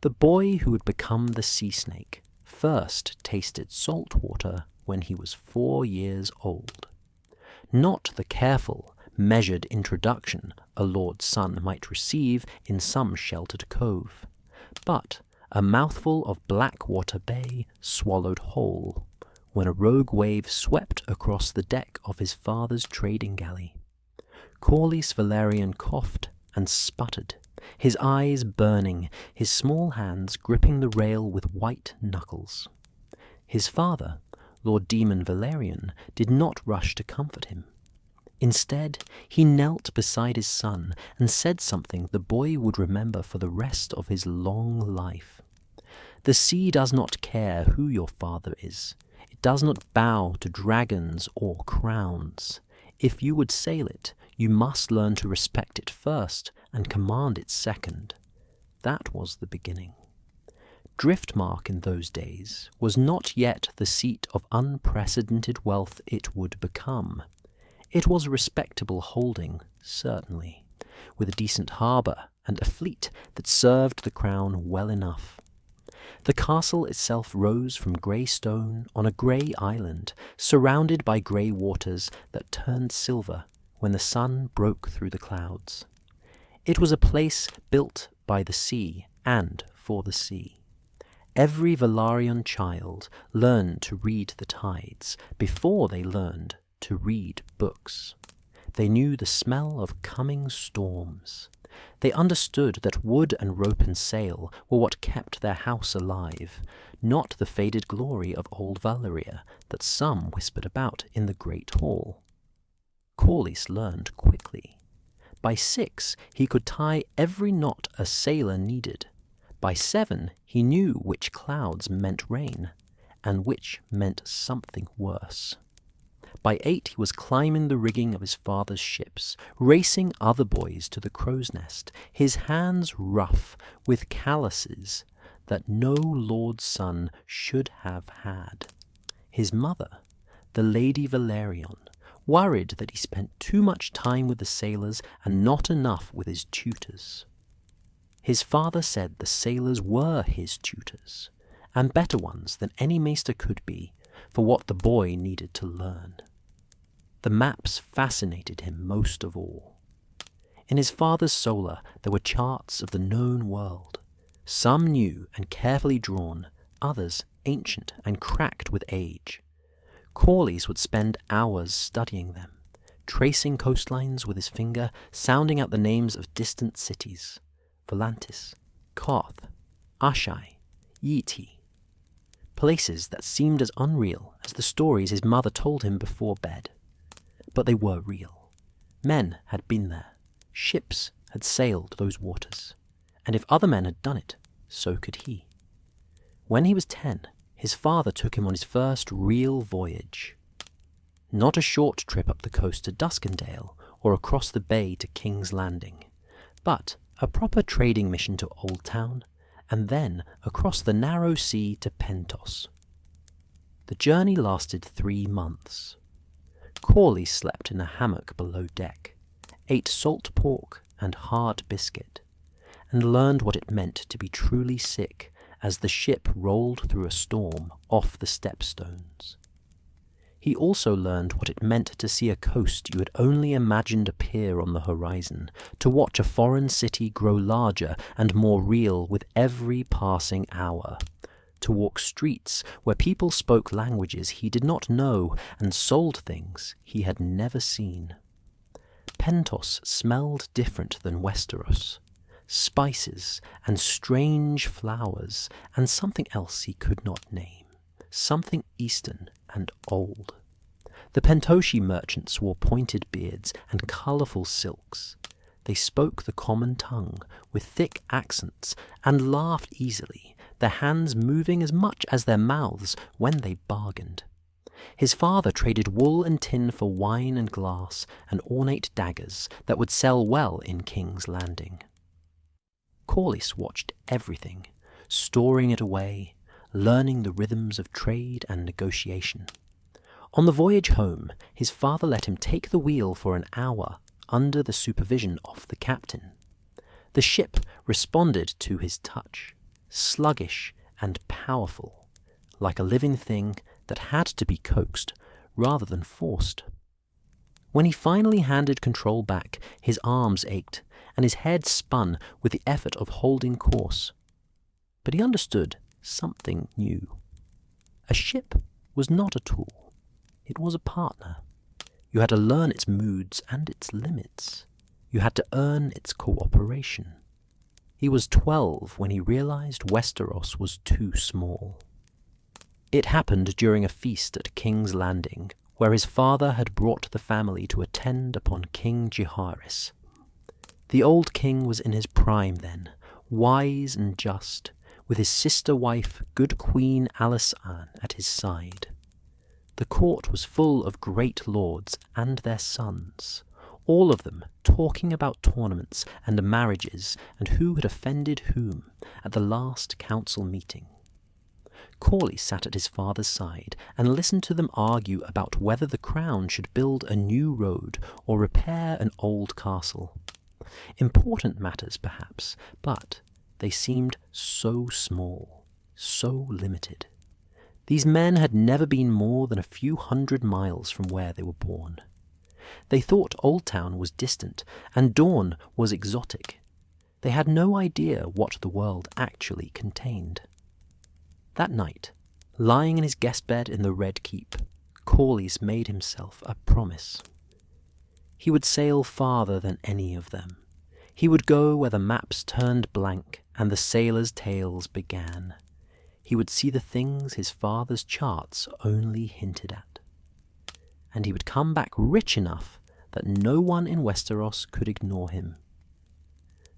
The boy who had become the sea snake first tasted salt water when he was 4 years old. Not the careful, measured introduction a lord's son might receive in some sheltered cove, but a mouthful of Blackwater Bay swallowed whole when a rogue wave swept across the deck of his father's trading galley. Corlys Velaryon coughed and sputtered, his eyes burning, his small hands gripping the rail with white knuckles. His father, Lord Demon Velaryon, did not rush to comfort him. Instead, he knelt beside his son and said something the boy would remember for the rest of his long life. The sea does not care who your father is. It does not bow to dragons or crowns. If you would sail it, you must learn to respect it first and command it second. That was the beginning. Driftmark in those days was not yet the seat of unprecedented wealth it would become. It was a respectable holding, certainly, with a decent harbour and a fleet that served the crown well enough. The castle itself rose from grey stone on a grey island, surrounded by grey waters that turned silver when the sun broke through the clouds. It was a place built by the sea and for the sea. Every Velaryon child learned to read the tides before they learned to read books. They knew the smell of coming storms. They understood that wood and rope and sail were what kept their house alive, not the faded glory of old Valyria that some whispered about in the great hall. Corlys learned quickly. By 6, he could tie every knot a sailor needed. By 7, he knew which clouds meant rain, and which meant something worse. By 8, he was climbing the rigging of his father's ships, racing other boys to the crow's nest, his hands rough with calluses that no lord's son should have had. His mother, the Lady Velaryon, worried that he spent too much time with the sailors and not enough with his tutors. His father said the sailors were his tutors, and better ones than any maester could be, for what the boy needed to learn. The maps fascinated him most of all. In his father's solar there were charts of the known world, some new and carefully drawn, others ancient and cracked with age. Corlys would spend hours studying them, tracing coastlines with his finger, sounding out the names of distant cities, Volantis, Koth, Asshai, Yeti. Places that seemed as unreal as the stories his mother told him before bed. But they were real. Men had been there. Ships had sailed those waters. And if other men had done it, so could he. When he was 10, his father took him on his first real voyage. Not a short trip up the coast to Duskendale or across the bay to King's Landing, but a proper trading mission to Old Town, and then across the narrow sea to Pentos. The journey lasted 3 months. Corlys slept in a hammock below deck, ate salt pork and hard biscuit, and learned what it meant to be truly sick as the ship rolled through a storm off the stepstones. He also learned what it meant to see a coast you had only imagined appear on the horizon, to watch a foreign city grow larger and more real with every passing hour, to walk streets where people spoke languages he did not know and sold things he had never seen. Pentos smelled different than Westeros. Spices and strange flowers and something else he could not name, something eastern and old. The Pentoshi merchants wore pointed beards and colourful silks. They spoke the common tongue with thick accents and laughed easily, their hands moving as much as their mouths when they bargained. His father traded wool and tin for wine and glass and ornate daggers that would sell well in King's Landing. Corlys watched everything, storing it away, learning the rhythms of trade and negotiation. On the voyage home, his father let him take the wheel for an hour under the supervision of the captain. The ship responded to his touch. sluggish and powerful, like a living thing that had to be coaxed rather than forced. When he finally handed control back, his arms ached, and his head spun with the effort of holding course. But he understood something new. A ship was not a tool. It was a partner. You had to learn its moods and its limits. You had to earn its cooperation. He was 12 when he realized Westeros was too small. It happened during a feast at King's Landing, where his father had brought the family to attend upon King Jaehaerys. The old king was in his prime then, wise and just, with his sister-wife, good Queen Alysanne, at his side. The court was full of great lords and their sons, all of them talking about tournaments and marriages and who had offended whom at the last council meeting. Corlys sat at his father's side and listened to them argue about whether the crown should build a new road or repair an old castle. Important matters, perhaps, but they seemed so small, so limited. These men had never been more than a few 100 miles from where they were born. They thought Old Town was distant and Dawn was exotic. They had no idea what the world actually contained. That night, lying in his guest bed in the Red Keep, Corlys made himself a promise. He would sail farther than any of them. He would go where the maps turned blank and the sailors' tales began. He would see the things his father's charts only hinted at. And he would come back rich enough that no one in Westeros could ignore him.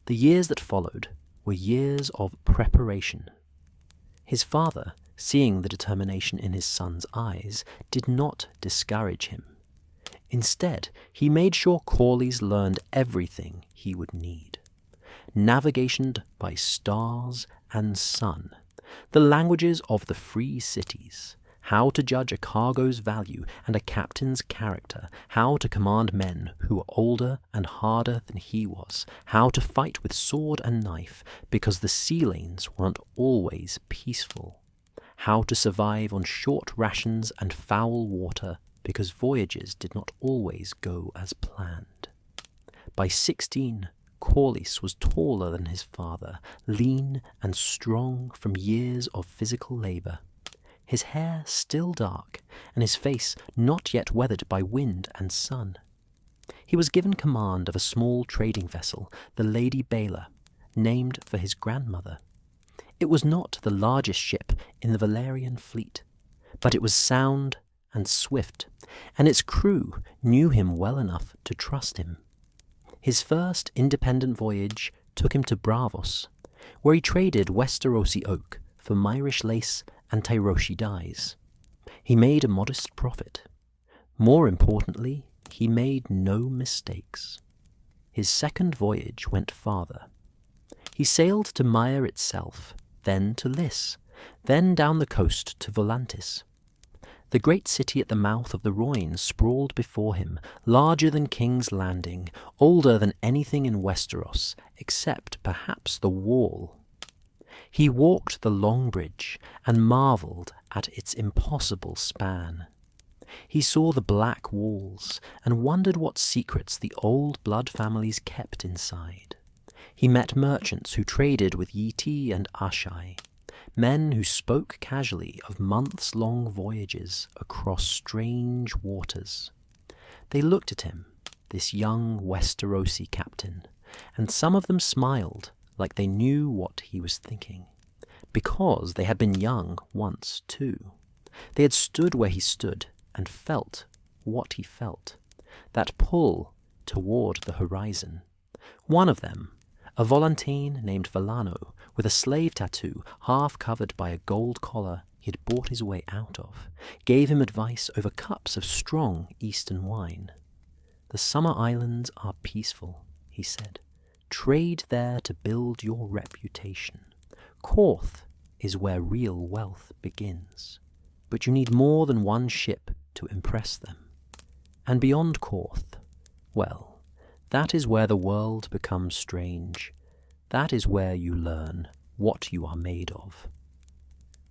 The years that followed were years of preparation. His father, seeing the determination in his son's eyes, did not discourage him. Instead, he made sure Corlys learned everything he would need. Navigation by stars and sun, the languages of the free cities, how to judge a cargo's value and a captain's character, how to command men who were older and harder than he was, how to fight with sword and knife because the sea lanes weren't always peaceful, how to survive on short rations and foul water because voyages did not always go as planned. By 16, Corlys was taller than his father, lean and strong from years of physical labour. His hair still dark, and his face not yet weathered by wind and sun. He was given command of a small trading vessel, the Lady Baela, named for his grandmother. It was not the largest ship in the Velaryon fleet, but it was sound and swift, and its crew knew him well enough to trust him. His first independent voyage took him to Braavos, where he traded Westerosi oak for Myrish lace and Tyroshi dyes. He made a modest profit. More importantly, he made no mistakes. His second voyage went farther. He sailed to Myre itself, then to Lys, then down the coast to Volantis. The great city at the mouth of the Rhoyne sprawled before him, larger than King's Landing, older than anything in Westeros, except perhaps the Wall. He walked the long bridge and marvelled at its impossible span. He saw the black walls and wondered what secrets the old blood families kept inside. He met merchants who traded with Yiti and Asshai, men who spoke casually of months-long voyages across strange waters. They looked at him, this young Westerosi captain, and some of them smiled like they knew what he was thinking, because they had been young once too. They had stood where he stood and felt what he felt, that pull toward the horizon. One of them, a Volantene named Vellano, with a slave tattoo half covered by a gold collar he had bought his way out of, gave him advice over cups of strong Eastern wine. "The summer islands are peaceful," he said. "Trade there to build your reputation. Korth is where real wealth begins. But you need more than one ship to impress them. And beyond Korth, well, that is where the world becomes strange. That is where you learn what you are made of."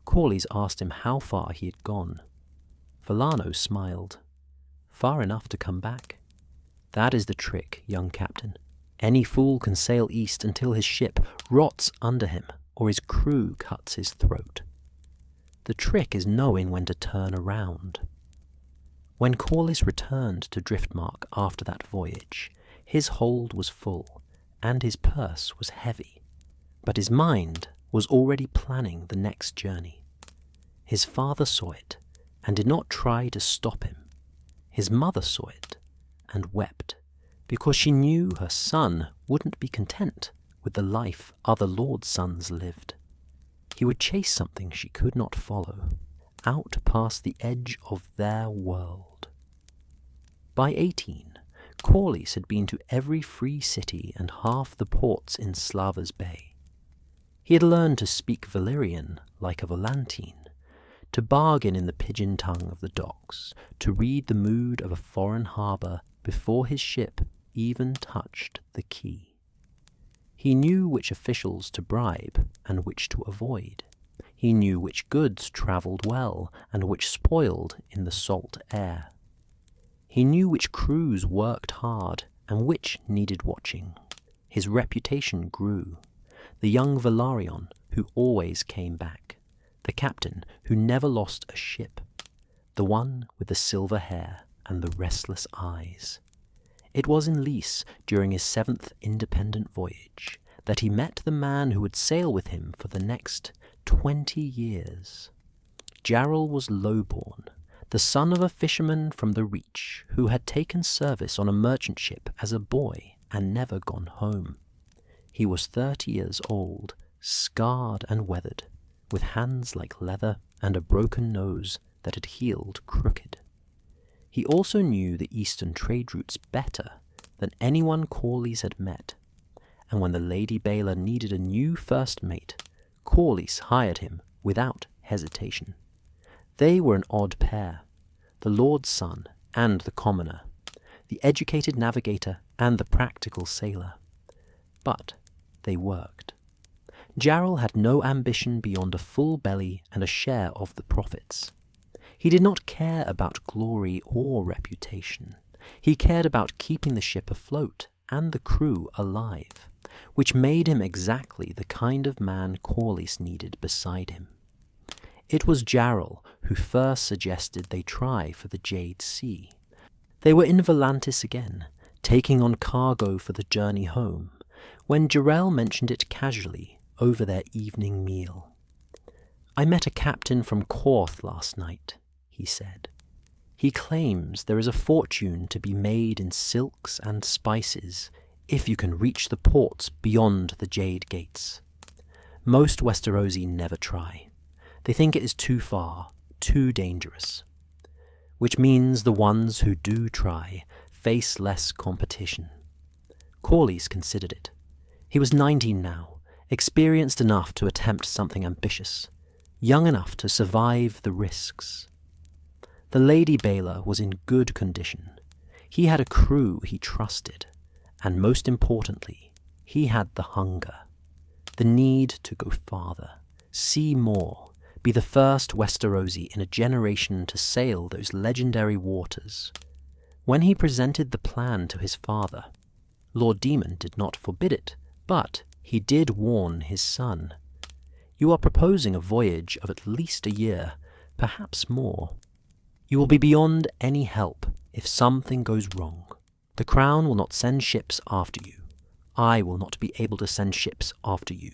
Corlys asked him how far he had gone. Velaryon smiled. "Far enough to come back. That is the trick, young captain. Any fool can sail east until his ship rots under him or his crew cuts his throat. The trick is knowing when to turn around." When Corlys returned to Driftmark after that voyage, his hold was full and his purse was heavy, but his mind was already planning the next journey. His father saw it and did not try to stop him. His mother saw it and wept, because she knew her son wouldn't be content with the life other lords' sons lived. He would chase something she could not follow, out past the edge of their world. By 18, Corlys had been to every free city and half the ports in Slava's Bay. He had learned to speak Valyrian like a Volantine, to bargain in the pidgin tongue of the docks, to read the mood of a foreign harbour before his ship even touched the quay. He knew which officials to bribe and which to avoid. He knew which goods travelled well and which spoiled in the salt air. He knew which crews worked hard and which needed watching. His reputation grew. The young Velaryon who always came back. The captain who never lost a ship. The one with the silver hair and the restless eyes. It was in Lys, during his 7th independent voyage, that he met the man who would sail with him for the next 20 years. Jarl was lowborn, the son of a fisherman from the Reach who had taken service on a merchant ship as a boy and never gone home. He was 30 years old, scarred and weathered, with hands like leather and a broken nose that had healed crooked. He also knew the eastern trade routes better than anyone Corlys had met, and when the Lady Baela needed a new first mate, Corlys hired him without hesitation. They were an odd pair, the lord's son and the commoner, the educated navigator and the practical sailor. But they worked. Jarl had no ambition beyond a full belly and a share of the profits. He did not care about glory or reputation. He cared about keeping the ship afloat and the crew alive, which made him exactly the kind of man Corlys needed beside him. It was Jarl who first suggested they try for the Jade Sea. They were in Volantis again, taking on cargo for the journey home, when Jarl mentioned it casually over their evening meal. "I met a captain from Korth last night," he said. "He claims there is a fortune to be made in silks and spices if you can reach the ports beyond the Jade Gates. Most Westerosi never try. They think it is too far, too dangerous. Which means the ones who do try face less competition." Corlys considered it. He was 19 now, experienced enough to attempt something ambitious, young enough to survive the risks. The Lady Baela was in good condition. He had a crew he trusted, and most importantly, he had the hunger, the need to go farther, see more, be the first Westerosi in a generation to sail those legendary waters. When he presented the plan to his father, Lord Demon did not forbid it, but he did warn his son. "You are proposing a voyage of at least a year, perhaps more. You will be beyond any help if something goes wrong. The Crown will not send ships after you. I will not be able to send ships after you.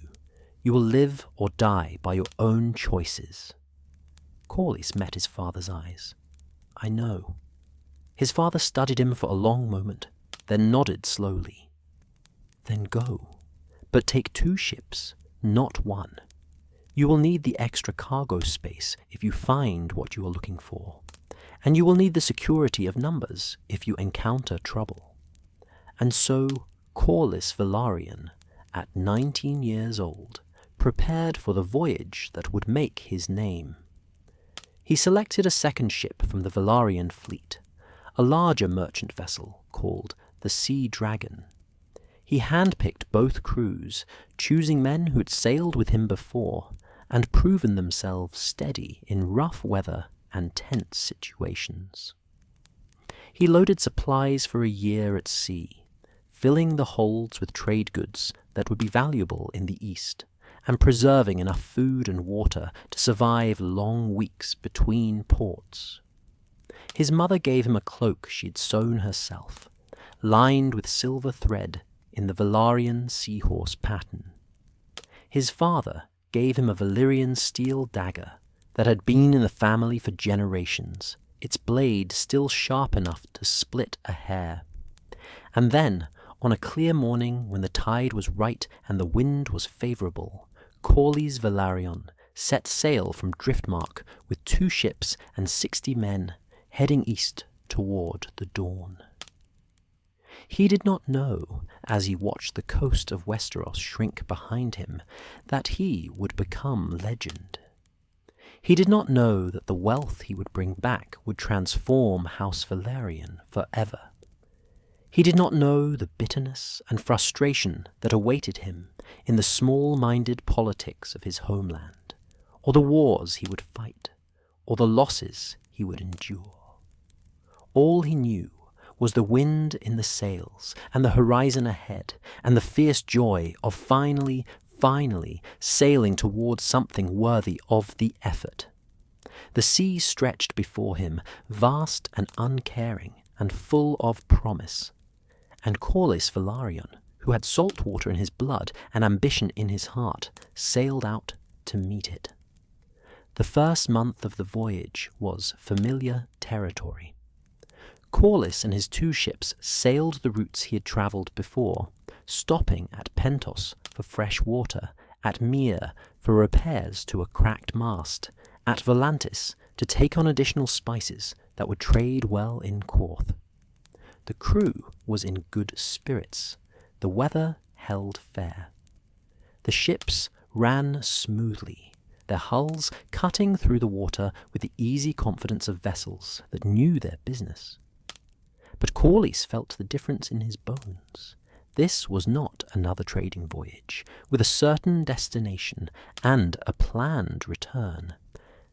You will live or die by your own choices." Corlys met his father's eyes. "I know." His father studied him for a long moment, then nodded slowly. "Then go. But take 2 ships, not 1. You will need the extra cargo space if you find what you are looking for, and you will need the security of numbers if you encounter trouble." And so Corlys Velaryon, at 19 years old, prepared for the voyage that would make his name. He selected a second ship from the Velaryon fleet, a larger merchant vessel called the Sea Dragon. He handpicked both crews, choosing men who had sailed with him before and proven themselves steady in rough weather and tense situations. He loaded supplies for a year at sea, filling the holds with trade goods that would be valuable in the east, and preserving enough food and water to survive long weeks between ports. His mother gave him a cloak she had sewn herself, lined with silver thread in the Velaryon seahorse pattern. His father gave him a Valyrian steel dagger that had been in the family for generations, its blade still sharp enough to split a hair. And then, on a clear morning when the tide was right and the wind was favourable, Corlys Velaryon set sail from Driftmark with 2 ships and 60 men, heading east toward the dawn. He did not know, as he watched the coast of Westeros shrink behind him, that he would become legend. He did not know that the wealth he would bring back would transform House Velaryon forever. He did not know the bitterness and frustration that awaited him in the small-minded politics of his homeland, or the wars he would fight, or the losses he would endure. All he knew was the wind in the sails and the horizon ahead, and the fierce joy of finally sailing towards something worthy of the effort. The sea stretched before him, vast and uncaring and full of promise, and Corlys Velaryon, who had salt water in his blood and ambition in his heart, sailed out to meet it. The first month of the voyage was familiar territory. Corlys and his 2 ships sailed the routes he had travelled before, stopping at Pentos for fresh water, at Myr for repairs to a cracked mast, at Volantis to take on additional spices that would trade well in Korth. The crew was in good spirits. The weather held fair. The ships ran smoothly, their hulls cutting through the water with the easy confidence of vessels that knew their business. But Corlys felt the difference in his bones. This was not another trading voyage, with a certain destination and a planned return.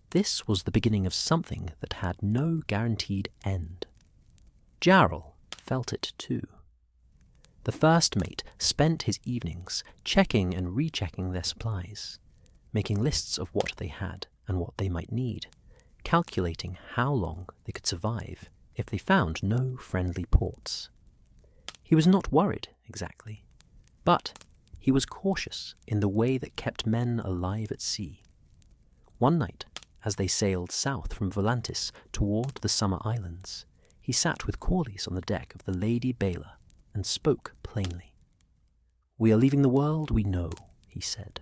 This was the beginning of something that had no guaranteed end. Jarl felt it too. The first mate spent his evenings checking and rechecking their supplies, making lists of what they had and what they might need, calculating how long they could survive if they found no friendly ports. He was not worried, exactly, but he was cautious in the way that kept men alive at sea. One night, as they sailed south from Volantis toward the Summer Islands, he sat with Corlys on the deck of the Lady Baela and spoke plainly. "We are leaving the world we know," he said.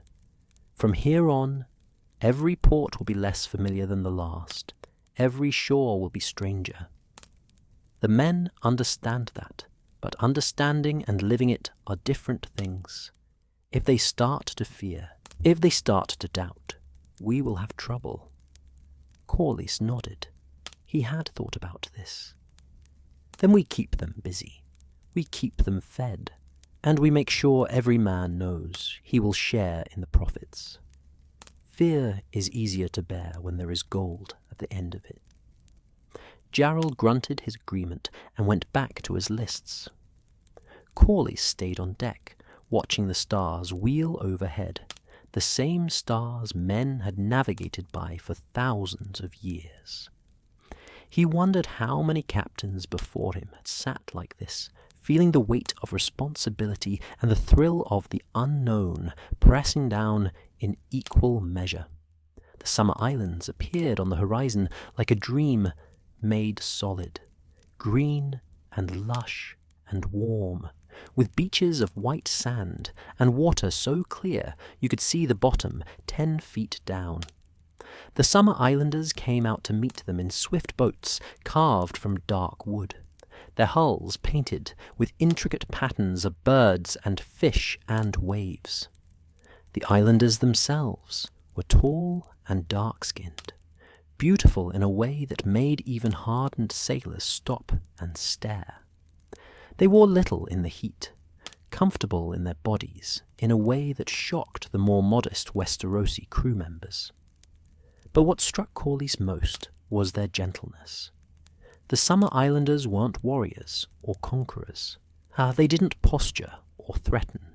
"From here on, every port will be less familiar than the last. Every shore will be stranger. The men understand that, but understanding and living it are different things. If they start to fear, if they start to doubt, we will have trouble." Corlys nodded. He had thought about this. "Then we keep them busy. We keep them fed, and we make sure every man knows he will share in the profits. Fear is easier to bear when there is gold at the end of it." Jarl grunted his agreement and went back to his lists. Corlys stayed on deck, watching the stars wheel overhead, the same stars men had navigated by for thousands of years. He wondered how many captains before him had sat like this, feeling the weight of responsibility and the thrill of the unknown pressing down in equal measure. The Summer Islands appeared on the horizon like a dream made solid, green and lush and warm, with beaches of white sand and water so clear you could see the bottom 10 feet down. The Summer Islanders came out to meet them in swift boats carved from dark wood, their hulls painted with intricate patterns of birds and fish and waves. The islanders themselves were tall and dark-skinned, beautiful in a way that made even hardened sailors stop and stare. They wore little in the heat, comfortable in their bodies in a way that shocked the more modest Westerosi crew members. But what struck Corlys most was their gentleness. The Summer Islanders weren't warriors or conquerors. They didn't posture or threaten.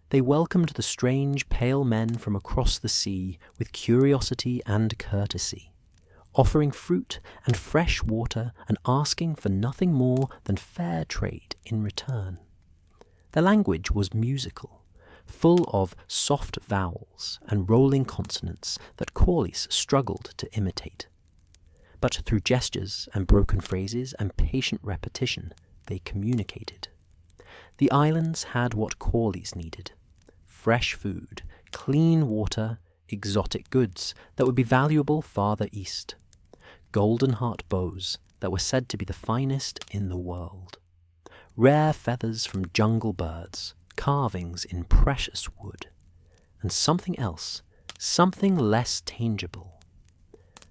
They welcomed the strange, pale men from across the sea with curiosity and courtesy, offering fruit and fresh water and asking for nothing more than fair trade in return. Their language was musical, full of soft vowels and rolling consonants that Corlys struggled to imitate. But through gestures and broken phrases and patient repetition, they communicated. The islands had what Corlys needed: fresh food, clean water, exotic goods that would be valuable farther east, golden heart bows that were said to be the finest in the world, rare feathers from jungle birds, carvings in precious wood, and something else, something less tangible.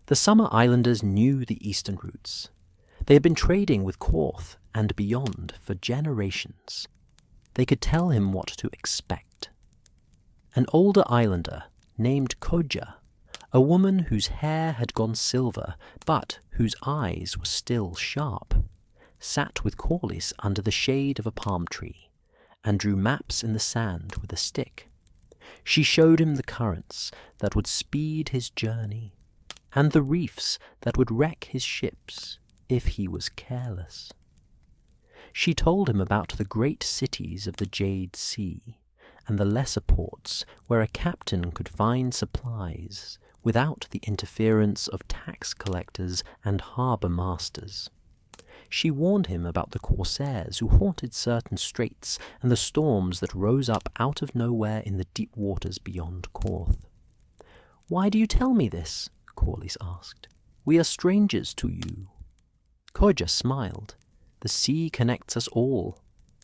The Summer Islanders knew the eastern routes. They had been trading with Korth and beyond for generations. They could tell him what to expect. An older islander named Koja, a woman whose hair had gone silver but whose eyes were still sharp, sat with Corlys under the shade of a palm tree and drew maps in the sand with a stick. She showed him the currents that would speed his journey and the reefs that would wreck his ships if he was careless. She told him about the great cities of the Jade Sea and the lesser ports where a captain could find supplies without the interference of tax collectors and harbour masters. She warned him about the corsairs who haunted certain straits and the storms that rose up out of nowhere in the deep waters beyond Korth. "Why do you tell me this?" Corlys asked. "We are strangers to you." Koja smiled. "The sea connects us all.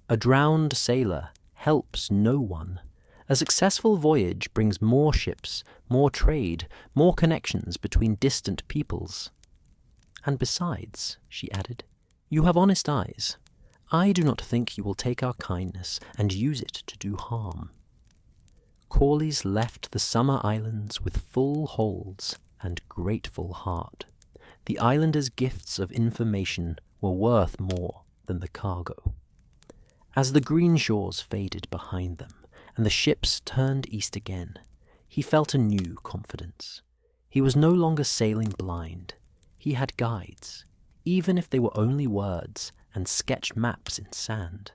A drowned sailor helps no one. A successful voyage brings more ships, more trade, more connections between distant peoples. And besides," she added, "you have honest eyes. I do not think you will take our kindness and use it to do harm." Corlys left the Summer Islands with full holds and grateful heart. The islanders' gifts of information were worth more than the cargo. As the green shores faded behind them and the ships turned east again, he felt a new confidence. He was no longer sailing blind. He had guides, even if they were only words and sketched maps in sand.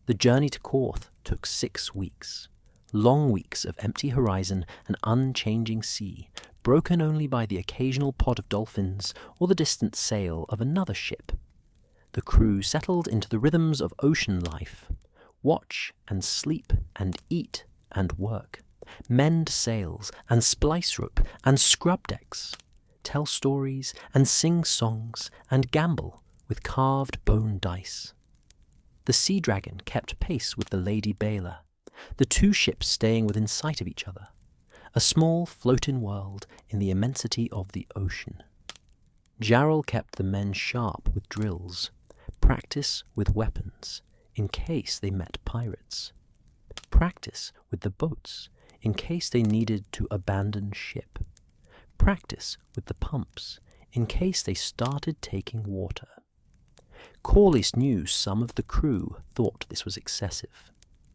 The journey to Korth took 6 weeks, long weeks of empty horizon and unchanging sea, broken only by the occasional pod of dolphins or the distant sail of another ship. The crew settled into the rhythms of ocean life: watch and sleep and eat and work, mend sails and splice rope and scrub decks, tell stories and sing songs and gamble with carved bone dice. The Sea Dragon kept pace with the Lady Baela, the two ships staying within sight of each other, a small floating world in the immensity of the ocean. Jarl kept the men sharp with drills, practice with weapons, in case they met pirates, practice with the boats, in case they needed to abandon ship, practice with the pumps, in case they started taking water. Corlys knew some of the crew thought this was excessive.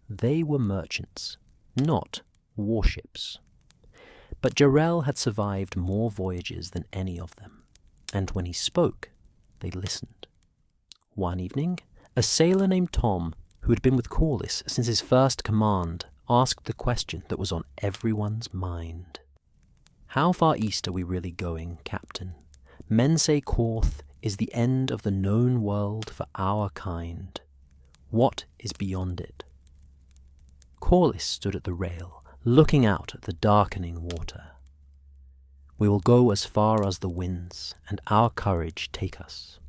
They were merchants, not warships. But Jarrell had survived more voyages than any of them, and when he spoke, they listened. One evening, a sailor named Tom, who had been with Corlys since his first command, asked the question that was on everyone's mind. "How far east are we really going, Captain? Men say Korth is the end of the known world for our kind. What is beyond it?" Corlys stood at the rail, looking out at the darkening water. "We will go as far as the winds, and our courage take us.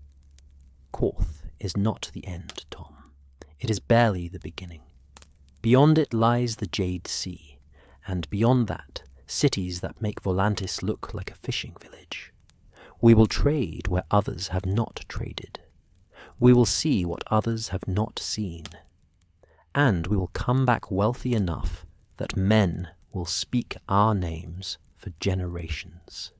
Korth is not the end, Tom. It is barely the beginning. Beyond it lies the Jade Sea, and beyond that, cities that make Volantis look like a fishing village. We will trade where others have not traded. We will see what others have not seen. and we will come back wealthy enough that men will speak our names for generations."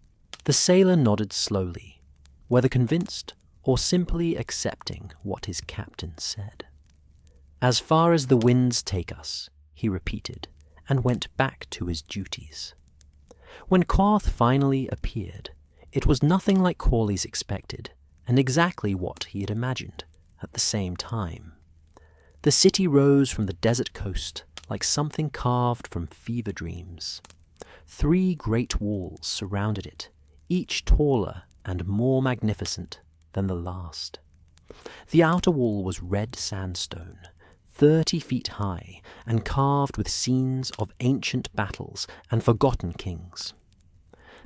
The sailor nodded slowly, whether convinced or simply accepting what his captain said. "As far as the winds take us," he repeated, and went back to his duties. When Qarth finally appeared, it was nothing like Corlys expected, and exactly what he had imagined at the same time. The city rose from the desert coast like something carved from fever dreams. 3 great walls surrounded it, each taller and more magnificent than the last. The outer wall was red sandstone, 30 feet high, and carved with scenes of ancient battles and forgotten kings.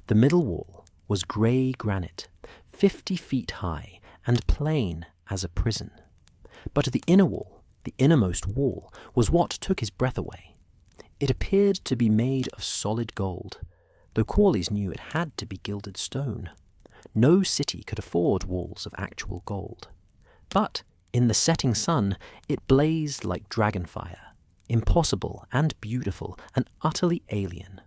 The middle wall was grey granite, 50 feet high, and plain as a prison. But the inner wall, the innermost wall, was what took his breath away. It appeared to be made of solid gold, though Corlys knew it had to be gilded stone. No city could afford walls of actual gold. But in the setting sun, it blazed like dragonfire, impossible and beautiful and utterly alien.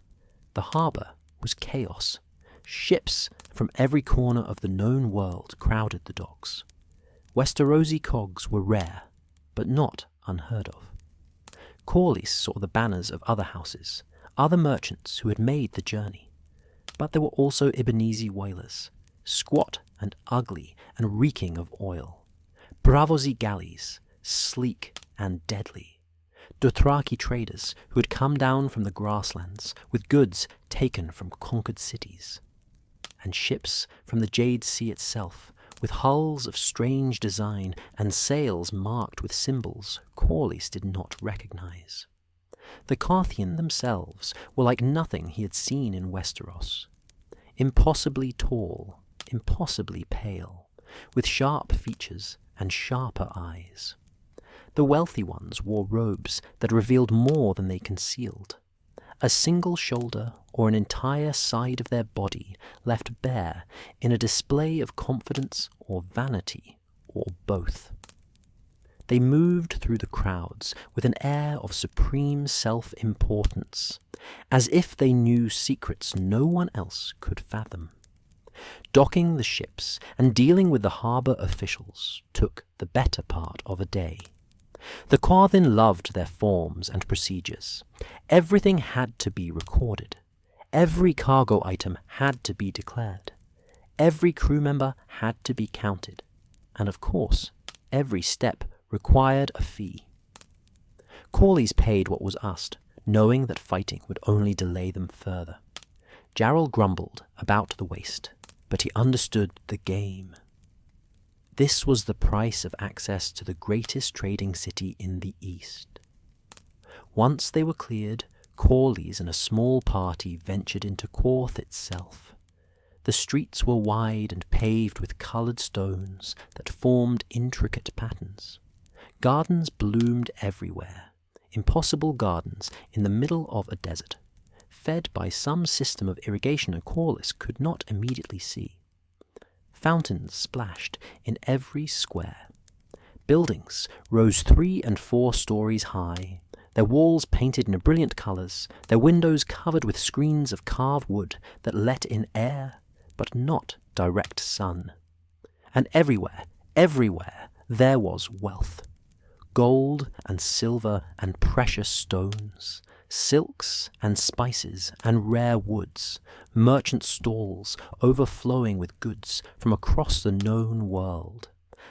The harbour was chaos. Ships from every corner of the known world crowded the docks. Westerosi cogs were rare, but not unheard of. Corlys saw the banners of other houses, other merchants who had made the journey. But there were also Ibonese whalers, squat and ugly and reeking of oil. Braavosi galleys, sleek and deadly. Dothraki traders who had come down from the grasslands with goods taken from conquered cities. And ships from the Jade Sea itself, with hulls of strange design and sails marked with symbols Corlys did not recognize. The Qarthian themselves were like nothing he had seen in Westeros. Impossibly tall, impossibly pale, with sharp features and sharper eyes. The wealthy ones wore robes that revealed more than they concealed. A single shoulder or an entire side of their body left bare in a display of confidence or vanity, or both. They moved through the crowds with an air of supreme self-importance, as if they knew secrets no one else could fathom. Docking the ships and dealing with the harbour officials took the better part of a day. The Qarthin loved their forms and procedures. Everything had to be recorded. Every cargo item had to be declared. Every crew member had to be counted. And of course, every step required a fee. Corlys paid what was asked, knowing that fighting would only delay them further. Jarrell grumbled about the waste, but he understood the game. This was the price of access to the greatest trading city in the East. Once they were cleared, Corlys and a small party ventured into Qarth itself. The streets were wide and paved with coloured stones that formed intricate patterns. Gardens bloomed everywhere, impossible gardens in the middle of a desert, fed by some system of irrigation Corlys could not immediately see. Fountains splashed in every square. Buildings rose 3 and 4 stories high, their walls painted in brilliant colours, their windows covered with screens of carved wood that let in air, but not direct sun. And everywhere, there was wealth. Gold and silver and precious stones, silks and spices and rare woods, merchant stalls overflowing with goods from across the known world,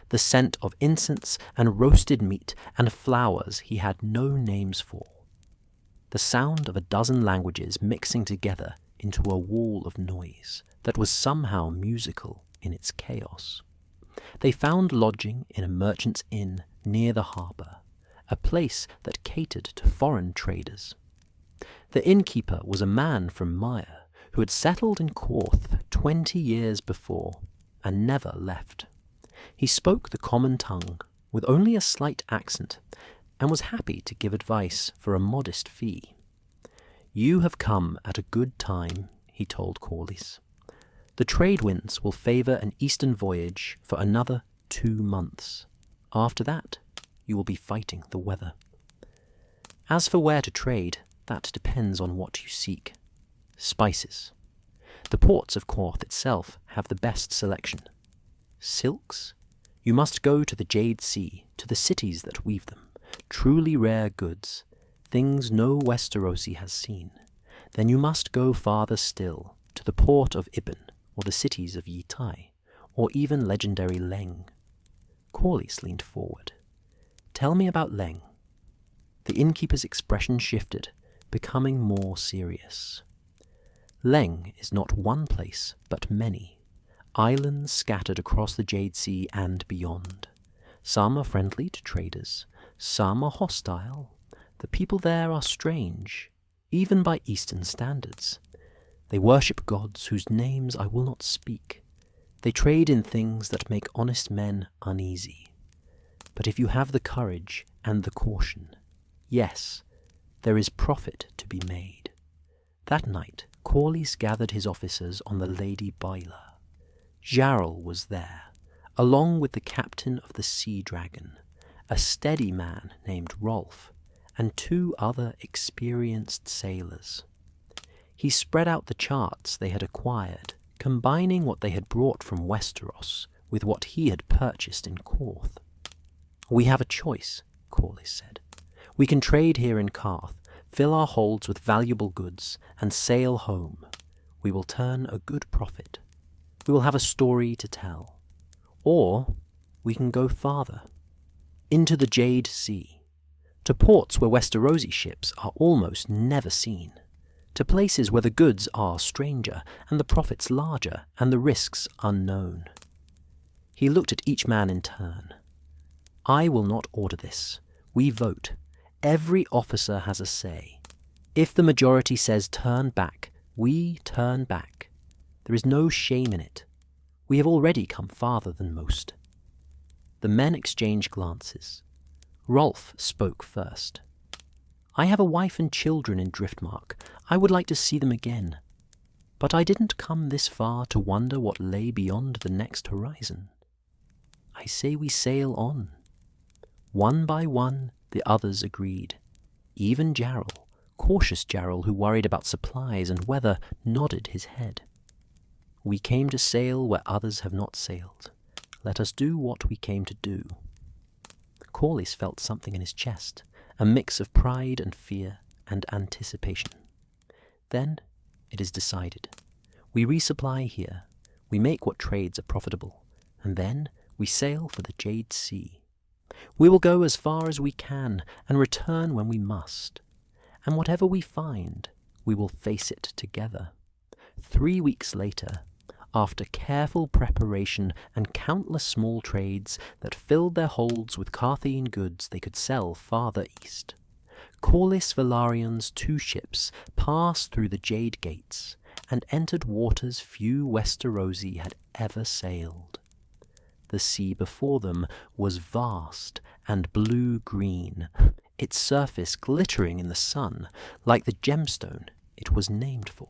the scent of incense and roasted meat and flowers he had no names for, the sound of a dozen languages mixing together into a wall of noise that was somehow musical in its chaos. They found lodging in a merchant's inn near the harbour, a place that catered to foreign traders. The innkeeper was a man from Mire who had settled in Qarth 20 years before and never left. He spoke the common tongue with only a slight accent and was happy to give advice for a modest fee. "You have come at a good time," he told Corlys. "The trade winds will favour an eastern voyage for another 2 months. After that, you will be fighting the weather. As for where to trade, that depends on what you seek. Spices. The ports of Korth itself have the best selection. Silks? You must go to the Jade Sea, to the cities that weave them. Truly rare goods, things no Westerosi has seen. Then you must go farther still, to the port of Ibn, or the cities of Yitai, or even legendary Leng. Corlys leaned forward. Tell me about Leng. The innkeeper's expression shifted, becoming more serious. Leng is not one place, but many. Islands scattered across the Jade Sea and beyond. Some are friendly to traders, some are hostile. The people there are strange, even by Eastern standards. They worship gods whose names I will not speak. They trade in things that make honest men uneasy. But if you have the courage and the caution, yes, there is profit to be made. That night, Corlys gathered his officers on the Lady Baila. Jarl was there, along with the captain of the Sea Dragon, a steady man named Rolf, and 2 other experienced sailors. He spread out the charts they had acquired, combining what they had brought from Westeros with what he had purchased in Korth. We have a choice, Corlys said. We can trade here in Karth, fill our holds with valuable goods, and sail home. We will turn a good profit. We will have a story to tell. Or we can go farther, into the Jade Sea, to ports where Westerosi ships are almost never seen, to places where the goods are stranger, and the profits larger, and the risks unknown. He looked at each man in turn. I will not order this. We vote. Every officer has a say. If the majority says turn back, we turn back. There is no shame in it. We have already come farther than most. The men exchanged glances. Rolf spoke first. I have a wife and children in Driftmark. I would like to see them again. But I didn't come this far to wonder what lay beyond the next horizon. I say we sail on. One by one, the others agreed. Even Jarl, cautious Jarl who worried about supplies and weather, nodded his head. We came to sail where others have not sailed. Let us do what we came to do. Corlys felt something in his chest, a mix of pride and fear and anticipation. Then it is decided. We resupply here, we make what trades are profitable, and then we sail for the Jade Sea. We will go as far as we can and return when we must. And whatever we find, we will face it together. 3 weeks later, after careful preparation and countless small trades that filled their holds with Carthian goods they could sell farther east, Corlys Velaryon's 2 ships passed through the Jade Gates and entered waters few Westerosi had ever sailed. The sea before them was vast and blue-green, its surface glittering in the sun like the gemstone it was named for.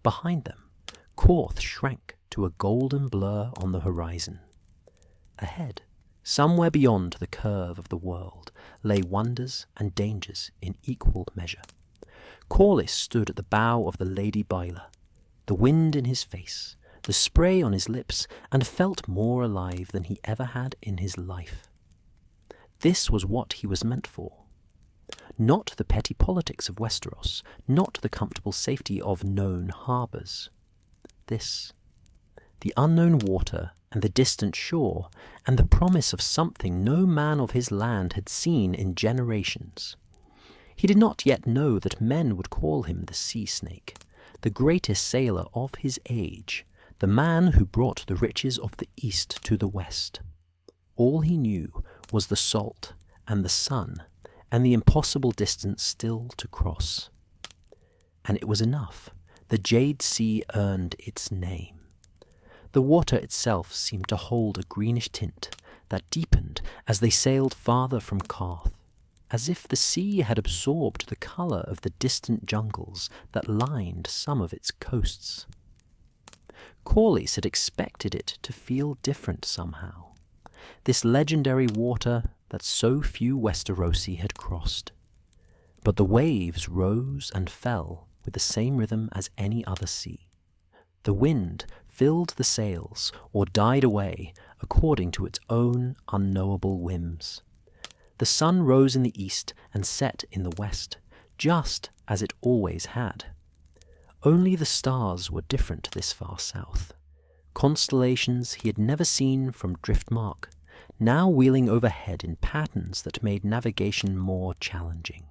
Behind them, Korth shrank to a golden blur on the horizon. Ahead, somewhere beyond the curve of the world, lay wonders and dangers in equal measure. Corlys stood at the bow of the Lady Baila, the wind in his face, the spray on his lips, and felt more alive than he ever had in his life. This was what he was meant for. Not the petty politics of Westeros, not the comfortable safety of known harbours. This, the unknown water and the distant shore, and the promise of something no man of his land had seen in generations. He did not yet know that men would call him the Sea Snake, the greatest sailor of his age, the man who brought the riches of the East to the West. All he knew was the salt and the sun and the impossible distance still to cross. And it was enough. The Jade Sea earned its name. The water itself seemed to hold a greenish tint that deepened as they sailed farther from Karth, as if the sea had absorbed the colour of the distant jungles that lined some of its coasts. Corlys had expected it to feel different somehow, this legendary water that so few Westerosi had crossed. but the waves rose and fell with the same rhythm as any other sea. The wind filled the sails or died away according to its own unknowable whims. The sun rose in the east and set in the west, just as it always had. Only the stars were different this far south. Constellations he had never seen from Driftmark, now wheeling overhead in patterns that made navigation more challenging.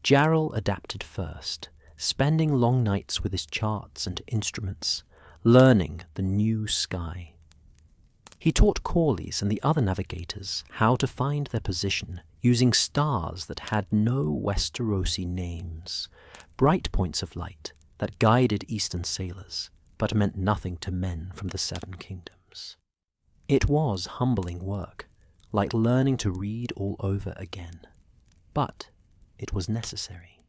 Jarrell adapted first, spending long nights with his charts and instruments, learning the new sky. He taught Corlys and the other navigators how to find their position using stars that had no Westerosi names, bright points of light that guided eastern sailors, but meant nothing to men from the Seven Kingdoms. It was humbling work, like learning to read all over again, but it was necessary.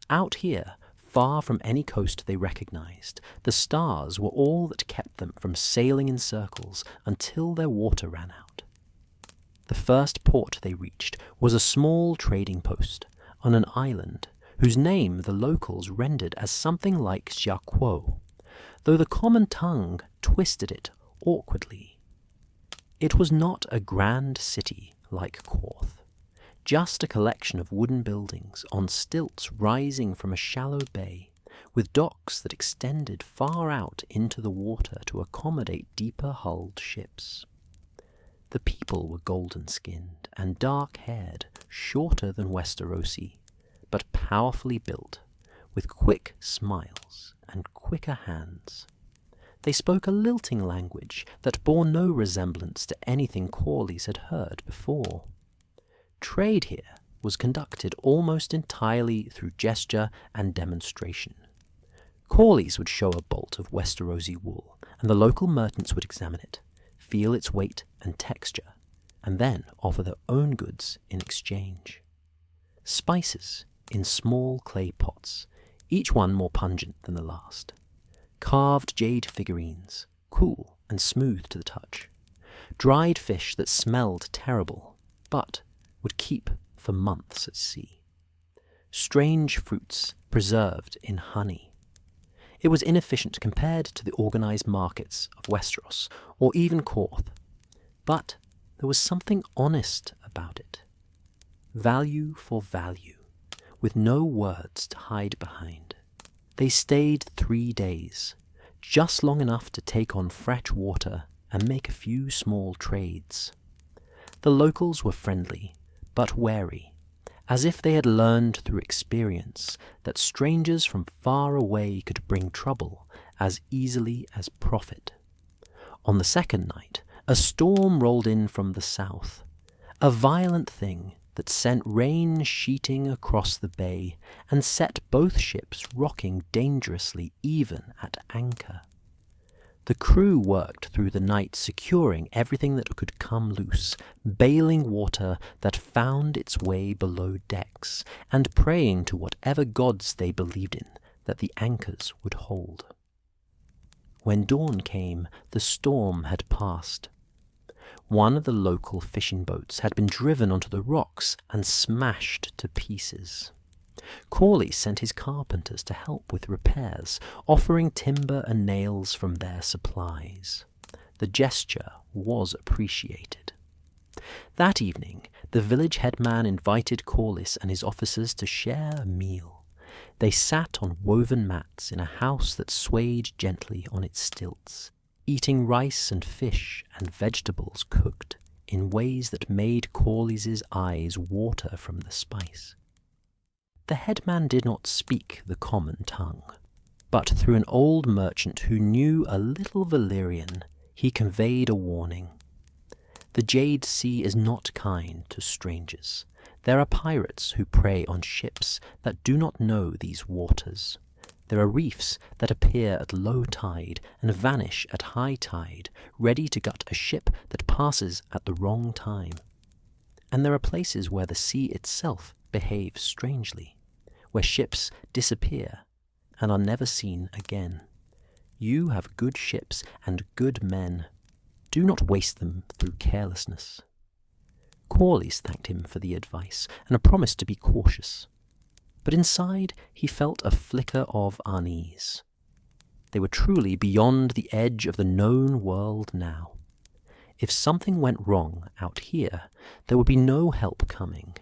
Out here, far from any coast they recognized, the stars were all that kept them from sailing in circles until their water ran out. The first port they reached was a small trading post on an island whose name the locals rendered as something like Xiaquo, though the common tongue twisted it awkwardly. It was not a grand city like Korth, just a collection of wooden buildings on stilts rising from a shallow bay, with docks that extended far out into the water to accommodate deeper-hulled ships. The people were golden-skinned and dark-haired, shorter than Westerosi, but powerfully built, with quick smiles and quicker hands. They spoke a lilting language that bore no resemblance to anything Corlys had heard before. Trade here was conducted almost entirely through gesture and demonstration. Corlys would show a bolt of Westerosi wool, and the local merchants would examine it, feel its weight and texture, and then offer their own goods in exchange. Spices in small clay pots, each one more pungent than the last. Carved jade figurines, cool and smooth to the touch. Dried fish that smelled terrible, but would keep for months at sea. Strange fruits preserved in honey. It was inefficient compared to the organized markets of Westeros or even Korth, but there was something honest about it. Value for value, with no words to hide behind. They stayed 3 days, just long enough to take on fresh water and make a few small trades. The locals were friendly, but wary, as if they had learned through experience that strangers from far away could bring trouble as easily as profit. On the second night, a storm rolled in from the south, a violent thing that sent rain sheeting across the bay and set both ships rocking dangerously even at anchor. The crew worked through the night securing everything that could come loose, bailing water that found its way below decks, and praying to whatever gods they believed in that the anchors would hold. When dawn came, the storm had passed. One of the local fishing boats had been driven onto the rocks and smashed to pieces. Corlys sent his carpenters to help with repairs, offering timber and nails from their supplies. The gesture was appreciated. That evening, the village headman invited Corlys and his officers to share a meal. They sat on woven mats in a house that swayed gently on its stilts, eating rice and fish and vegetables cooked in ways that made Corlys's eyes water from the spice. The headman did not speak the common tongue, but through an old merchant who knew a little Velaryon, he conveyed a warning. The Jade Sea is not kind to strangers. There are pirates who prey on ships that do not know these waters. There are reefs that appear at low tide and vanish at high tide, ready to gut a ship that passes at the wrong time. And there are places where the sea itself behaves strangely, where ships disappear and are never seen again. You have good ships and good men. Do not waste them through carelessness. Corlys thanked him for the advice and a promise to be cautious. But inside he felt a flicker of unease. They were truly beyond the edge of the known world now. If something went wrong out here, there would be no help coming.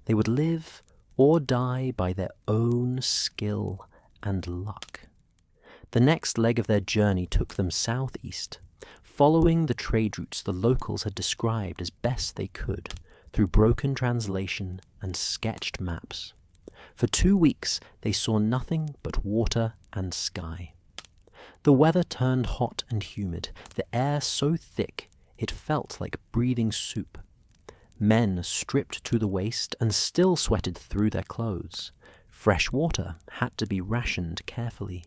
They would live or die by their own skill and luck. The next leg of their journey took them southeast, following the trade routes the locals had described as best they could, through broken translation and sketched maps. For 2 weeks they saw nothing but water and sky. The weather turned hot and humid, the air so thick it felt like breathing soup. Men stripped to the waist and still sweated through their clothes. Fresh water had to be rationed carefully.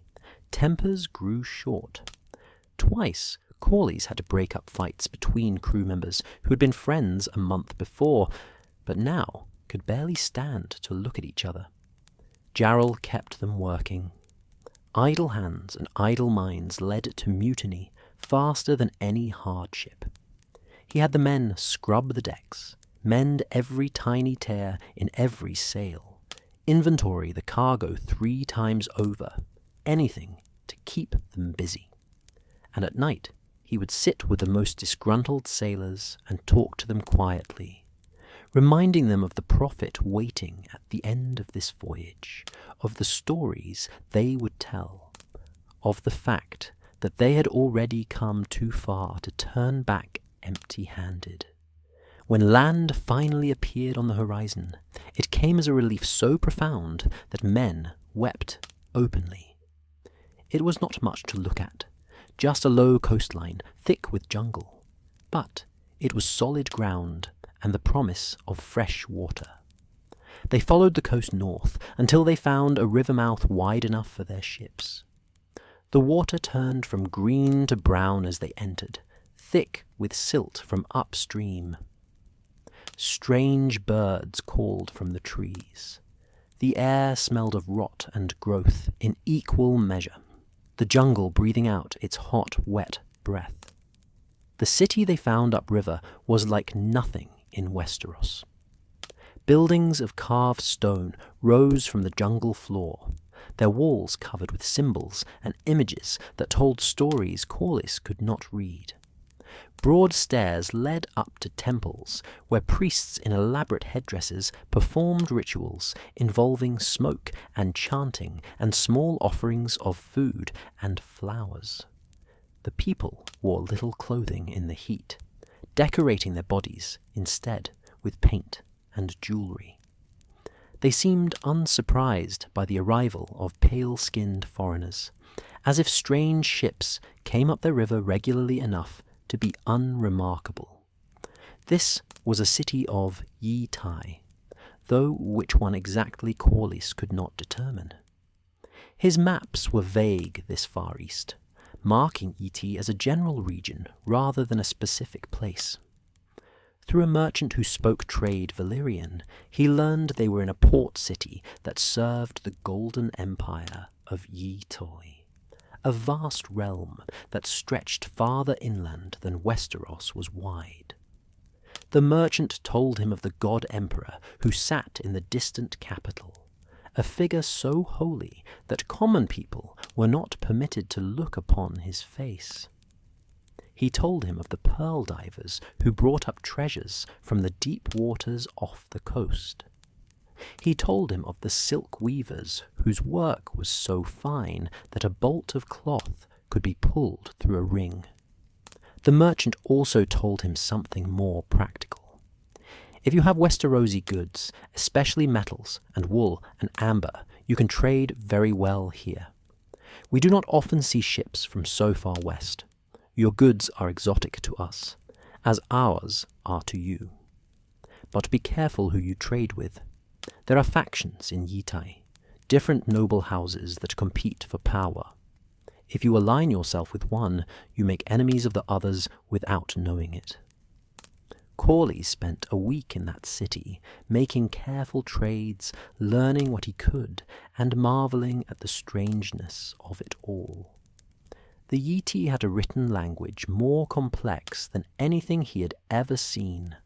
Tempers grew short. Twice, Corlys had to break up fights between crew members who had been friends a month before, but now could barely stand to look at each other. Jarrell kept them working. Idle hands and idle minds led to mutiny faster than any hardship. He had the men scrub the decks, mend every tiny tear in every sail, inventory the cargo 3 times over, anything to keep them busy. And at night, he would sit with the most disgruntled sailors and talk to them quietly, reminding them of the profit waiting at the end of this voyage, of the stories they would tell, of the fact that they had already come too far to turn back empty-handed. When land finally appeared on the horizon, it came as a relief so profound that men wept openly. It was not much to look at, just a low coastline, thick with jungle, but it was solid ground and the promise of fresh water. They followed the coast north until they found a river mouth wide enough for their ships. The water turned from green to brown as they entered, thick with silt from upstream. Strange birds called from the trees. The air smelled of rot and growth in equal measure, the jungle breathing out its hot, wet breath. The city they found upriver was like nothing in Westeros. Buildings of carved stone rose from the jungle floor, their walls covered with symbols and images that told stories Corlys could not read. Broad stairs led up to temples where priests in elaborate headdresses performed rituals involving smoke and chanting and small offerings of food and flowers. The people wore little clothing in the heat, decorating their bodies instead with paint and jewelry. They seemed unsurprised by the arrival of pale-skinned foreigners, as if strange ships came up their river regularly enough to be unremarkable. This was a city of Yi Tai, though which one exactly Corlys could not determine. His maps were vague this far east, marking Yi Tai as a general region rather than a specific place. Through a merchant who spoke trade Valyrian, he learned they were in a port city that served the golden empire of Yi Tai, a vast realm that stretched farther inland than Westeros was wide. The merchant told him of the god emperor who sat in the distant capital, a figure so holy that common people were not permitted to look upon his face. He told him of the pearl divers who brought up treasures from the deep waters off the coast. He told him of the silk weavers whose work was so fine that a bolt of cloth could be pulled through a ring. The merchant also told him something more practical. If you have Westerosi goods, especially metals and wool and amber, you can trade very well here. We do not often see ships from so far west. Your goods are exotic to us, as ours are to you. But be careful who you trade with. There are factions in Yi Tai, different noble houses that compete for power. If you align yourself with one, you make enemies of the others without knowing it. Corlys spent a week in that city, making careful trades, learning what he could, and marvelling at the strangeness of it all. The Yeti had a written language more complex than anything he had ever seen,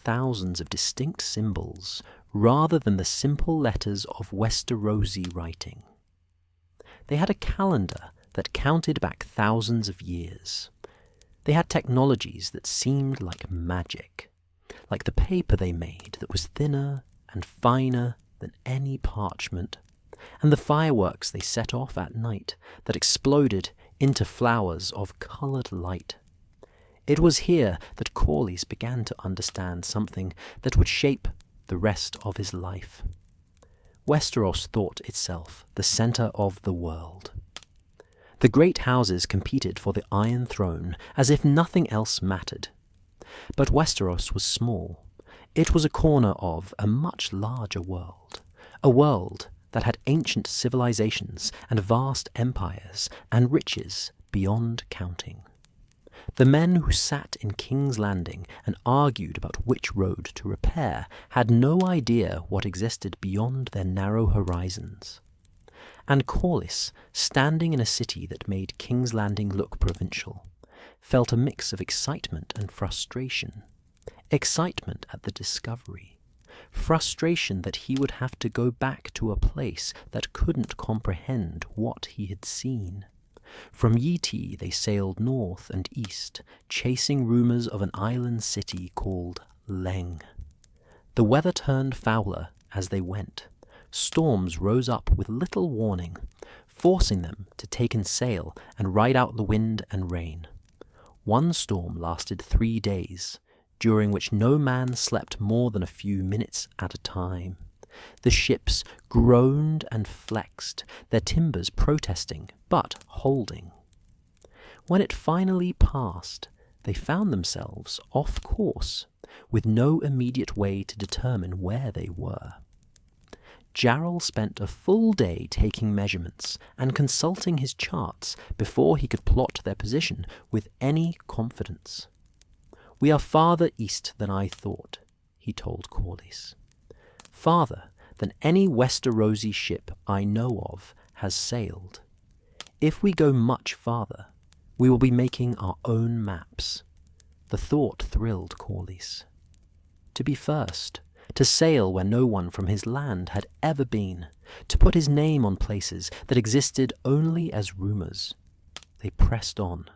thousands of distinct symbols rather than the simple letters of Westerosi writing. They had a calendar that counted back thousands of years. They had technologies that seemed like magic, like the paper they made that was thinner and finer than any parchment, and the fireworks they set off at night that exploded into flowers of coloured light. It was here that Corlys began to understand something that would shape the rest of his life. Westeros thought itself the centre of the world. The great houses competed for the Iron Throne as if nothing else mattered. But Westeros was small. It was a corner of a much larger world, a world that had ancient civilizations and vast empires and riches beyond counting. The men who sat in King's Landing and argued about which road to repair had no idea what existed beyond their narrow horizons. And Corlys, standing in a city that made King's Landing look provincial, felt a mix of excitement and frustration. Excitement at the discovery. Frustration that he would have to go back to a place that couldn't comprehend what he had seen. From Yiti they sailed north and east, chasing rumours of an island city called Leng. The weather turned fouler as they went. Storms rose up with little warning, forcing them to take in sail and ride out the wind and rain. One storm lasted 3 days, during which no man slept more than a few minutes at a time. The ships groaned and flexed, their timbers protesting but holding. When it finally passed, they found themselves off course, with no immediate way to determine where they were. Jarl spent a full day taking measurements and consulting his charts before he could plot their position with any confidence. "We are farther east than I thought," he told Corlys. "Farther than any Westerosi ship I know of has sailed. If we go much farther, we will be making our own maps." The thought thrilled Corlys. To be first, to sail where no one from his land had ever been, to put his name on places that existed only as rumours. They pressed on.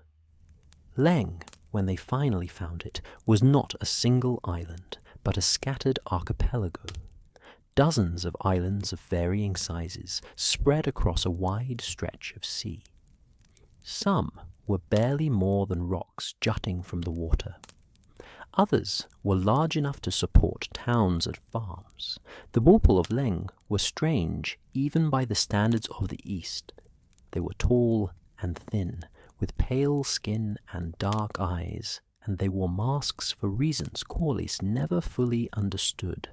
Leng, when they finally found it, was not a single island, but a scattered archipelago. Dozens of islands of varying sizes spread across a wide stretch of sea. Some were barely more than rocks jutting from the water. Others were large enough to support towns and farms. The people of Leng were strange even by the standards of the East. They were tall and thin, with pale skin and dark eyes, and they wore masks for reasons Corlys never fully understood.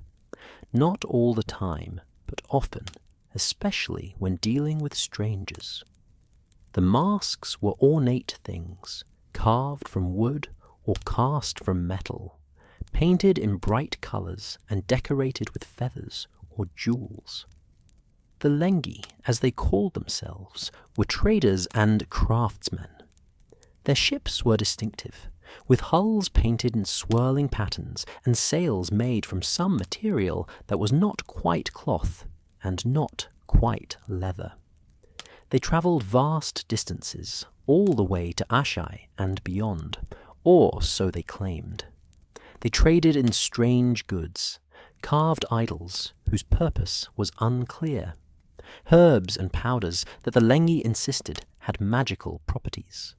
Not all the time, but often, especially when dealing with strangers. The masks were ornate things, carved from wood or cast from metal, painted in bright colours and decorated with feathers or jewels. The Lengi, as they called themselves, were traders and craftsmen. Their ships were distinctive, with hulls painted in swirling patterns and sails made from some material that was not quite cloth and not quite leather. They travelled vast distances, all the way to Asshai and beyond, or so they claimed. They traded in strange goods, carved idols whose purpose was unclear, herbs and powders that the Lengi insisted had magical properties,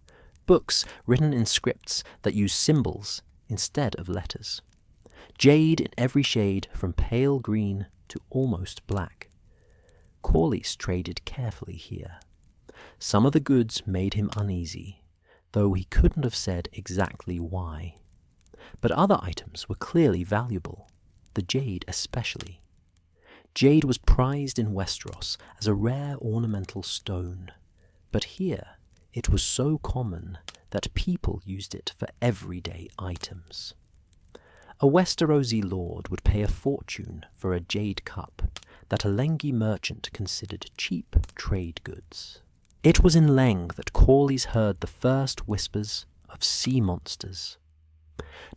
books written in scripts that used symbols instead of letters, jade in every shade from pale green to almost black. Corlys traded carefully here. Some of the goods made him uneasy, though he couldn't have said exactly why. But other items were clearly valuable, the jade especially. Jade was prized in Westeros as a rare ornamental stone, but here it was so common that people used it for everyday items. A Westerosi lord would pay a fortune for a jade cup that a Lengi merchant considered cheap trade goods. It was in Leng that Corlys heard the first whispers of sea monsters.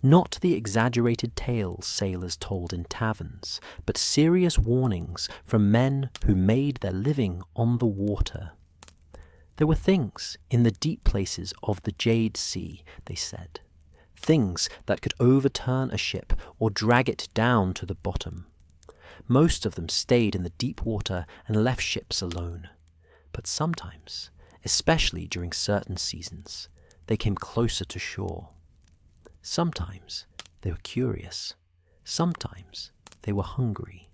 Not the exaggerated tales sailors told in taverns, but serious warnings from men who made their living on the water. There were things in the deep places of the Jade Sea, they said. Things that could overturn a ship or drag it down to the bottom. Most of them stayed in the deep water and left ships alone. But sometimes, especially during certain seasons, they came closer to shore. Sometimes they were curious. Sometimes they were hungry.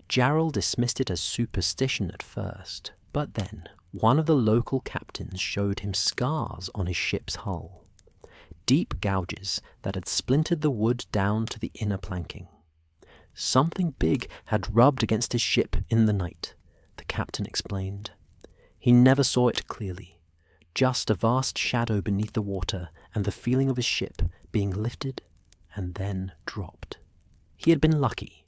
Jarrell dismissed it as superstition at first, but then one of the local captains showed him scars on his ship's hull. Deep gouges that had splintered the wood down to the inner planking. Something big had rubbed against his ship in the night, the captain explained. He never saw it clearly, just a vast shadow beneath the water and the feeling of his ship being lifted and then dropped. He had been lucky.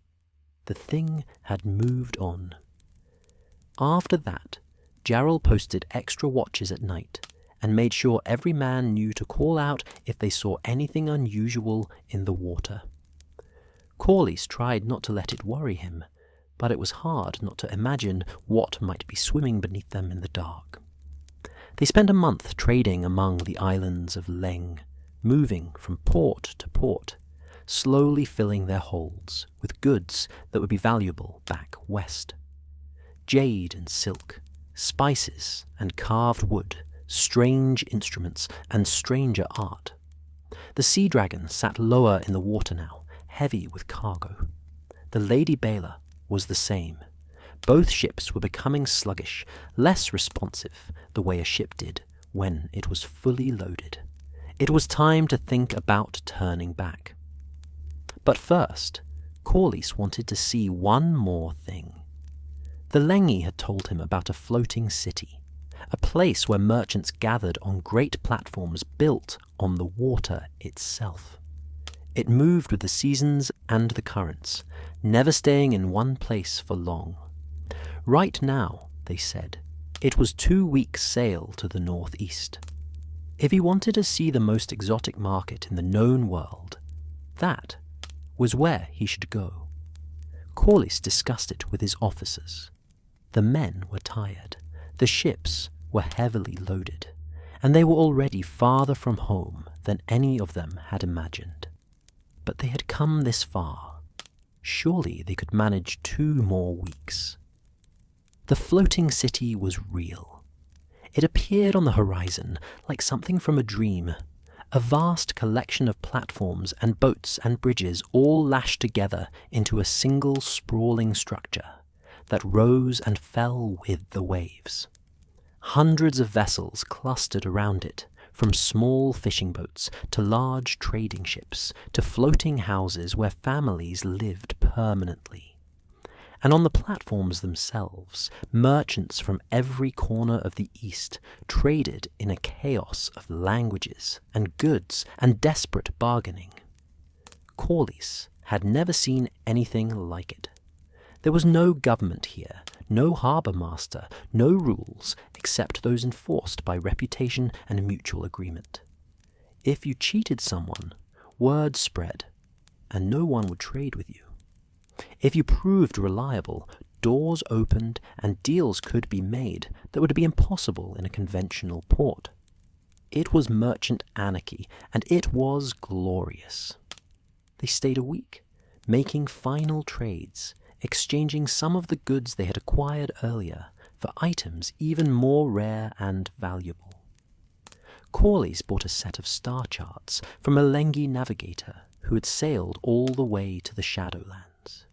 The thing had moved on. After that, Jarrell posted extra watches at night and made sure every man knew to call out if they saw anything unusual in the water. Corlys tried not to let it worry him, but it was hard not to imagine what might be swimming beneath them in the dark. They spent a month trading among the islands of Leng, moving from port to port, slowly filling their holds with goods that would be valuable back west. Jade and silk, spices and carved wood, strange instruments and stranger art. The sea dragon sat lower in the water now, heavy with cargo. The Lady Baela was the same. Both ships were becoming sluggish, less responsive the way a ship did when it was fully loaded. It was time to think about turning back. But first, Corlys wanted to see one more thing. The Lengi had told him about a floating city, a place where merchants gathered on great platforms built on the water itself. It moved with the seasons and the currents, never staying in one place for long. Right now, they said, it was 2 weeks' sail to the northeast. If he wanted to see the most exotic market in the known world, that was where he should go. Corlys discussed it with his officers. The men were tired, the ships were heavily loaded, and they were already farther from home than any of them had imagined. But they had come this far. Surely they could manage 2 more weeks. The floating city was real. It appeared on the horizon like something from a dream, a vast collection of platforms and boats and bridges all lashed together into a single sprawling structure that rose and fell with the waves. Hundreds of vessels clustered around it, from small fishing boats to large trading ships to floating houses where families lived permanently. And on the platforms themselves, merchants from every corner of the East traded in a chaos of languages and goods and desperate bargaining. Corlys had never seen anything like it. There was no government here, no harbour master, no rules except those enforced by reputation and mutual agreement. If you cheated someone, word spread, and no one would trade with you. If you proved reliable, doors opened and deals could be made that would be impossible in a conventional port. It was merchant anarchy, and it was glorious. They stayed a week, making final trades, exchanging some of the goods they had acquired earlier for items even more rare and valuable. Corlys bought a set of star charts from a Lengi navigator who had sailed all the way to the Shadowlands.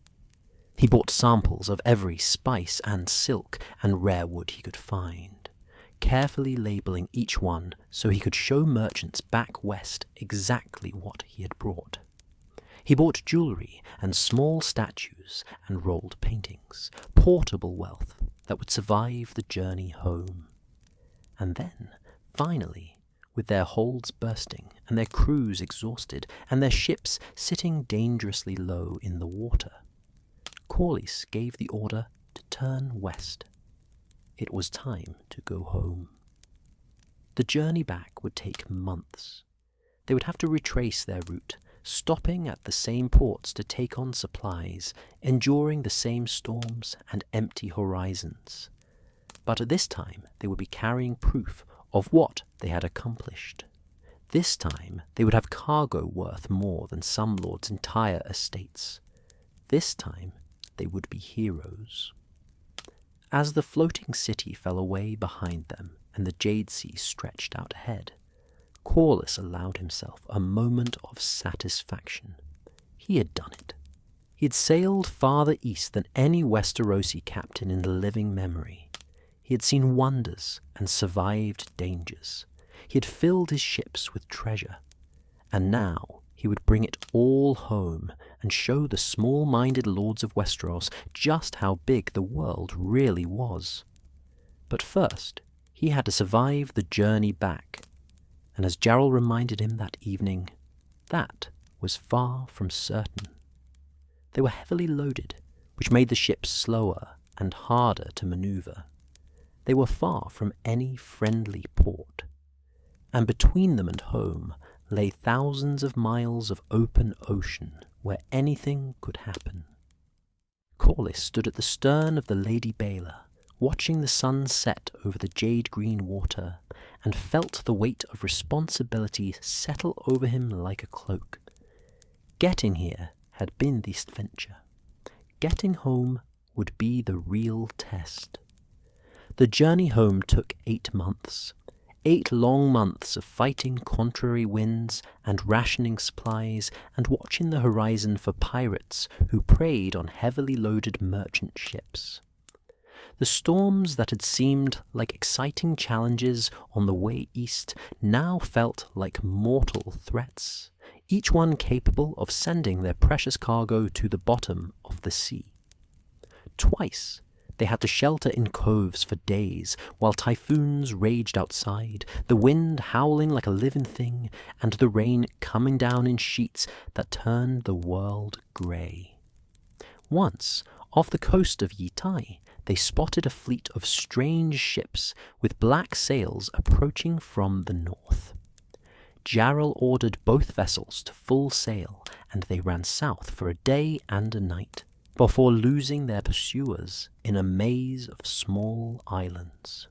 He bought samples of every spice and silk and rare wood he could find, carefully labelling each one so he could show merchants back west exactly what he had brought. He bought jewellery and small statues and rolled paintings, portable wealth that would survive the journey home. And then, finally, with their holds bursting and their crews exhausted and their ships sitting dangerously low in the water, Corlys gave the order to turn west. It was time to go home. The journey back would take months. they would have to retrace their route, stopping at the same ports to take on supplies, enduring the same storms and empty horizons. But at this time they would be carrying proof of what they had accomplished. This time they would have cargo worth more than some lords' entire estates. This time they would be heroes. As the floating city fell away behind them and the Jade Sea stretched out ahead, Corlys allowed himself a moment of satisfaction. He had done it. He had sailed farther east than any Westerosi captain in the living memory. He had seen wonders and survived dangers. He had filled his ships with treasure, and now he would bring it all home and show the small-minded lords of Westeros just how big the world really was. But first, he had to survive the journey back, and as Jarl reminded him that evening, that was far from certain. They were heavily loaded, which made the ships slower and harder to maneuver. They were far from any friendly port, and between them and home lay thousands of miles of open ocean where anything could happen. Corlys stood at the stern of the Lady Baela, watching the sun set over the jade-green water, and felt the weight of responsibility settle over him like a cloak. Getting here had been the adventure. Getting home would be the real test. The journey home took 8 months. 8 long months of fighting contrary winds and rationing supplies and watching the horizon for pirates who preyed on heavily loaded merchant ships. The storms that had seemed like exciting challenges on the way east now felt like mortal threats, each one capable of sending their precious cargo to the bottom of the sea. Twice they had to shelter in coves for days while typhoons raged outside, the wind howling like a living thing, and the rain coming down in sheets that turned the world grey. Once, off the coast of Yitai, they spotted a fleet of strange ships with black sails approaching from the north. Jarl ordered both vessels to full sail, and they ran south for a day and a night, before losing their pursuers in a maze of small islands.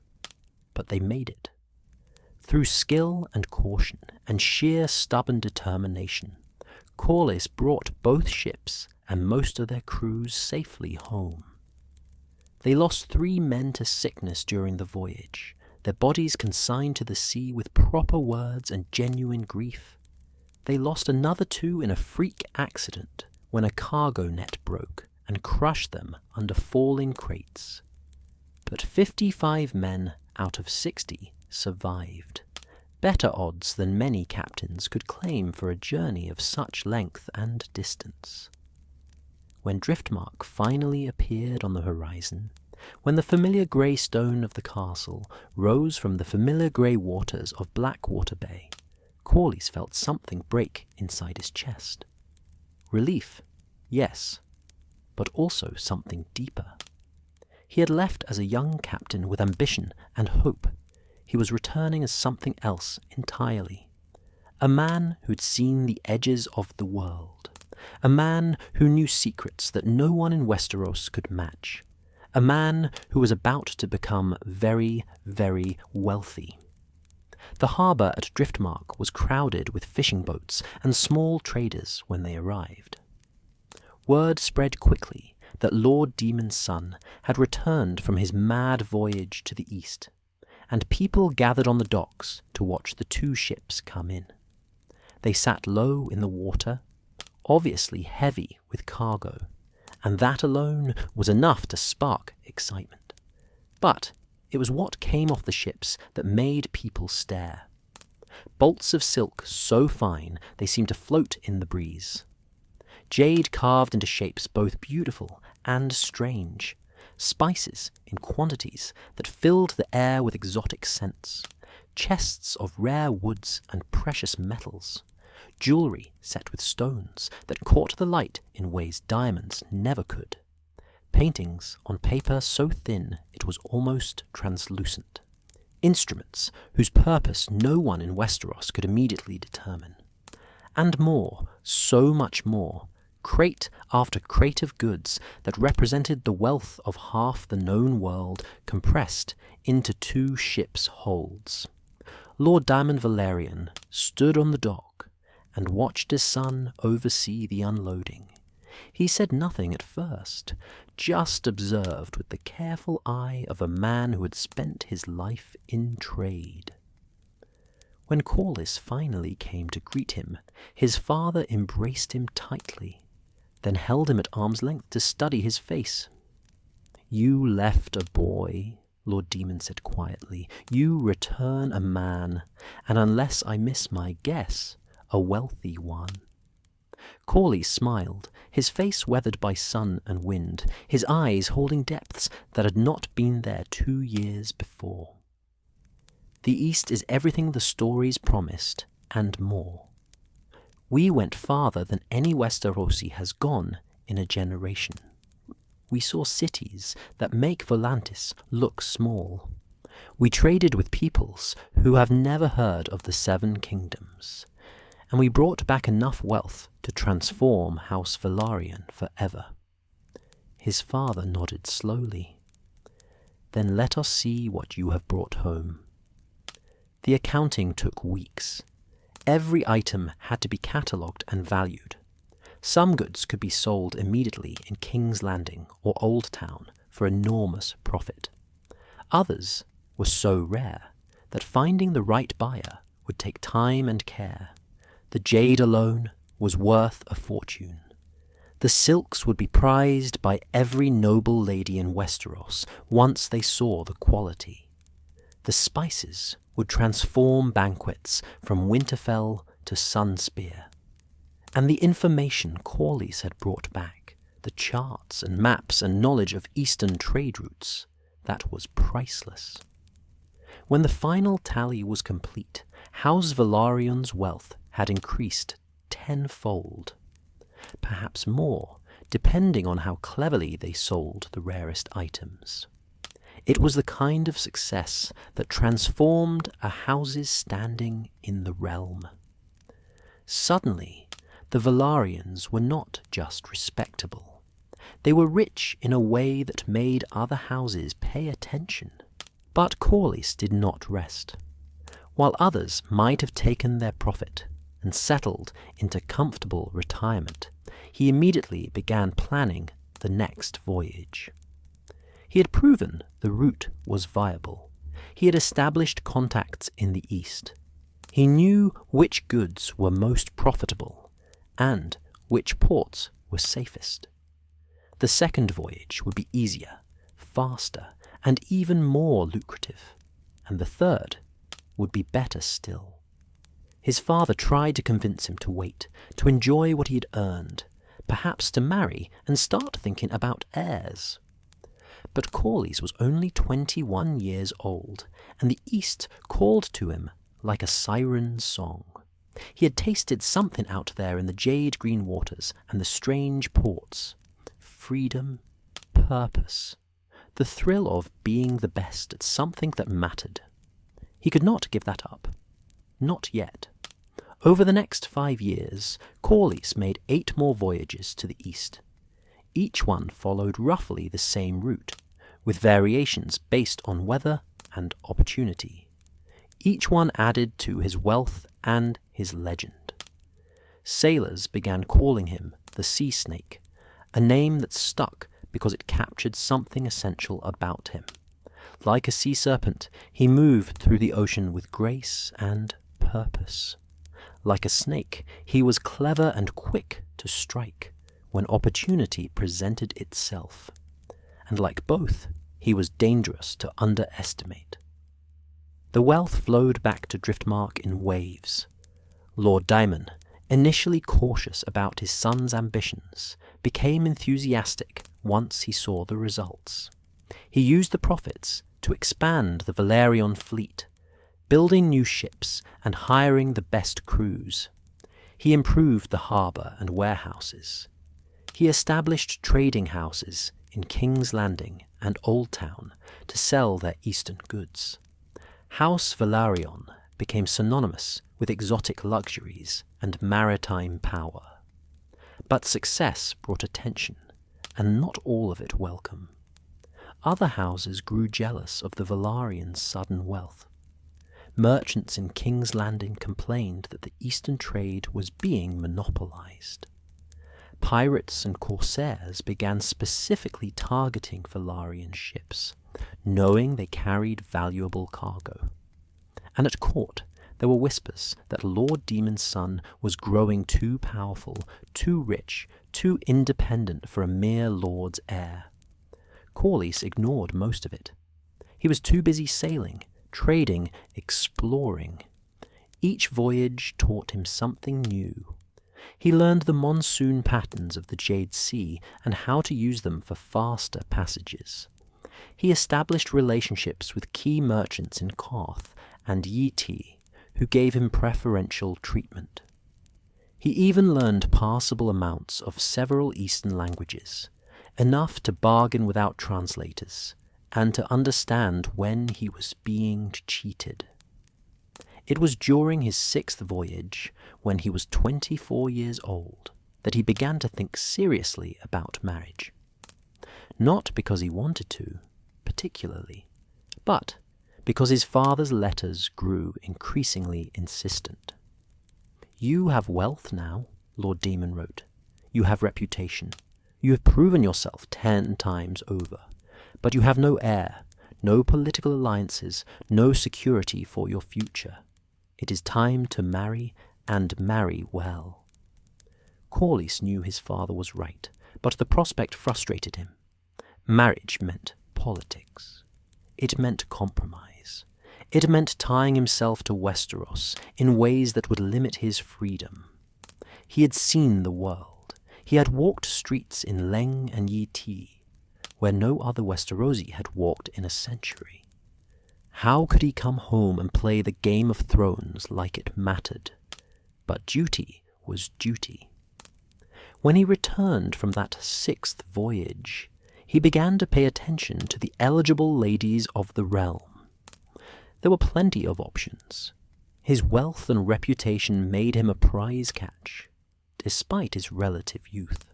But they made it. Through skill and caution and sheer stubborn determination, Corlys brought both ships and most of their crews safely home. They lost 3 men to sickness during the voyage, their bodies consigned to the sea with proper words and genuine grief. They lost another 2 in a freak accident when a cargo net broke and crushed them under falling crates. But 55 men out of 60 survived, better odds than many captains could claim for a journey of such length and distance. When Driftmark finally appeared on the horizon, when the familiar grey stone of the castle rose from the familiar grey waters of Blackwater Bay, Corlys felt something break inside his chest. Relief, yes, but also something deeper. He had left as a young captain with ambition and hope. He was returning as something else entirely. A man who'd seen the edges of the world. A man who knew secrets that no one in Westeros could match. A man who was about to become very, very wealthy. The harbour at Driftmark was crowded with fishing boats and small traders when they arrived. Word spread quickly that Lord Demon's son had returned from his mad voyage to the east, and people gathered on the docks to watch the 2 ships come in. They sat low in the water, obviously heavy with cargo, and that alone was enough to spark excitement. But it was what came off the ships that made people stare. Bolts of silk so fine they seemed to float in the breeze. Jade carved into shapes both beautiful and strange, spices in quantities that filled the air with exotic scents, chests of rare woods and precious metals, jewellery set with stones that caught the light in ways diamonds never could, paintings on paper so thin it was almost translucent, instruments whose purpose no one in Westeros could immediately determine, And more, so much more, crate after crate of goods that represented the wealth of half the known world compressed into 2 ships' holds. Lord Daemon Velaryon stood on the dock and watched his son oversee the unloading. He said nothing at first, just observed with the careful eye of a man who had spent his life in trade. When Corlys finally came to greet him, his father embraced him tightly, then held him at arm's length to study his face. "You left a boy," Lord Daemon said quietly. "You return a man, and unless I miss my guess, a wealthy one." Corlys smiled, his face weathered by sun and wind, his eyes holding depths that had not been there 2 years before. "The East is everything the stories promised, and more. We went farther than any Westerosi has gone in a generation. We saw cities that make Volantis look small. We traded with peoples who have never heard of the 7 kingdoms. And we brought back enough wealth to transform House Velaryon forever." His father nodded slowly. "Then let us see what you have brought home." The accounting took weeks. Every item had to be catalogued and valued. Some goods could be sold immediately in King's Landing or Old Town for enormous profit. Others were so rare that finding the right buyer would take time and care. The jade alone was worth a fortune. The silks would be prized by every noble lady in Westeros once they saw the quality. The spices would transform banquets from Winterfell to Sunspear. And the information Corlys had brought back, the charts and maps and knowledge of eastern trade routes, that was priceless. When the final tally was complete, House Velaryon's wealth had increased 10-fold, perhaps more, depending on how cleverly they sold the rarest items. It was the kind of success that transformed a house's standing in the realm. Suddenly, the Velaryons were not just respectable. They were rich in a way that made other houses pay attention. But Corlys did not rest. While others might have taken their profit and settled into comfortable retirement, he immediately began planning the next voyage. He had proven the route was viable. He had established contacts in the East. He knew which goods were most profitable and which ports were safest. The second voyage would be easier, faster, and even more lucrative, and the third would be better still. His father tried to convince him to wait, to enjoy what he had earned, perhaps to marry and start thinking about heirs. But Corlys was only 21 years old, and the East called to him like a siren's song. He had tasted something out there in the jade-green waters and the strange ports. Freedom, purpose, the thrill of being the best at something that mattered. He could not give that up. Not yet. Over the next 5 years, Corlys made 8 more voyages to the east. Each one followed roughly the same route, with variations based on weather and opportunity. Each one added to his wealth and his legend. Sailors began calling him the Sea Snake, a name that stuck because it captured something essential about him. Like a sea serpent, he moved through the ocean with grace and purpose. Like a snake, he was clever and quick to strike when opportunity presented itself. And like both, he was dangerous to underestimate. The wealth flowed back to Driftmark in waves. Lord Daemon, initially cautious about his son's ambitions, became enthusiastic once he saw the results. He used the profits to expand the Velaryon fleet, building new ships and hiring the best crews. He improved the harbour and warehouses. He established trading houses in King's Landing and Old Town to sell their eastern goods. House Velaryon became synonymous with exotic luxuries and maritime power. But success brought attention, and not all of it welcome. Other houses grew jealous of the Velaryons' sudden wealth. Merchants in King's Landing complained that the eastern trade was being monopolized. Pirates and corsairs began specifically targeting Velaryon ships, knowing they carried valuable cargo. And at court, there were whispers that Lord Demon's son was growing too powerful, too rich, too independent for a mere lord's heir. Corlys ignored most of it. He was too busy sailing, trading, exploring. Each voyage taught him something new. He learned the monsoon patterns of the Jade Sea and how to use them for faster passages. He established relationships with key merchants in Koth and Yiti, who gave him preferential treatment. He even learned passable amounts of several Eastern languages, enough to bargain without translators, and to understand when he was being cheated. It was during his 6th voyage, when he was 24 years old, that he began to think seriously about marriage. Not because he wanted to, particularly, but because his father's letters grew increasingly insistent. "You have wealth now," Lord Demon wrote. "You have reputation. You have proven yourself 10 times over. But you have no heir, no political alliances, no security for your future. It is time to marry, and marry well." Corlys knew his father was right, but the prospect frustrated him. Marriage meant politics. It meant compromise. It meant tying himself to Westeros in ways that would limit his freedom. He had seen the world. He had walked streets in Leng and Yiti, where no other Westerosi had walked in a century. How could he come home and play the Game of Thrones like it mattered? But duty was duty. When he returned from that 6th voyage, he began to pay attention to the eligible ladies of the realm. There were plenty of options. His wealth and reputation made him a prize catch, despite his relative youth.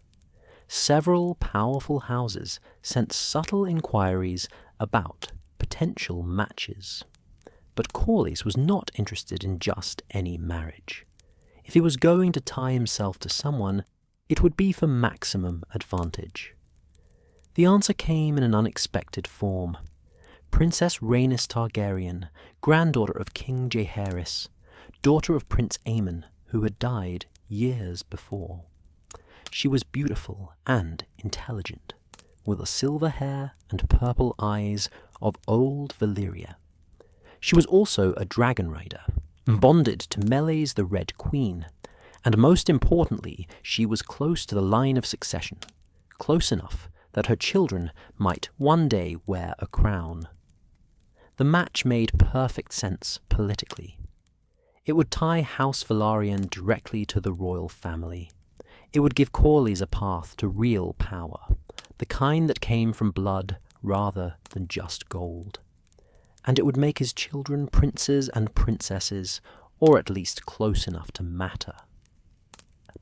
Several powerful houses sent subtle inquiries about potential matches. But Corlys was not interested in just any marriage. If he was going to tie himself to someone, it would be for maximum advantage. The answer came in an unexpected form. Princess Rhaenys Targaryen, granddaughter of King Jaehaerys, daughter of Prince Aemon, who had died years before. She was beautiful and intelligent, with the silver hair and purple eyes of old Valyria. She was also a dragon rider, bonded to Meleys the Red Queen, and most importantly, she was close to the line of succession, close enough that her children might one day wear a crown. The match made perfect sense politically. It would tie House Velaryon directly to the royal family. It would give Corlys a path to real power, the kind that came from blood rather than just gold. And it would make his children princes and princesses, or at least close enough to matter.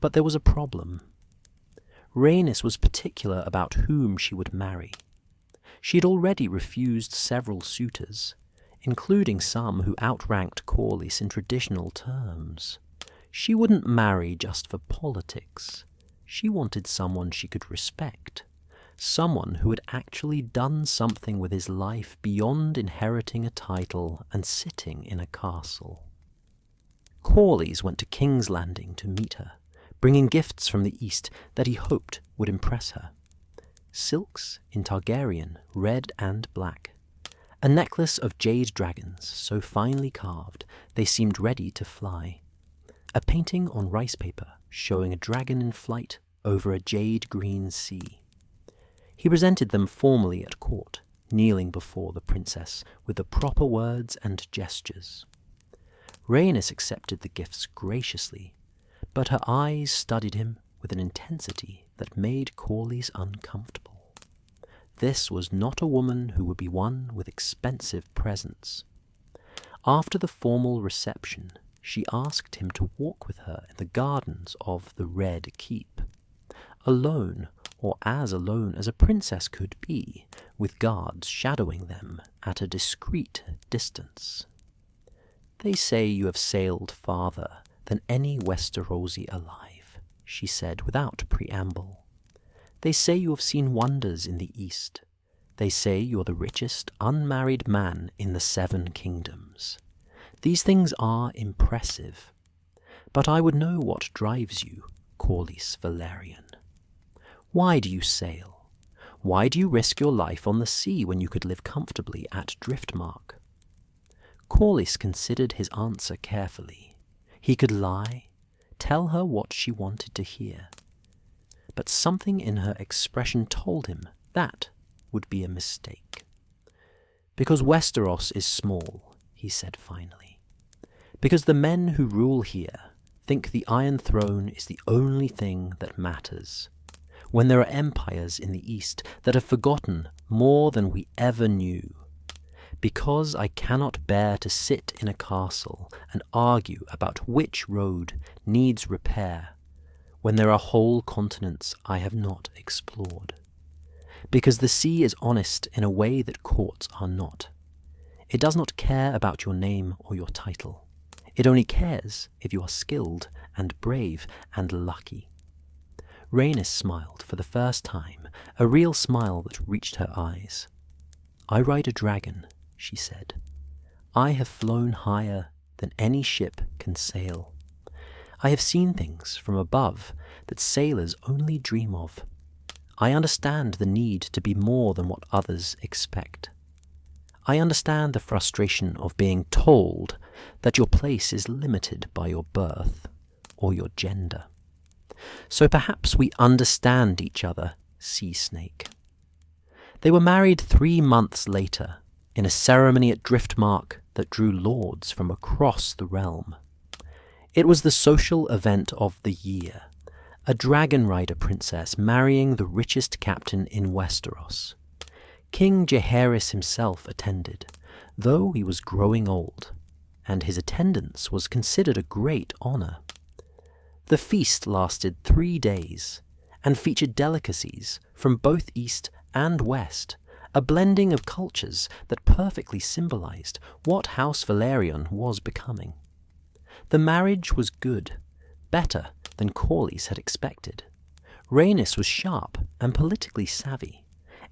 But there was a problem. Rhaenys was particular about whom she would marry. She had already refused several suitors, including some who outranked Corlys in traditional terms. She wouldn't marry just for politics. She wanted someone she could respect. Someone who had actually done something with his life beyond inheriting a title and sitting in a castle. Corlys went to King's Landing to meet her, bringing gifts from the east that he hoped would impress her. Silks in Targaryen, red and black. A necklace of jade dragons, so finely carved they seemed ready to fly. A painting on rice paper showing a dragon in flight over a jade-green sea. He presented them formally at court, kneeling before the princess with the proper words and gestures. Rhaenys accepted the gifts graciously, but her eyes studied him with an intensity that made Corlys uncomfortable. This was not a woman who would be won with expensive presents. After the formal reception, she asked him to walk with her in the gardens of the Red Keep, alone, or as alone as a princess could be, with guards shadowing them at a discreet distance. "They say you have sailed farther than any Westerosi alive," she said without preamble. "They say you have seen wonders in the east. They say you're the richest unmarried man in the 7 kingdoms. These things are impressive. But I would know what drives you, Corlys Velaryon. Why do you sail? Why do you risk your life on the sea when you could live comfortably at Driftmark?" Corlys considered his answer carefully. He could lie, tell her what she wanted to hear. But something in her expression told him that would be a mistake. "Because Westeros is small," he said finally. "Because the men who rule here think the Iron Throne is the only thing that matters, when there are empires in the East that have forgotten more than we ever knew. Because I cannot bear to sit in a castle and argue about which road needs repair, when there are whole continents I have not explored. Because the sea is honest in a way that courts are not. It does not care about your name or your title. It only cares if you are skilled and brave and lucky." Rhaenys smiled for the first time, a real smile that reached her eyes. "I ride a dragon," she said. "I have flown higher than any ship can sail. I have seen things from above that sailors only dream of. I understand the need to be more than what others expect. I understand the frustration of being told that your place is limited by your birth or your gender. So perhaps we understand each other, Sea Snake." They were married 3 months later, in a ceremony at Driftmark that drew lords from across the realm. It was the social event of the year, a dragon rider princess marrying the richest captain in Westeros. King Jaehaerys himself attended, though he was growing old, and his attendance was considered a great honor. The feast lasted 3 days, and featured delicacies from both East and West, a blending of cultures that perfectly symbolized what House Velaryon was becoming. The marriage was good, better than Corlys had expected. Rhaenys was sharp and politically savvy,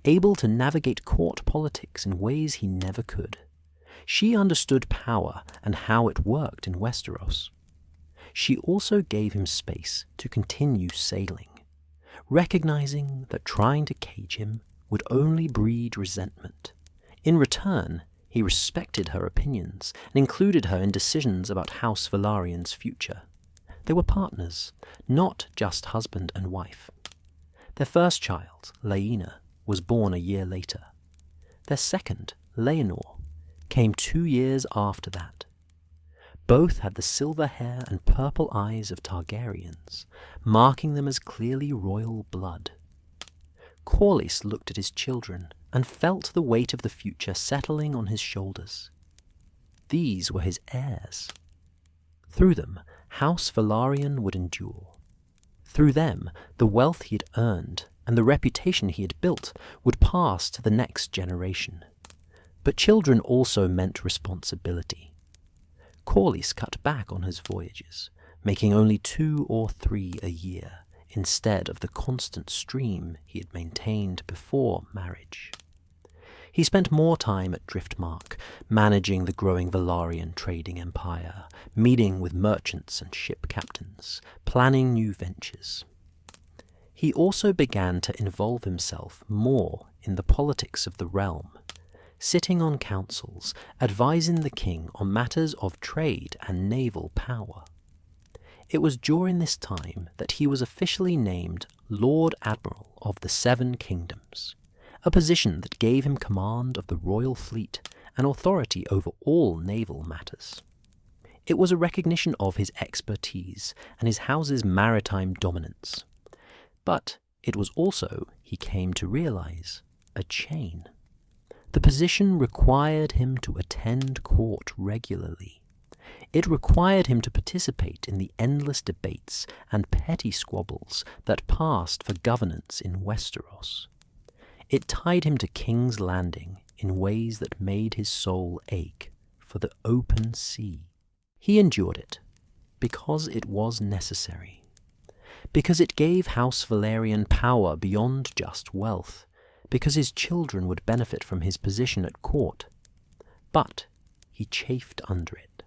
able to navigate court politics in ways he never could. She understood power and how it worked in Westeros. She also gave him space to continue sailing, recognizing that trying to cage him would only breed resentment. In return, he respected her opinions and included her in decisions about House Velaryon's future. They were partners, not just husband and wife. Their first child, Laena, was born a year later. Their second, Laenor, came 2 years after that. Both had the silver hair and purple eyes of Targaryens, marking them as clearly royal blood. Corlys looked at his children and felt the weight of the future settling on his shoulders. These were his heirs. Through them, House Velaryon would endure. Through them, the wealth he had earned and the reputation he had built would pass to the next generation. But children also meant responsibility. Corlys cut back on his voyages, making only 2 or 3 a year, instead of the constant stream he had maintained before marriage. He spent more time at Driftmark, managing the growing Velaryon trading empire, meeting with merchants and ship captains, planning new ventures. He also began to involve himself more in the politics of the realm, sitting on councils, advising the king on matters of trade and naval power. It was during this time that he was officially named Lord Admiral of the 7 Kingdoms, a position that gave him command of the royal fleet and authority over all naval matters. It was a recognition of his expertise and his house's maritime dominance. But it was also, he came to realize, a chain. The position required him to attend court regularly. It required him to participate in the endless debates and petty squabbles that passed for governance in Westeros. It tied him to King's Landing in ways that made his soul ache for the open sea. He endured it because it was necessary, because it gave House Velaryon power beyond just wealth, because his children would benefit from his position at court. But he chafed under it.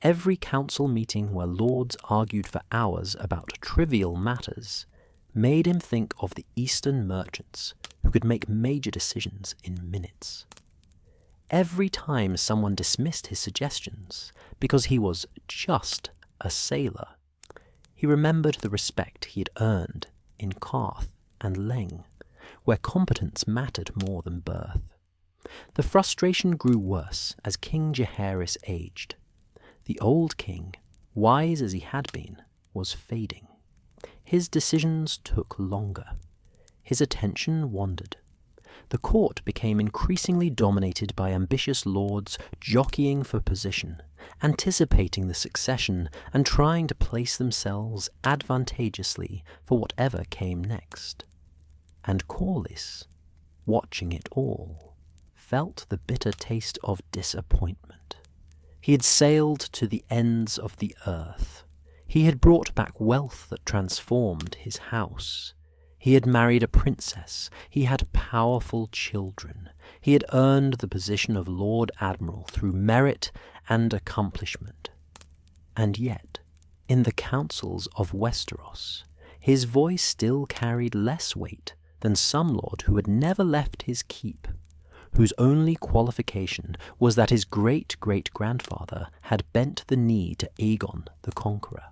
Every council meeting where lords argued for hours about trivial matters made him think of the Eastern merchants who could make major decisions in minutes. Every time someone dismissed his suggestions because he was just a sailor, he remembered the respect he had earned in Qarth and Leng, where competence mattered more than birth. The frustration grew worse as King Jaehaerys aged. The old king, wise as he had been, was fading. His decisions took longer. His attention wandered. The court became increasingly dominated by ambitious lords jockeying for position, anticipating the succession and trying to place themselves advantageously for whatever came next. And Corlys, watching it all, felt the bitter taste of disappointment. He had sailed to the ends of the earth. He had brought back wealth that transformed his house. He had married a princess. He had powerful children. He had earned the position of Lord Admiral through merit and accomplishment. And yet, in the councils of Westeros, his voice still carried less weight than some lord who had never left his keep, whose only qualification was that his great-great-grandfather had bent the knee to Aegon the Conqueror.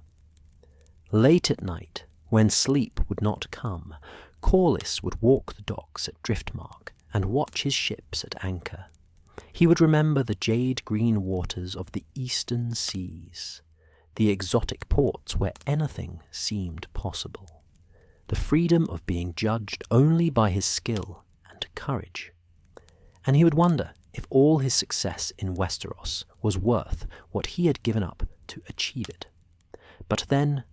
Late at night, when sleep would not come, Corlys would walk the docks at Driftmark and watch his ships at anchor. He would remember the jade-green waters of the eastern seas, the exotic ports where anything seemed possible, the freedom of being judged only by his skill and courage. And he would wonder if all his success in Westeros was worth what he had given up to achieve it. But then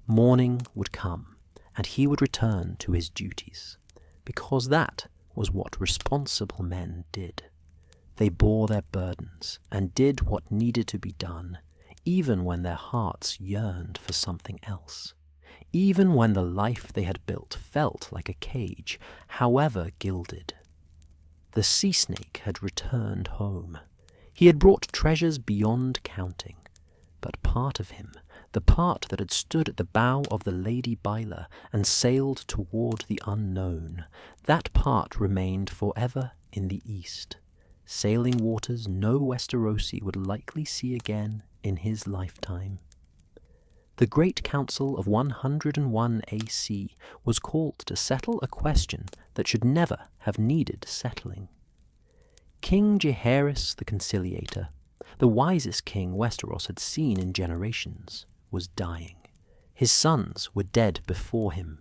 morning would come, and he would return to his duties, because that was what responsible men did. They bore their burdens and did what needed to be done, even when their hearts yearned for something else, even when the life they had built felt like a cage, however gilded. The sea snake had returned home. He had brought treasures beyond counting, but part of him, the part that had stood at the bow of the Lady Baela and sailed toward the unknown, that part remained forever in the east, sailing waters no Westerosi would likely see again in his lifetime. The Great Council of 101 AC was called to settle a question that should never have needed settling. King Jaehaerys the Conciliator, the wisest king Westeros had seen in generations, was dying. His sons were dead before him.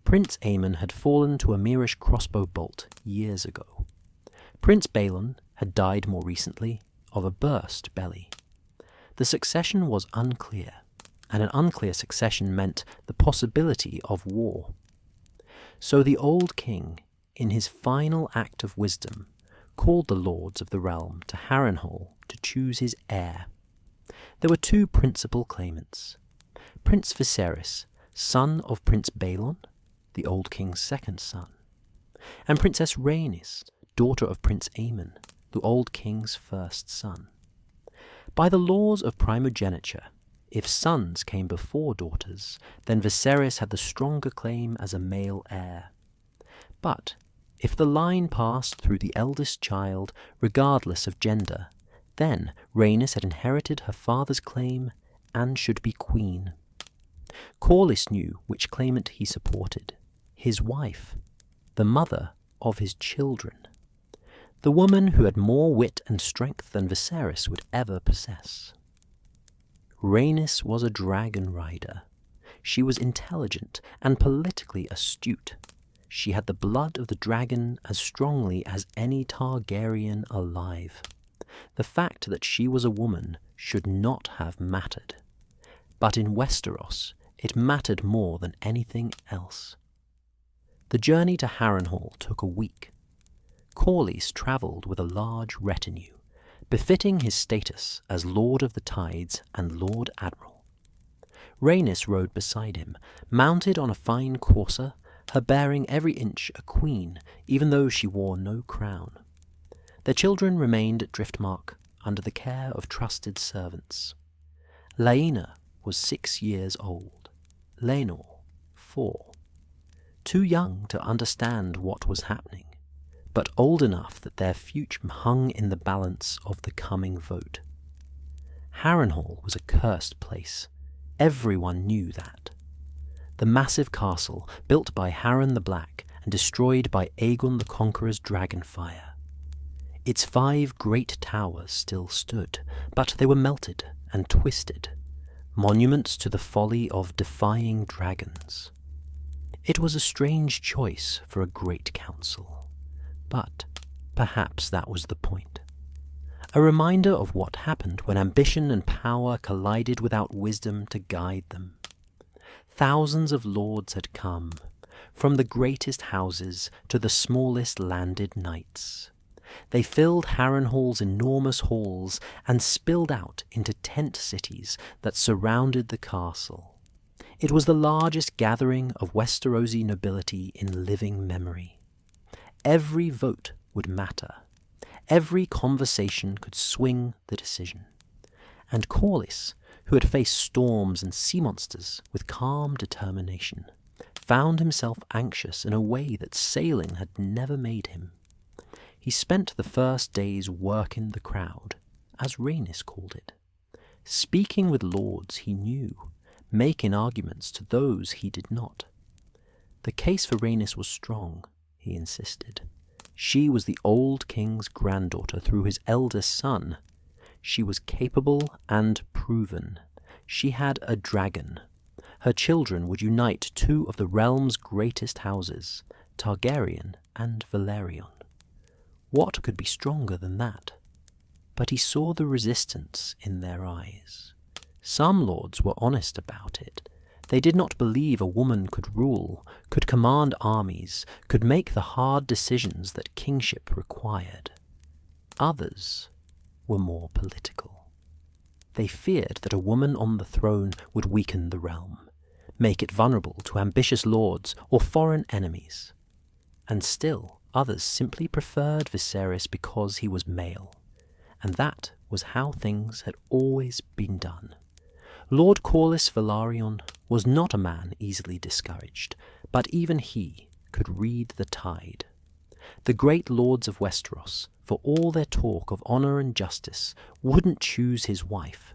Prince Aemon had fallen to a Myrish crossbow bolt years ago. Prince Balon had died more recently of a burst belly. The succession was unclear, and an unclear succession meant the possibility of war. So the old king, in his final act of wisdom, called the lords of the realm to Harrenhal to choose his heir. There were two principal claimants: Prince Viserys, son of Prince Balon, the old king's second son, and Princess Rhaenys, daughter of Prince Aemon, the old king's first son. By the laws of primogeniture, if sons came before daughters, then Viserys had the stronger claim as a male heir. But if the line passed through the eldest child, regardless of gender, then Rhaenys had inherited her father's claim and should be queen. Corlys knew which claimant he supported: his wife, the mother of his children, the woman who had more wit and strength than Viserys would ever possess. Rhaenys was a dragon rider. She was intelligent and politically astute. She had the blood of the dragon as strongly as any Targaryen alive. The fact that she was a woman should not have mattered. But in Westeros, it mattered more than anything else. The journey to Harrenhal took a week. Corlys travelled with a large retinue, befitting his status as Lord of the Tides and Lord Admiral. Rhaenys rode beside him, mounted on a fine courser, her bearing every inch a queen, even though she wore no crown. Their children remained at Driftmark under the care of trusted servants. Laena was 6 years old, Laenor 4. Too young to understand what was happening, but old enough that their future hung in the balance of the coming vote. Harrenhal was a cursed place. Everyone knew that. The massive castle, built by Harren the Black and destroyed by Aegon the Conqueror's dragonfire. Its 5 great towers still stood, but they were melted and twisted, monuments to the folly of defying dragons. It was a strange choice for a great council, but perhaps that was the point. A reminder of what happened when ambition and power collided without wisdom to guide them. Thousands of lords had come, from the greatest houses to the smallest landed knights. They filled Harrenhal's enormous halls and spilled out into tent cities that surrounded the castle. It was the largest gathering of Westerosi nobility in living memory. Every vote would matter. Every conversation could swing the decision. And Corlys, who had faced storms and sea monsters with calm determination, found himself anxious in a way that sailing had never made him. He spent the first days working the crowd, as Rhaenys called it, speaking with lords he knew, making arguments to those he did not. The case for Rhaenys was strong, he insisted. She was the old king's granddaughter through his eldest son. She was capable and proven. She had a dragon. Her children would unite 2 of the realm's greatest houses, Targaryen and Velaryon. What could be stronger than that? But he saw the resistance in their eyes. Some lords were honest about it. They did not believe a woman could rule, could command armies, could make the hard decisions that kingship required. Others were more political. They feared that a woman on the throne would weaken the realm, make it vulnerable to ambitious lords or foreign enemies. And still, others simply preferred Viserys because he was male, and that was how things had always been done. Lord Corlys Velaryon was not a man easily discouraged, but even he could read the tide. The great lords of Westeros, for all their talk of honour and justice, wouldn't choose his wife.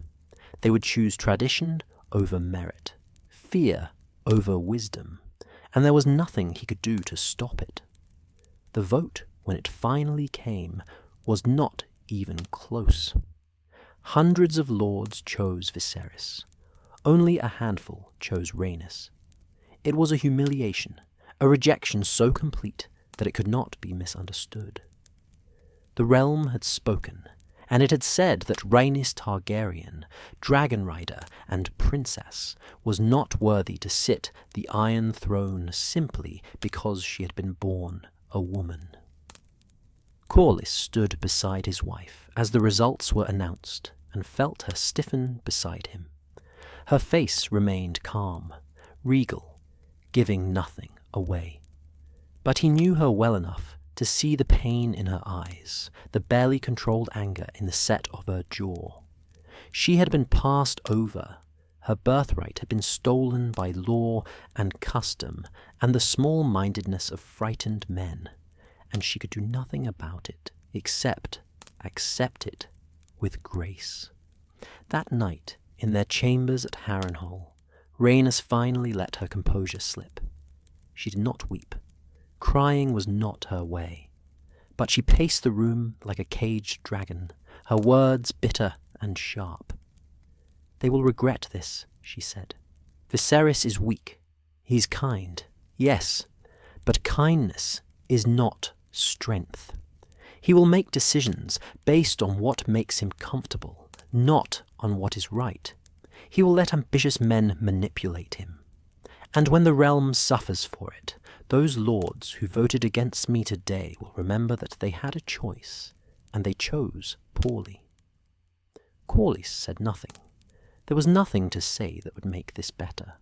They would choose tradition over merit, fear over wisdom, and there was nothing he could do to stop it. The vote, when it finally came, was not even close. Hundreds of lords chose Viserys. Only a handful chose Rhaenys. It was a humiliation, a rejection so complete that it could not be misunderstood. The realm had spoken, and it had said that Rhaenys Targaryen, dragon rider and princess, was not worthy to sit the Iron Throne simply because she had been born a woman. Corlys stood beside his wife as the results were announced and felt her stiffen beside him. Her face remained calm, regal, giving nothing away. But he knew her well enough to see the pain in her eyes, the barely controlled anger in the set of her jaw. She had been passed over. Her birthright had been stolen by law and custom and the small-mindedness of frightened men, and she could do nothing about it except accept it with grace. That night, in their chambers at Harrenhal, Rhaenys finally let her composure slip. She did not weep. Crying was not her way. But she paced the room like a caged dragon, her words bitter and sharp. "They will regret this," she said. "Viserys is weak. He's kind, yes, But kindness is not strength. He will make decisions based on what makes him comfortable, not on what is right. He will let ambitious men manipulate him. And when the realm suffers for it, those lords who voted against me today will remember that they had a choice, and they chose poorly. Corlys said nothing. There was nothing to say that would make this better.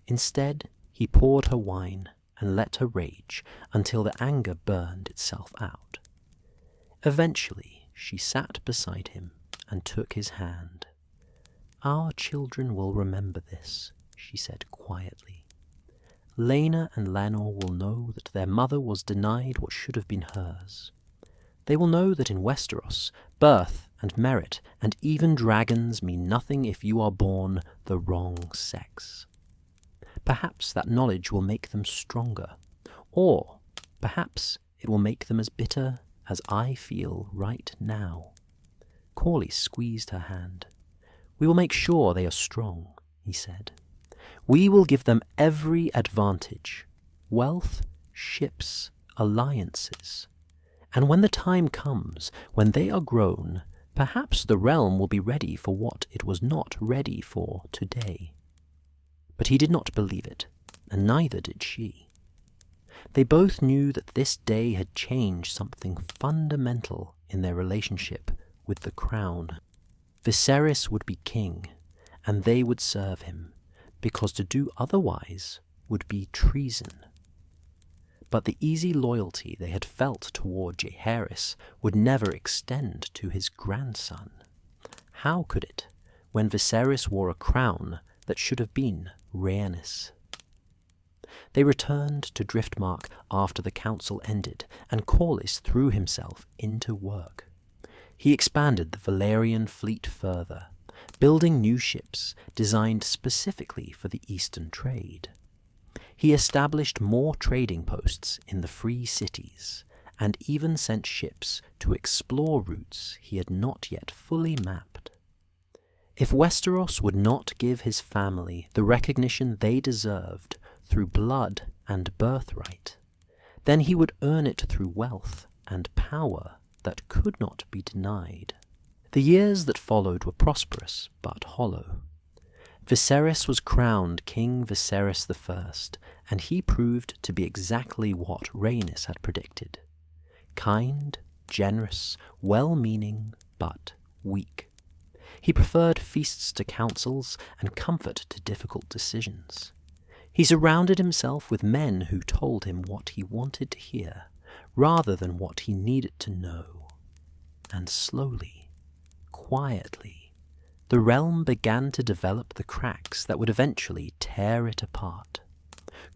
Instead, he poured her wine and let her rage until the anger burned itself out. Eventually, she sat beside him and took his hand. "Our children will remember this," she said quietly. "Laena and Lanor will know that their mother was denied what should have been hers. They will know that in Westeros, birth and merit and even dragons mean nothing if you are born the wrong sex. Perhaps that knowledge will make them stronger, or perhaps it will make them as bitter as I feel right now." Corlys squeezed her hand. "We will make sure they are strong," he said. "We will give them every advantage, wealth, ships, alliances. And when the time comes, when they are grown, perhaps the realm will be ready for what it was not ready for today." But he did not believe it, and neither did she. They both knew that this day had changed something fundamental in their relationship with the crown. Viserys would be king, and they would serve him, because to do otherwise would be treason. But the easy loyalty they had felt toward Jaehaerys would never extend to his grandson. How could it, when Viserys wore a crown that should have been Rhaenys? They returned to Driftmark after the council ended, and Corlys threw himself into work. He expanded the Velaryon fleet further, building new ships designed specifically for the eastern trade. He established more trading posts in the free cities, and even sent ships to explore routes he had not yet fully mapped. If Westeros would not give his family the recognition they deserved through blood and birthright, then he would earn it through wealth and power that could not be denied. The years that followed were prosperous but hollow. Viserys was crowned King Viserys I, and he proved to be exactly what Rhaenys had predicted. Kind, generous, well-meaning, but weak. He preferred feasts to councils and comfort to difficult decisions. He surrounded himself with men who told him what he wanted to hear, rather than what he needed to know. And slowly, quietly, the realm began to develop the cracks that would eventually tear it apart.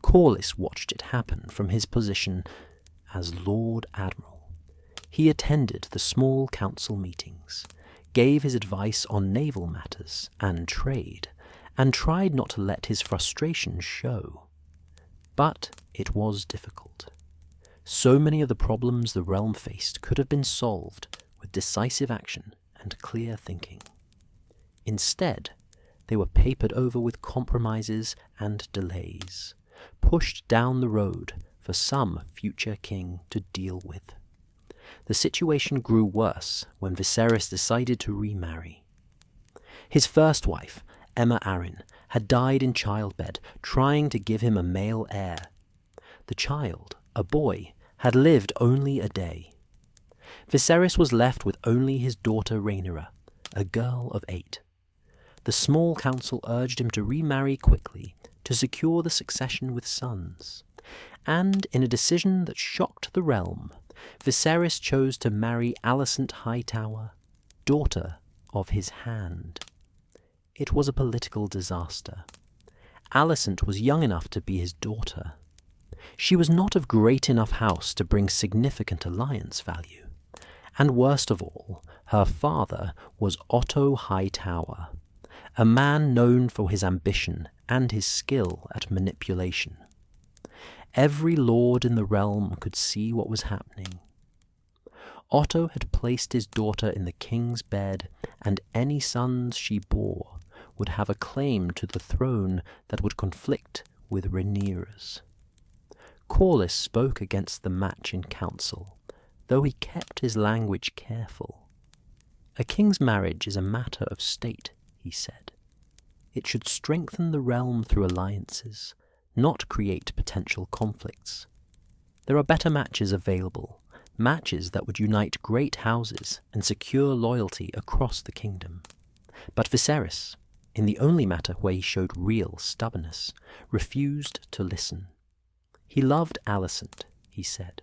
Corlys watched it happen from his position as Lord Admiral. He attended the small council meetings, gave his advice on naval matters and trade, and tried not to let his frustration show. But it was difficult. So many of the problems the realm faced could have been solved with decisive action and clear thinking. Instead, they were papered over with compromises and delays, pushed down the road for some future king to deal with. The situation grew worse when Viserys decided to remarry. His first wife, Aemma Arryn, had died in childbed, trying to give him a male heir. The child, a boy, had lived only a day. Viserys was left with only his daughter Rhaenyra, a girl of 8. The small council urged him to remarry quickly to secure the succession with sons, and in a decision that shocked the realm, Viserys chose to marry Alicent Hightower, daughter of his hand. It was a political disaster. Alicent was young enough to be his daughter. She was not of great enough house to bring significant alliance value. And worst of all, her father was Otto Hightower, a man known for his ambition and his skill at manipulation. Every lord in the realm could see what was happening. Otto had placed his daughter in the king's bed, and any sons she bore would have a claim to the throne that would conflict with Rhaenyra's. Corlys spoke against the match in council, though he kept his language careful. A king's marriage is a matter of state, he said. It should strengthen the realm through alliances, not create potential conflicts. There are better matches available, matches that would unite great houses and secure loyalty across the kingdom. But Viserys, in the only matter where he showed real stubbornness, refused to listen. He loved Alicent, he said,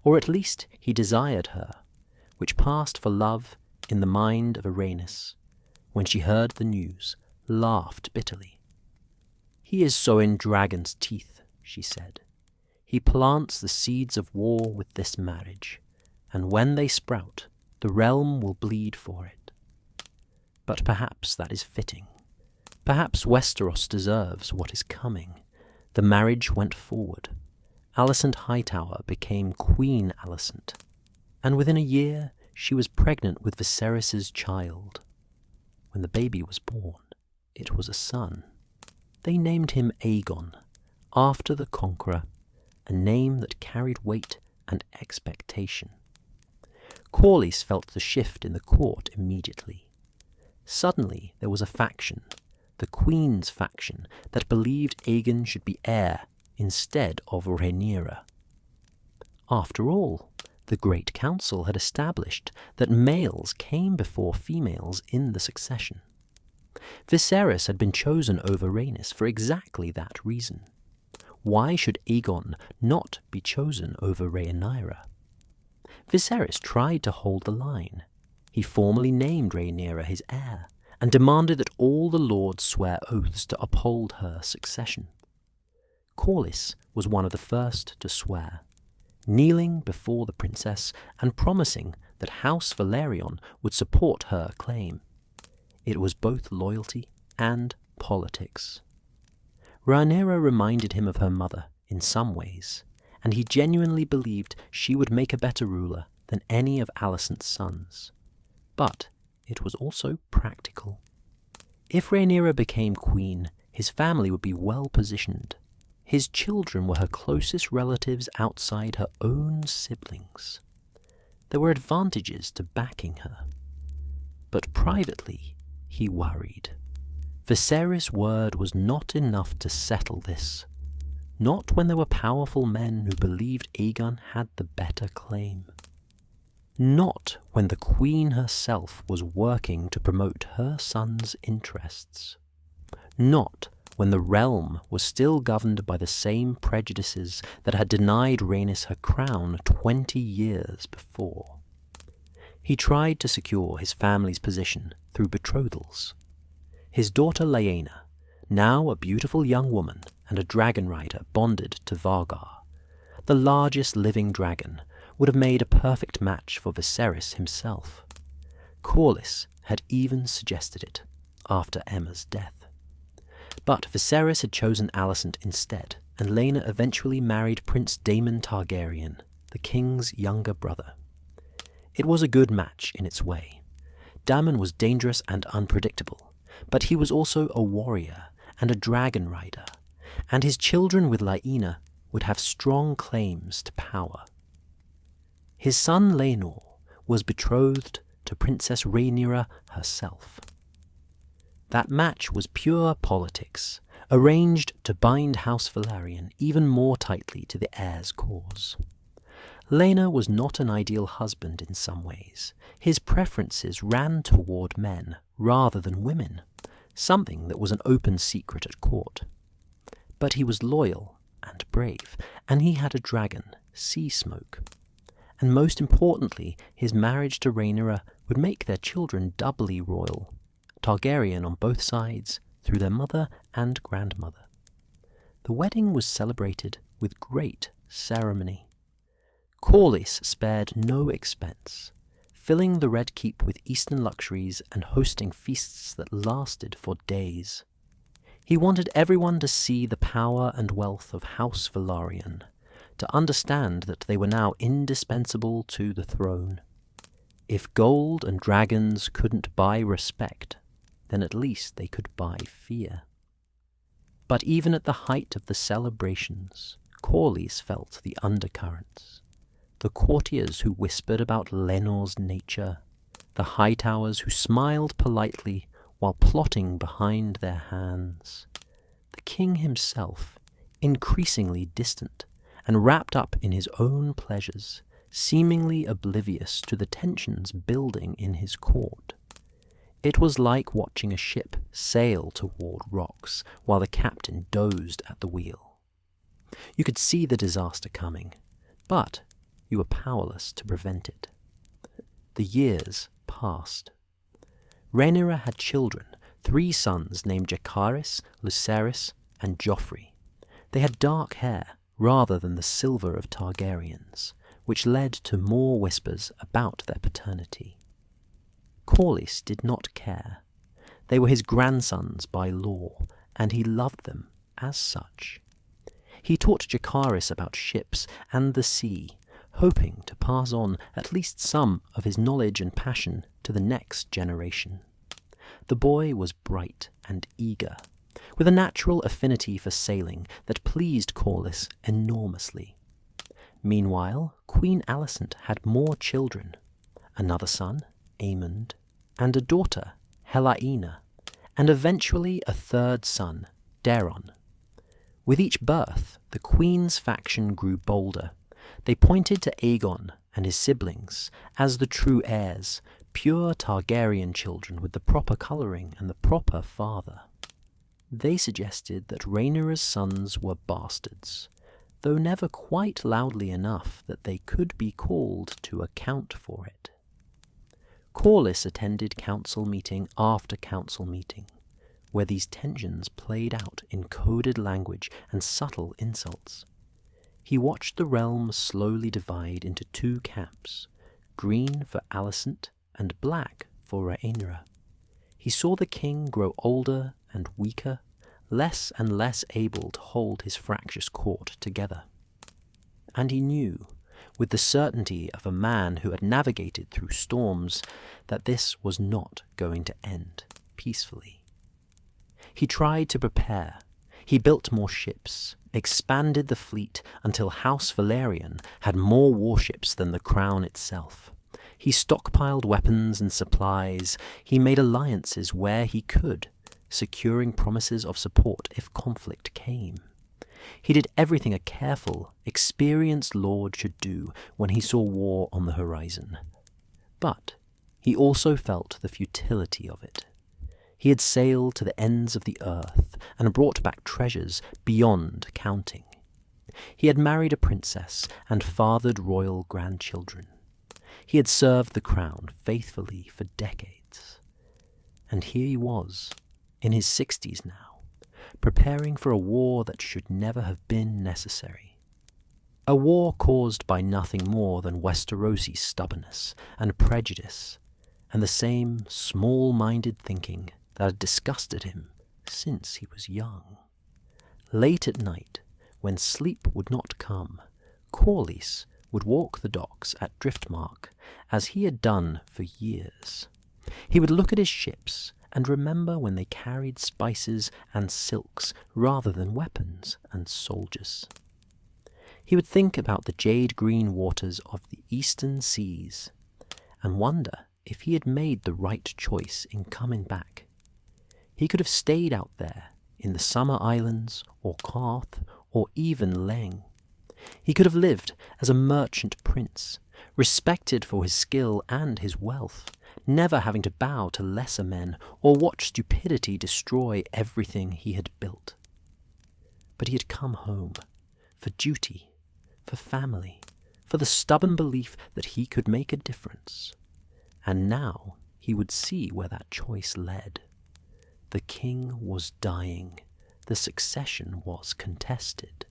or at least he desired her, which passed for love in the mind of Rhaenys, when she heard the news, laughed bitterly. "He is sowing dragon's teeth," she said. "He plants the seeds of war with this marriage, and when they sprout, the realm will bleed for it. But perhaps that is fitting. Perhaps Westeros deserves what is coming." The marriage went forward. Alicent Hightower became Queen Alicent, and within a year she was pregnant with Viserys's child. When the baby was born, it was a son. They named him Aegon, after the Conqueror, a name that carried weight and expectation. Corlys felt the shift in the court immediately. Suddenly there was a faction, the Queen's faction, that believed Aegon should be heir instead of Rhaenyra. After all, the Great Council had established that males came before females in the succession. Viserys had been chosen over Rhaenys for exactly that reason. Why should Aegon not be chosen over Rhaenyra? Viserys tried to hold the line. He formally named Rhaenyra his heir, and demanded that all the lords swear oaths to uphold her succession. Corlys was one of the first to swear, kneeling before the princess and promising that House Velaryon would support her claim. It was both loyalty and politics. Rhaenyra reminded him of her mother in some ways, and he genuinely believed she would make a better ruler than any of Alicent's sons. But it was also practical. If Rhaenyra became queen, his family would be well positioned. His children were her closest relatives outside her own siblings. There were advantages to backing her. But privately, he worried. Viserys' word was not enough to settle this. Not when there were powerful men who believed Aegon had the better claim. Not when the Queen herself was working to promote her son's interests. Not when the realm was still governed by the same prejudices that had denied Rhaenys her crown 20 years before. He tried to secure his family's position through betrothals. His daughter Lyanna, now a beautiful young woman and a dragon rider bonded to Vargar, the largest living dragon, would have made a perfect match for Viserys himself. Corlys had even suggested it after Aemma's death. But Viserys had chosen Alicent instead, and Lyanna eventually married Prince Daemon Targaryen, the king's younger brother. It was a good match in its way. Daemon was dangerous and unpredictable, but he was also a warrior and a dragon rider, and his children with Lyanna would have strong claims to power. His son Laenor was betrothed to Princess Rhaenyra herself. That match was pure politics, arranged to bind House Velaryon even more tightly to the heir's cause. Laenor was not an ideal husband in some ways. His preferences ran toward men rather than women, something that was an open secret at court. But he was loyal and brave, and he had a dragon, Sea Smoke. And most importantly, his marriage to Rhaenyra would make their children doubly royal, Targaryen on both sides, through their mother and grandmother. The wedding was celebrated with great ceremony. Corlys spared no expense, filling the Red Keep with Eastern luxuries and hosting feasts that lasted for days. He wanted everyone to see the power and wealth of House Velaryon, to understand that they were now indispensable to the throne. If gold and dragons couldn't buy respect, then at least they could buy fear. But even at the height of the celebrations, Corlys felt the undercurrents. The courtiers who whispered about Lenor's nature, the Hightowers who smiled politely while plotting behind their hands, the king himself, increasingly distant and wrapped up in his own pleasures, seemingly oblivious to the tensions building in his court. It was like watching a ship sail toward rocks while the captain dozed at the wheel. You could see the disaster coming, but you were powerless to prevent it. The years passed. Rhaenyra had children, 3 sons named Jacaerys, Lucerys, and Joffrey. They had dark hair rather than the silver of Targaryens, which led to more whispers about their paternity. Corlys did not care. They were his grandsons by law, and he loved them as such. He taught Jacaerys about ships and the sea, hoping to pass on at least some of his knowledge and passion to the next generation. The boy was bright and eager, with a natural affinity for sailing that pleased Corlys enormously. Meanwhile, Queen Alicent had more children, another son, Aemond, and a daughter, Helaena, and eventually a 3rd son, Daeron. With each birth, the Queen's faction grew bolder. They pointed to Aegon and his siblings as the true heirs, pure Targaryen children with the proper colouring and the proper father. They suggested that Rhaenyra's sons were bastards, though never quite loudly enough that they could be called to account for it. Corlys attended council meeting after council meeting, where these tensions played out in coded language and subtle insults. He watched the realm slowly divide into 2 camps, green for Alicent and black for Rhaenyra. He saw the king grow older and weaker, less and less able to hold his fractious court together. And he knew, with the certainty of a man who had navigated through storms, that this was not going to end peacefully. He tried to prepare. He built more ships, expanded the fleet until House Velaryon had more warships than the crown itself. He stockpiled weapons and supplies. He made alliances where he could, securing promises of support if conflict came. He did everything a careful, experienced lord should do when he saw war on the horizon. But he also felt the futility of it. He had sailed to the ends of the earth and brought back treasures beyond counting. He had married a princess and fathered royal grandchildren. He had served the crown faithfully for decades. And here he was, in his 60s now, preparing for a war that should never have been necessary. A war caused by nothing more than Westerosi stubbornness and prejudice, and the same small-minded thinking that had disgusted him since he was young. Late at night, when sleep would not come, Corlys would walk the docks at Driftmark as he had done for years. He would look at his ships and remember when they carried spices and silks rather than weapons and soldiers. He would think about the jade-green waters of the eastern seas and wonder if he had made the right choice in coming back. He could have stayed out there in the Summer Islands or Qarth or even Leng. He could have lived as a merchant prince, respected for his skill and his wealth, never having to bow to lesser men or watch stupidity destroy everything he had built. But he had come home, for duty, for family, for the stubborn belief that he could make a difference. And now he would see where that choice led. The king was dying. The succession was contested.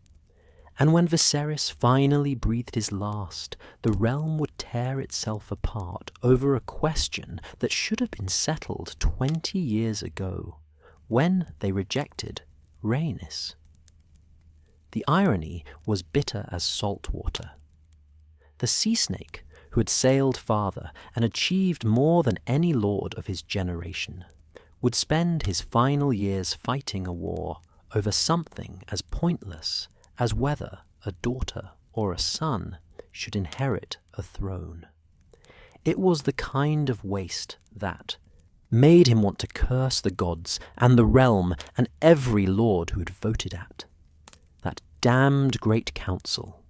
And when Viserys finally breathed his last, the realm would tear itself apart over a question that should have been settled 20 years ago, when they rejected Rhaenys. The irony was bitter as salt water. The sea snake, who had sailed farther and achieved more than any lord of his generation, would spend his final years fighting a war over something as pointless as whether a daughter, or a son should inherit a throne. It was the kind of waste that made him want to curse the gods and the realm and every lord who had voted at that damned great council.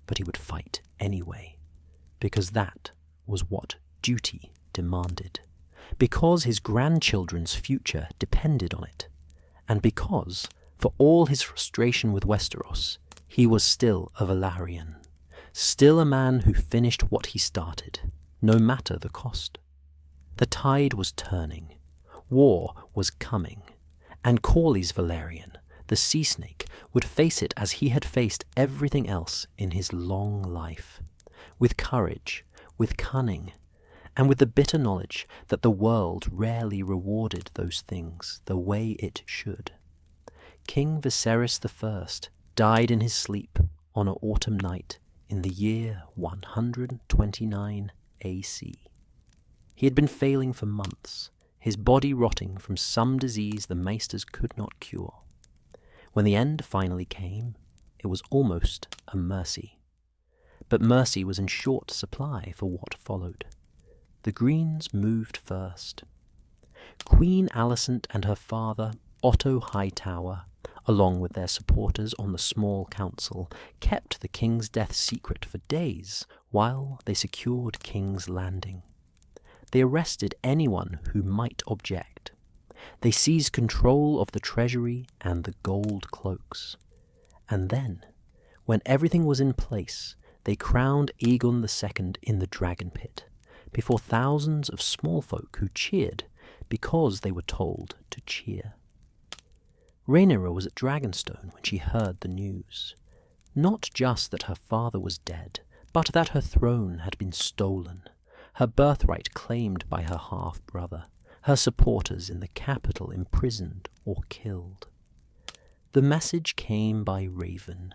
But he would fight anyway, because that was what duty demanded, because his grandchildren's future depended on it, and because, for all his frustration with Westeros, he was still a Velaryon, still a man who finished what he started, no matter the cost. The tide was turning, war was coming, and Corlys Velaryon, the sea snake, would face it as he had faced everything else in his long life, with courage, with cunning, and with the bitter knowledge that the world rarely rewarded those things the way it should. King Viserys I died in his sleep on an autumn night in the year 129 AC. He had been failing for months, his body rotting from some disease the maesters could not cure. When the end finally came, it was almost a mercy. But mercy was in short supply for what followed. The Greens moved first. Queen Alicent and her father, Otto Hightower, along with their supporters on the small council, kept the king's death secret for days while they secured King's Landing. They arrested anyone who might object. They seized control of the treasury and the gold cloaks. And then, when everything was in place, they crowned Aegon II in the dragon pit, before thousands of small folk who cheered because they were told to cheer. Rhaenyra was at Dragonstone when she heard the news. Not just that her father was dead, but that her throne had been stolen, her birthright claimed by her half-brother, her supporters in the capital imprisoned or killed. The message came by Raven,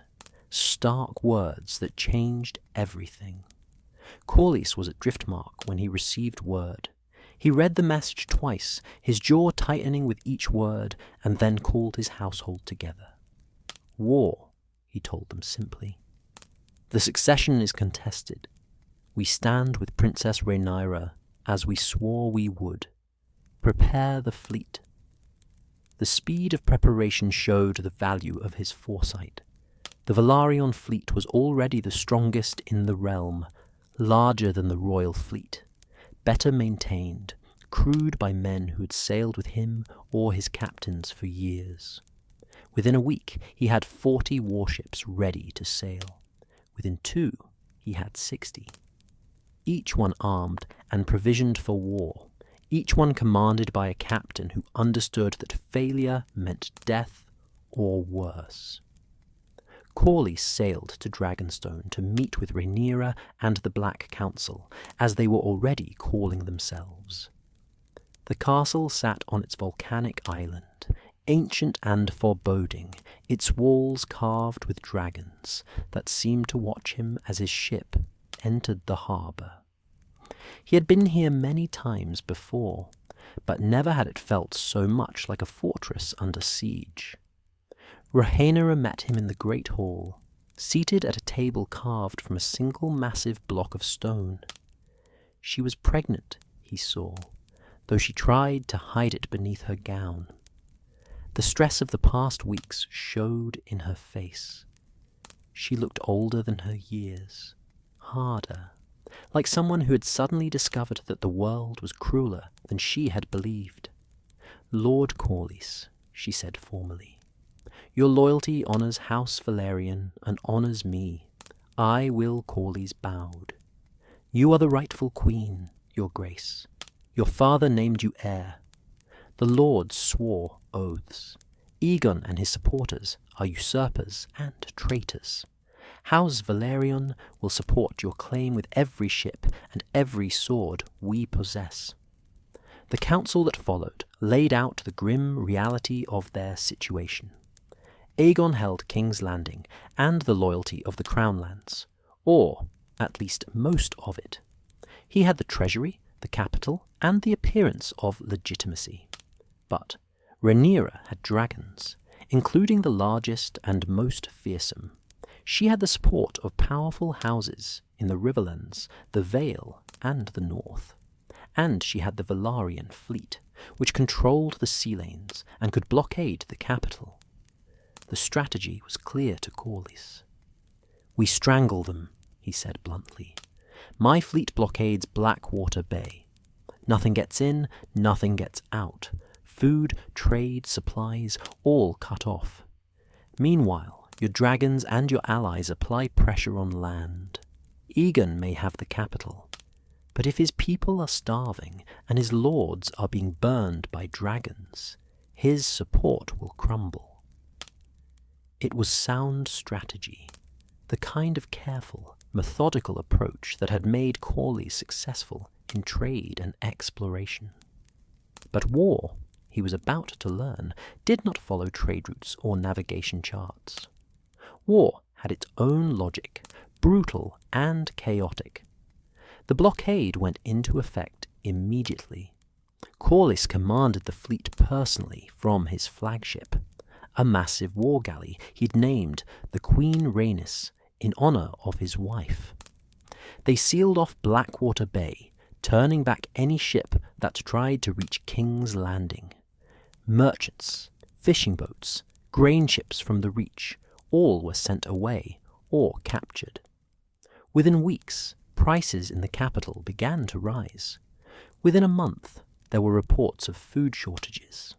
stark words that changed everything. Corlys was at Driftmark when he received word. He read the message twice, his jaw tightening with each word, and then called his household together. War, he told them simply. The succession is contested. We stand with Princess Rhaenyra as we swore we would. Prepare the fleet. The speed of preparation showed the value of his foresight. The Velaryon fleet was already the strongest in the realm, larger than the royal fleet, better maintained, crewed by men who had sailed with him or his captains for years. Within a week, he had 40 warships ready to sail. Within 2, he had 60. Each one armed and provisioned for war, each one commanded by a captain who understood that failure meant death or worse. Corlys sailed to Dragonstone to meet with Rhaenyra and the Black Council, as they were already calling themselves. The castle sat on its volcanic island, ancient and foreboding, its walls carved with dragons that seemed to watch him as his ship entered the harbour. He had been here many times before, but never had it felt so much like a fortress under siege. Rhaenyra met him in the great hall, seated at a table carved from a single massive block of stone. She was pregnant, he saw, though she tried to hide it beneath her gown. The stress of the past weeks showed in her face. She looked older than her years, harder, like someone who had suddenly discovered that the world was crueler than she had believed. "Lord Corlys," she said formally, "your loyalty honours House Velaryon and honours me. I, Will Corlys, bowed. You are the rightful queen, your grace. Your father named you heir. The lords swore oaths. Aegon and his supporters are usurpers and traitors. House Velaryon will support your claim with every ship and every sword we possess." The council that followed laid out the grim reality of their situation. Aegon held King's Landing and the loyalty of the Crown Lands, or at least most of it. He had the treasury, the capital, and the appearance of legitimacy. But Rhaenyra had dragons, including the largest and most fearsome. She had the support of powerful houses in the Riverlands, the Vale, and the North. And she had the Velaryon fleet, which controlled the sea lanes and could blockade the capital. The strategy was clear to Corlys. "We strangle them," he said bluntly. "My fleet blockades Blackwater Bay. Nothing gets in, nothing gets out. Food, trade, supplies, all cut off. Meanwhile, your dragons and your allies apply pressure on land. Aegon may have the capital, but if his people are starving and his lords are being burned by dragons, his support will crumble." It was sound strategy, the kind of careful, methodical approach that had made Corlys successful in trade and exploration. But war, he was about to learn, did not follow trade routes or navigation charts. War had its own logic, brutal and chaotic. The blockade went into effect immediately. Corlys commanded the fleet personally from his flagship, a massive war galley he'd named the Queen Rhaenys in honor of his wife. They sealed off Blackwater Bay, turning back any ship that tried to reach King's Landing. Merchants, fishing boats, grain ships from the Reach, all were sent away or captured. Within weeks, prices in the capital began to rise. Within a month, there were reports of food shortages.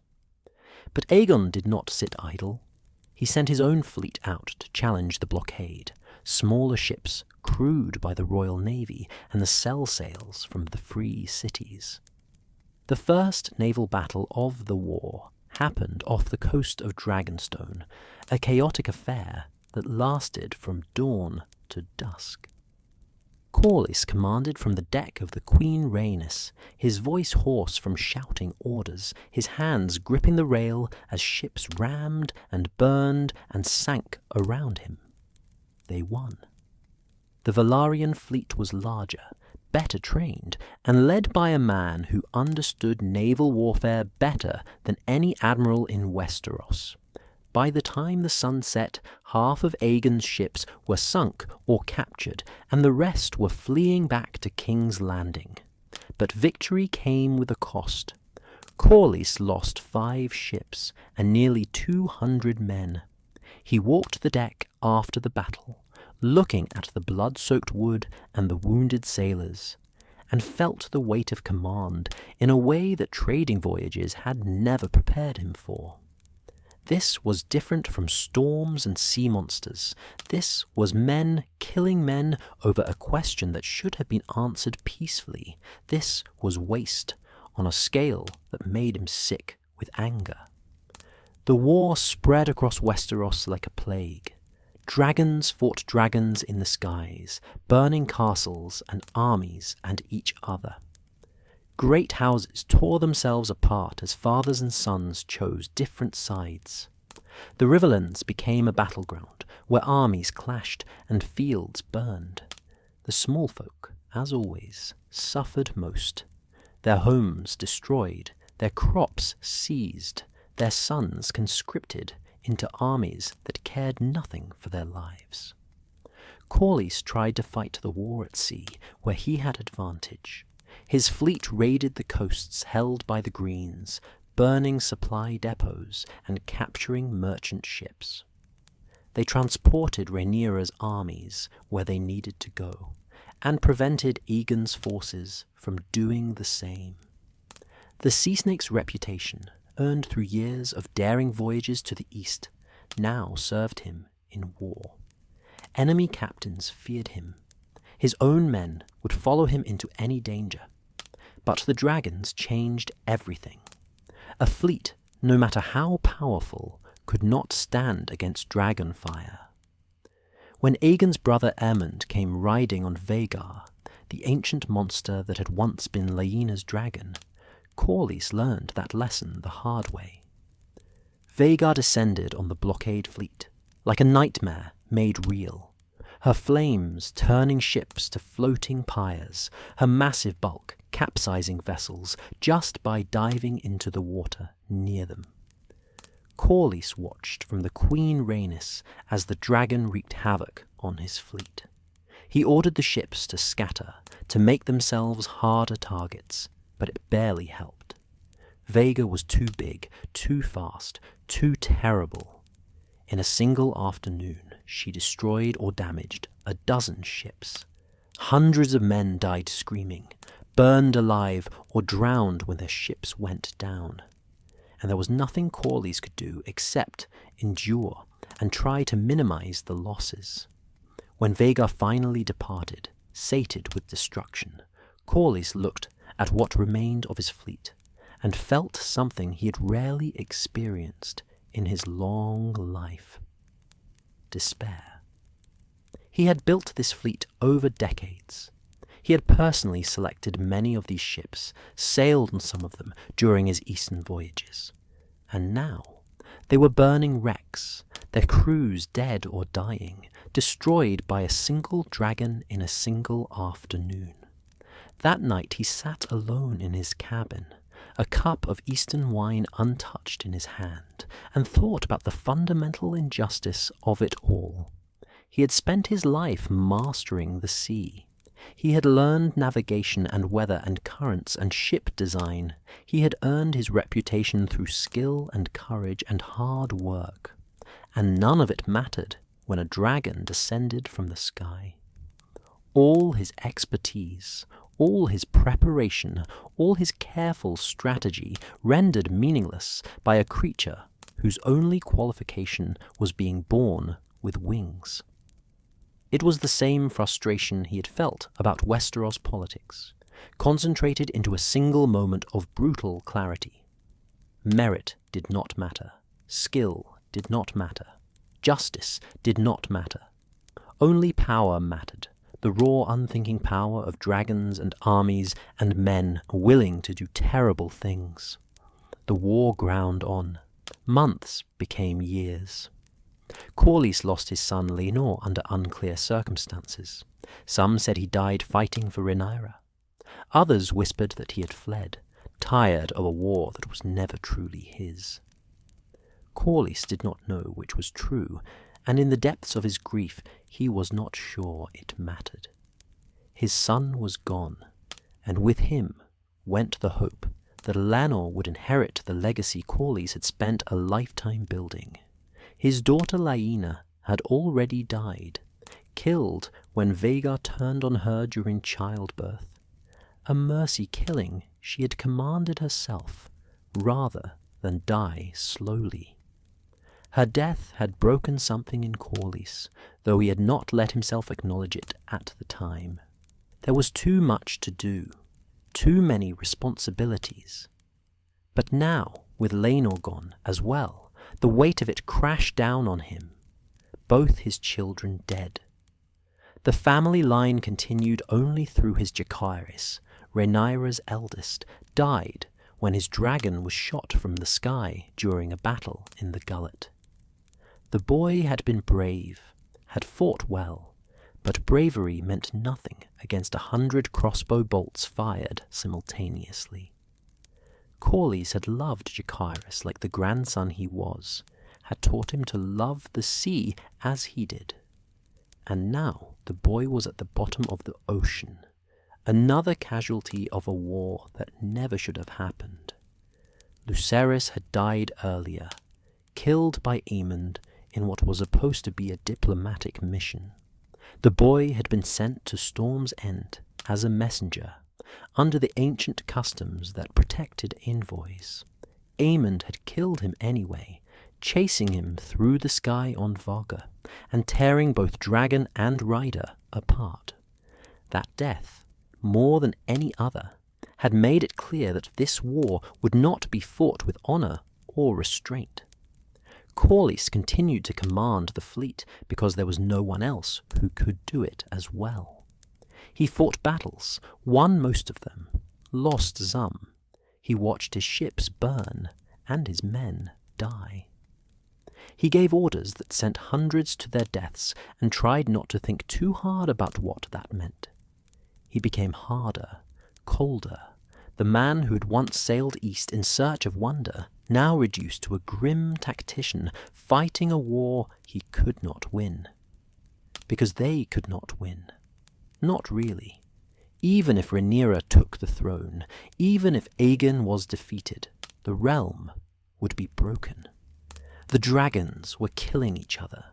But Aegon did not sit idle. He sent his own fleet out to challenge the blockade, smaller ships crewed by the Royal Navy and the sell sails from the free cities. The first naval battle of the war happened off the coast of Dragonstone, a chaotic affair that lasted from dawn to dusk. Corlys commanded from the deck of the Queen Rhaenys, his voice hoarse from shouting orders, his hands gripping the rail as ships rammed and burned and sank around him. They won. The Velaryon fleet was larger, better trained, and led by a man who understood naval warfare better than any admiral in Westeros. By the time the sun set, half of Aegon's ships were sunk or captured, and the rest were fleeing back to King's Landing. But victory came with a cost. Corlys lost 5 ships and nearly 200 men. He walked the deck after the battle, looking at the blood-soaked wood and the wounded sailors, and felt the weight of command in a way that trading voyages had never prepared him for. This was different from storms and sea monsters. This was men killing men over a question that should have been answered peacefully. This was waste on a scale that made him sick with anger. The war spread across Westeros like a plague. Dragons fought dragons in the skies, burning castles and armies and each other. Great houses tore themselves apart as fathers and sons chose different sides. The Riverlands became a battleground where armies clashed and fields burned. The small folk, as always, suffered most. Their homes destroyed, their crops seized, their sons conscripted into armies that cared nothing for their lives. Corlys tried to fight the war at sea, where he had advantage. His fleet raided the coasts held by the Greens, burning supply depots and capturing merchant ships. They transported Rhaenyra's armies where they needed to go, and prevented Aegon's forces from doing the same. The Sea Snake's reputation, earned through years of daring voyages to the east, now served him in war. Enemy captains feared him. His own men would follow him into any danger. But the dragons changed everything. A fleet, no matter how powerful, could not stand against dragon fire. When Aegon's brother Aemond came riding on Vhagar, the ancient monster that had once been Laena's dragon, Corlys learned that lesson the hard way. Vhagar descended on the blockade fleet, like a nightmare made real. Her flames turning ships to floating pyres, her massive bulk capsizing vessels just by diving into the water near them. Corlys watched from the Queen Rhaenys as the dragon wreaked havoc on his fleet. He ordered the ships to scatter, to make themselves harder targets, but it barely helped. Vhagar was too big, too fast, too terrible. In a single afternoon, she destroyed or damaged 12 ships. Hundreds of men died screaming, burned alive, or drowned when their ships went down. And there was nothing Corlys could do except endure and try to minimize the losses. When Vhagar finally departed, sated with destruction, Corlys looked at what remained of his fleet and felt something he had rarely experienced in his long life: despair. He had built this fleet over decades. He had personally selected many of these ships, sailed on some of them during his eastern voyages. And now they were burning wrecks, their crews dead or dying, destroyed by a single dragon in a single afternoon. That night he sat alone in his cabin, a cup of eastern wine untouched in his hand, and thought about the fundamental injustice of it all. He had spent his life mastering the sea. He had learned navigation and weather and currents and ship design. He had earned his reputation through skill and courage and hard work. And none of it mattered when a dragon descended from the sky. All his expertise, all his preparation, all his careful strategy rendered meaningless by a creature whose only qualification was being born with wings. It was the same frustration he had felt about Westeros politics, concentrated into a single moment of brutal clarity. Merit did not matter. Skill did not matter. Justice did not matter. Only power mattered, the raw, unthinking power of dragons and armies and men willing to do terrible things. The war ground on. Months became years. Corlys lost his son Laenor under unclear circumstances. Some said he died fighting for Rhaenyra. Others whispered that he had fled, tired of a war that was never truly his. Corlys did not know which was true, and in the depths of his grief he was not sure it mattered. His son was gone, and with him went the hope that Laenor would inherit the legacy Corlys had spent a lifetime building. His daughter Laena had already died, killed when Vhagar turned on her during childbirth, a mercy killing she had commanded herself rather than die slowly. Her death had broken something in Corlys, though he had not let himself acknowledge it at the time. There was too much to do, too many responsibilities. But now, with Laenor gone as well, the weight of it crashed down on him, both his children dead. The family line continued only through his Jacaerys. Rhaenyra's eldest died when his dragon was shot from the sky during a battle in the Gullet. The boy had been brave, had fought well, but bravery meant nothing against 100 crossbow bolts fired simultaneously. Corlys had loved Jacaerys like the grandson he was, had taught him to love the sea as he did. And now the boy was at the bottom of the ocean, another casualty of a war that never should have happened. Lucerys had died earlier, killed by Aemond in what was supposed to be a diplomatic mission. The boy had been sent to Storm's End as a messenger, under the ancient customs that protected envoys. Aemond had killed him anyway, chasing him through the sky on Vhagar, and tearing both dragon and rider apart. That death, more than any other, had made it clear that this war would not be fought with honor or restraint. Corlys continued to command the fleet because there was no one else who could do it as well. He fought battles, won most of them, lost some. He watched his ships burn and his men die. He gave orders that sent hundreds to their deaths and tried not to think too hard about what that meant. He became harder, colder, the man who had once sailed east in search of wonder, now reduced to a grim tactician fighting a war he could not win. Because they could not win. Not really. Even if Rhaenyra took the throne, even if Aegon was defeated, the realm would be broken. The dragons were killing each other.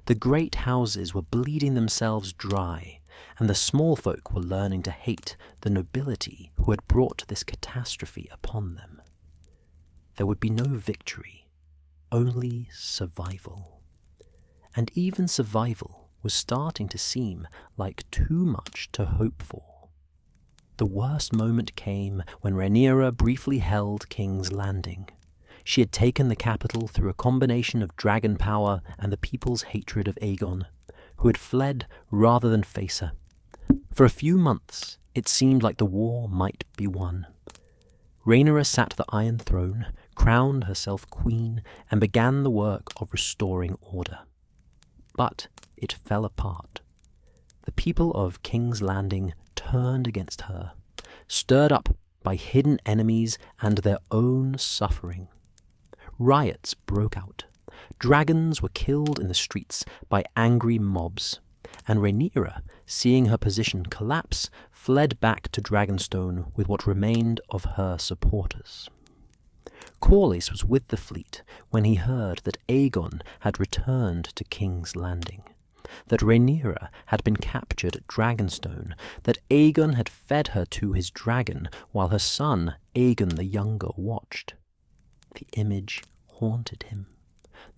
The great houses were bleeding themselves dry, and the small folk were learning to hate the nobility who had brought this catastrophe upon them. There would be no victory, only survival. And even survival was starting to seem like too much to hope for. The worst moment came when Rhaenyra briefly held King's Landing. She had taken the capital through a combination of dragon power and the people's hatred of Aegon, who had fled rather than face her. For a few months, it seemed like the war might be won. Rhaenyra sat the Iron Throne, crowned herself queen, and began the work of restoring order. But it fell apart. The people of King's Landing turned against her, stirred up by hidden enemies and their own suffering. Riots broke out. Dragons were killed in the streets by angry mobs, and Rhaenyra, seeing her position collapse, fled back to Dragonstone with what remained of her supporters. Corlys was with the fleet when he heard that Aegon had returned to King's Landing, that Rhaenyra had been captured at Dragonstone, that Aegon had fed her to his dragon while her son Aegon the Younger watched. The image haunted him.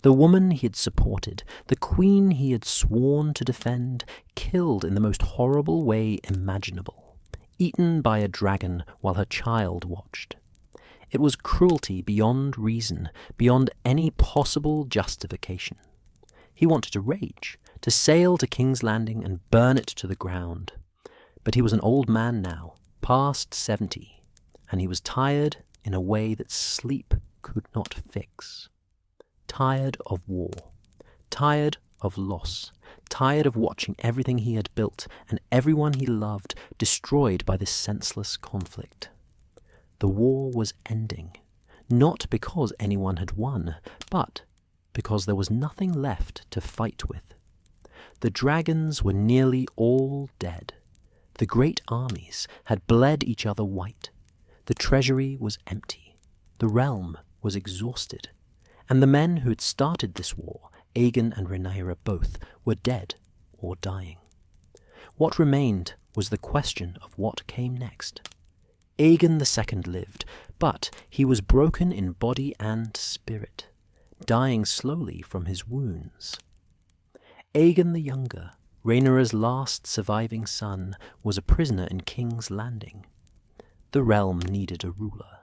The woman he had supported, the queen he had sworn to defend, killed in the most horrible way imaginable, eaten by a dragon while her child watched. It was cruelty beyond reason, beyond any possible justification. He wanted to rage, to sail to King's Landing and burn it to the ground. But he was an old man now, past 70, and he was tired in a way that sleep could not fix. Tired of war, tired of loss, tired of watching everything he had built and everyone he loved destroyed by this senseless conflict. The war was ending, not because anyone had won, but because there was nothing left to fight with. The dragons were nearly all dead. The great armies had bled each other white. The treasury was empty. The realm was exhausted. And the men who had started this war, Aegon and Rhaenyra both, were dead or dying. What remained was the question of what came next. Aegon II lived, but he was broken in body and spirit, dying slowly from his wounds. Aegon the Younger, Rhaenyra's last surviving son, was a prisoner in King's Landing. The realm needed a ruler,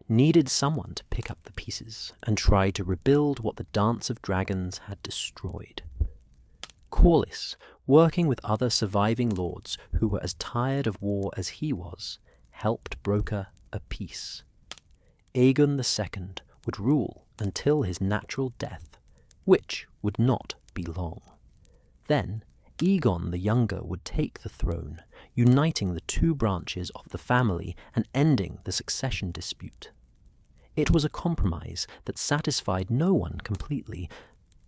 needed someone to pick up the pieces and try to rebuild what the Dance of Dragons had destroyed. Corlys, working with other surviving lords who were as tired of war as he was, helped broker a peace. Aegon II would rule until his natural death, which would not be long. Then Aegon the Younger would take the throne, uniting the two branches of the family and ending the succession dispute. It was a compromise that satisfied no one completely,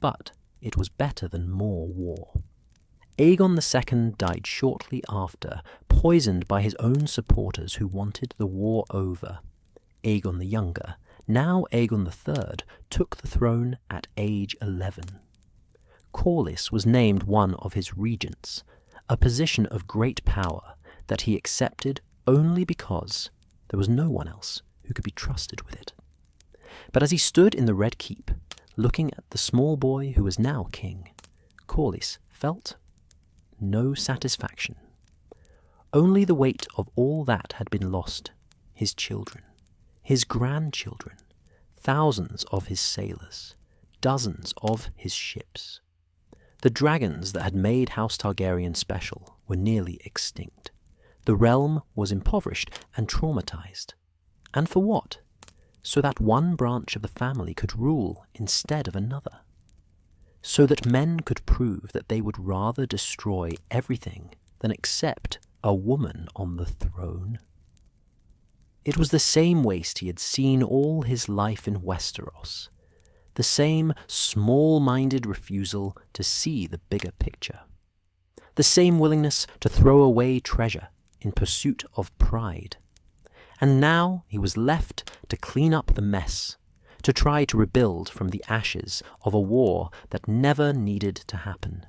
but it was better than more war. Aegon II died shortly after, poisoned by his own supporters who wanted the war over. Aegon the Younger, now Aegon III, took the throne at age 11. Corlys was named one of his regents, a position of great power that he accepted only because there was no one else who could be trusted with it. But as he stood in the Red Keep, looking at the small boy who was now king, Corlys felt no satisfaction. Only the weight of all that had been lost, his children, his grandchildren, thousands of his sailors, dozens of his ships. The dragons that had made House Targaryen special were nearly extinct. The realm was impoverished and traumatized. And for what? So that one branch of the family could rule instead of another. So that men could prove that they would rather destroy everything than accept a woman on the throne. It was the same waste he had seen all his life in Westeros, the same small-minded refusal to see the bigger picture, the same willingness to throw away treasure in pursuit of pride. And now he was left to clean up the mess, to try to rebuild from the ashes of a war that never needed to happen.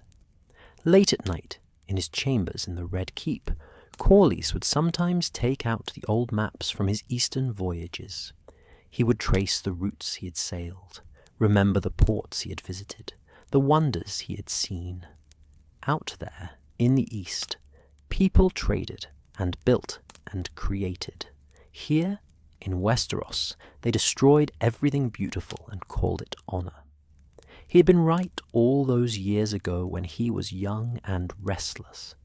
Late at night, in his chambers in the Red Keep, Corlys would sometimes take out the old maps from his eastern voyages. He would trace the routes he had sailed, remember the ports he had visited, the wonders he had seen. Out there, in the east, people traded and built and created. Here, in Westeros, they destroyed everything beautiful and called it honor. He had been right all those years ago when he was young and restless.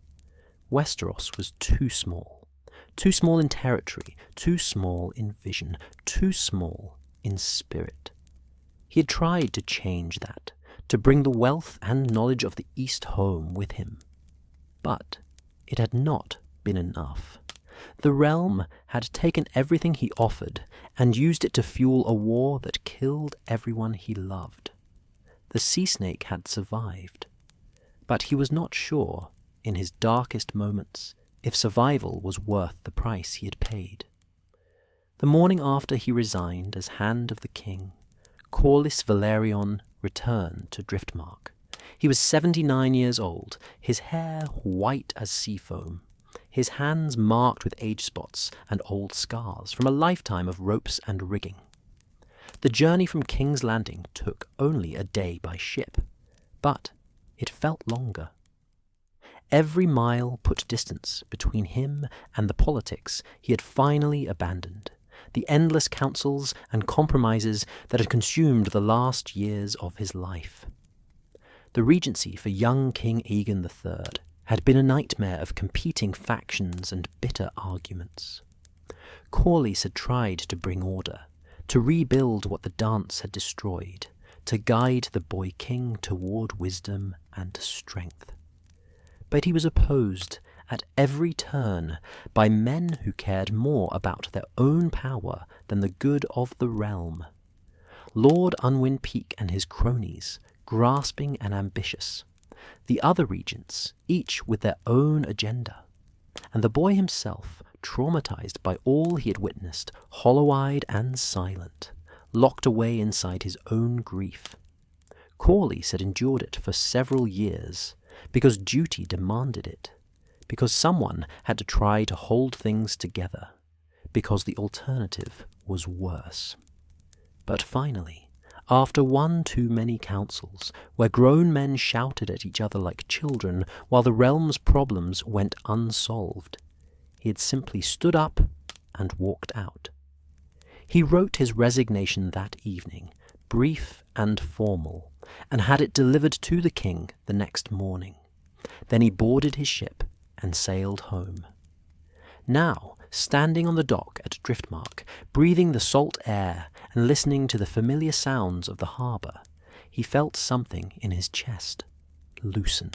Westeros was too small in territory, too small in vision, too small in spirit. He had tried to change that, to bring the wealth and knowledge of the East home with him. But it had not been enough. The realm had taken everything he offered and used it to fuel a war that killed everyone he loved. The sea snake had survived, but he was not sure, in his darkest moments, if survival was worth the price he had paid. The morning after he resigned as Hand of the King, Corlys Velaryon returned to Driftmark. He was 79 years old, his hair white as sea foam, his hands marked with age spots and old scars from a lifetime of ropes and rigging. The journey from King's Landing took only a day by ship, but it felt longer. Every mile put distance between him and the politics he had finally abandoned, the endless councils and compromises that had consumed the last years of his life. The regency for young King Aegon III had been a nightmare of competing factions and bitter arguments. Corlys had tried to bring order, to rebuild what the dance had destroyed, to guide the boy king toward wisdom and strength. But he was opposed at every turn by men who cared more about their own power than the good of the realm. Lord Unwin Peake and his cronies, grasping and ambitious. The other regents, each with their own agenda. And the boy himself, traumatized by all he had witnessed, hollow-eyed and silent, locked away inside his own grief. Corlys had endured it for several years, because duty demanded it, because someone had to try to hold things together, because the alternative was worse. But finally, after one too many councils, where grown men shouted at each other like children while the realm's problems went unsolved, he had simply stood up and walked out. He wrote his resignation that evening, brief and formal, and had it delivered to the king the next morning. Then he boarded his ship and sailed home. Now, standing on the dock at Driftmark, breathing the salt air and listening to the familiar sounds of the harbour, he felt something in his chest loosen.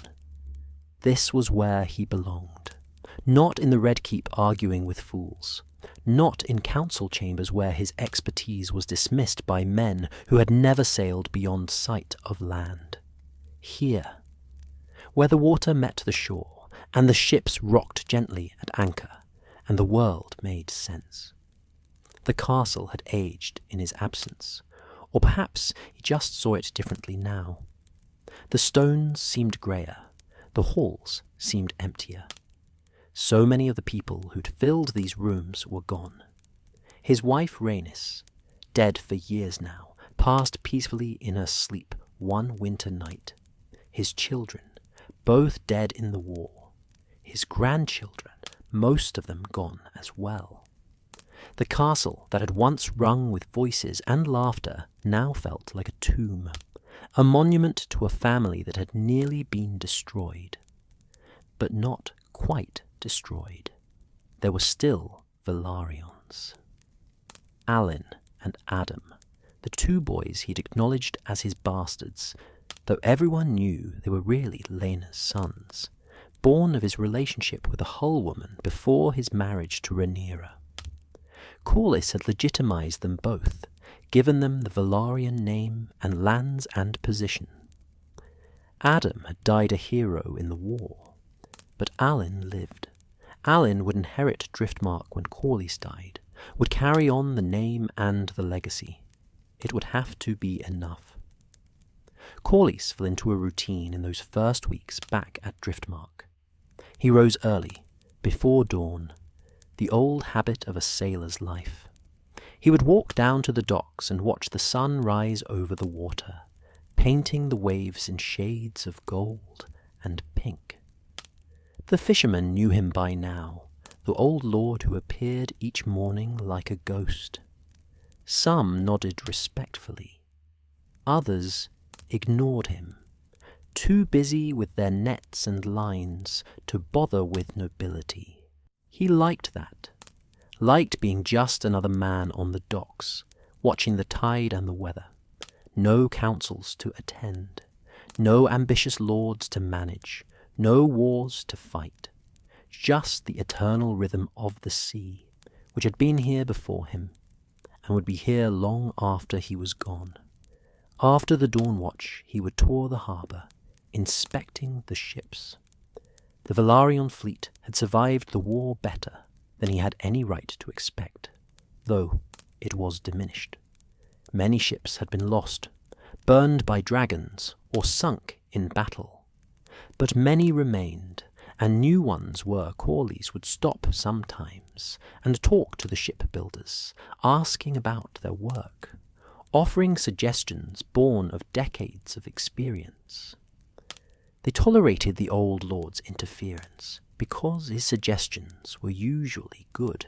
This was where he belonged. Not in the Red Keep arguing with fools. Not in council chambers where his expertise was dismissed by men who had never sailed beyond sight of land. Here, where the water met the shore, and the ships rocked gently at anchor, and the world made sense. The castle had aged in his absence, or perhaps he just saw it differently now. The stones seemed greyer, the halls seemed emptier. So many of the people who'd filled these rooms were gone. His wife Rhaenys, dead for years now, passed peacefully in her sleep one winter night. His children, both dead in the war. His grandchildren, most of them gone as well. The castle that had once rung with voices and laughter now felt like a tomb, a monument to a family that had nearly been destroyed. But not quite destroyed. There were still Velaryons. Alan and Adam, the two boys he'd acknowledged as his bastards, though everyone knew they were really Laena's sons, born of his relationship with the Hull woman before his marriage to Rhaenyra. Corlys had legitimized them both, given them the Velaryon name and lands and position. Adam had died a hero in the war, but Alyn lived. Alyn would inherit Driftmark when Corlys died, would carry on the name and the legacy. It would have to be enough. Corlys fell into a routine in those first weeks back at Driftmark. He rose early, before dawn, the old habit of a sailor's life. He would walk down to the docks and watch the sun rise over the water, painting the waves in shades of gold and pink. The fishermen knew him by now, the old lord who appeared each morning like a ghost. Some nodded respectfully. Others ignored him, too busy with their nets and lines to bother with nobility. He liked that, liked being just another man on the docks, watching the tide and the weather. No councils to attend, no ambitious lords to manage, no wars to fight. Just the eternal rhythm of the sea, which had been here before him, and would be here long after he was gone. After the dawn watch, he would tour the harbour, inspecting the ships. The Velaryon fleet had survived the war better than he had any right to expect, though it was diminished. Many ships had been lost, burned by dragons, or sunk in battle. But many remained, and new ones were. Corlys would stop sometimes and talk to the shipbuilders, asking about their work, offering suggestions born of decades of experience. They tolerated the old lord's interference because his suggestions were usually good.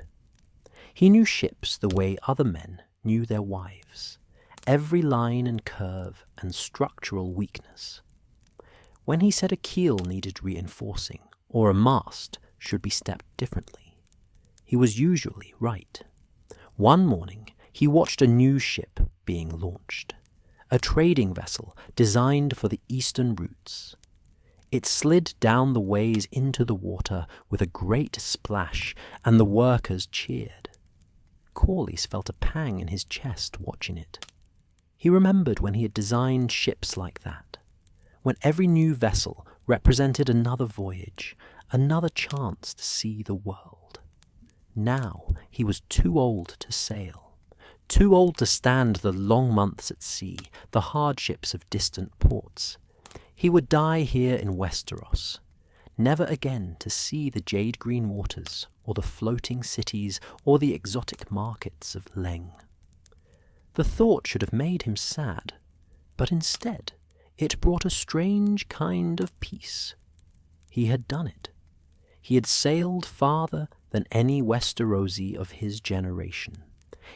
He knew ships the way other men knew their wives, every line and curve and structural weakness. When he said a keel needed reinforcing, or a mast should be stepped differently, he was usually right. One morning he watched a new ship being launched, a trading vessel designed for the eastern routes. It slid down the ways into the water with a great splash, and the workers cheered. Corlys felt a pang in his chest watching it. He remembered when he had designed ships like that, when every new vessel represented another voyage, another chance to see the world. Now he was too old to sail, too old to stand the long months at sea, the hardships of distant ports. He would die here in Westeros, never again to see the jade-green waters, or the floating cities, or the exotic markets of Leng. The thought should have made him sad, but instead it brought a strange kind of peace. He had done it. He had sailed farther than any Westerosi of his generation.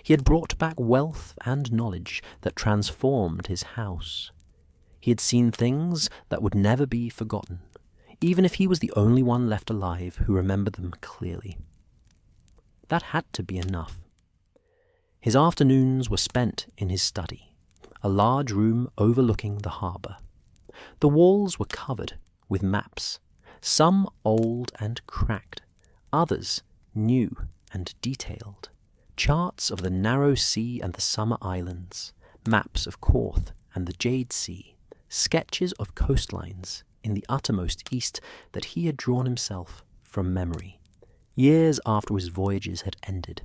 He had brought back wealth and knowledge that transformed his house. He had seen things that would never be forgotten, even if he was the only one left alive who remembered them clearly. That had to be enough. His afternoons were spent in his study, a large room overlooking the harbour. The walls were covered with maps, some old and cracked, others new and detailed, charts of the narrow sea and the summer islands, maps of Korth and the Jade Sea, sketches of coastlines in the uttermost east that he had drawn himself from memory, years after his voyages had ended.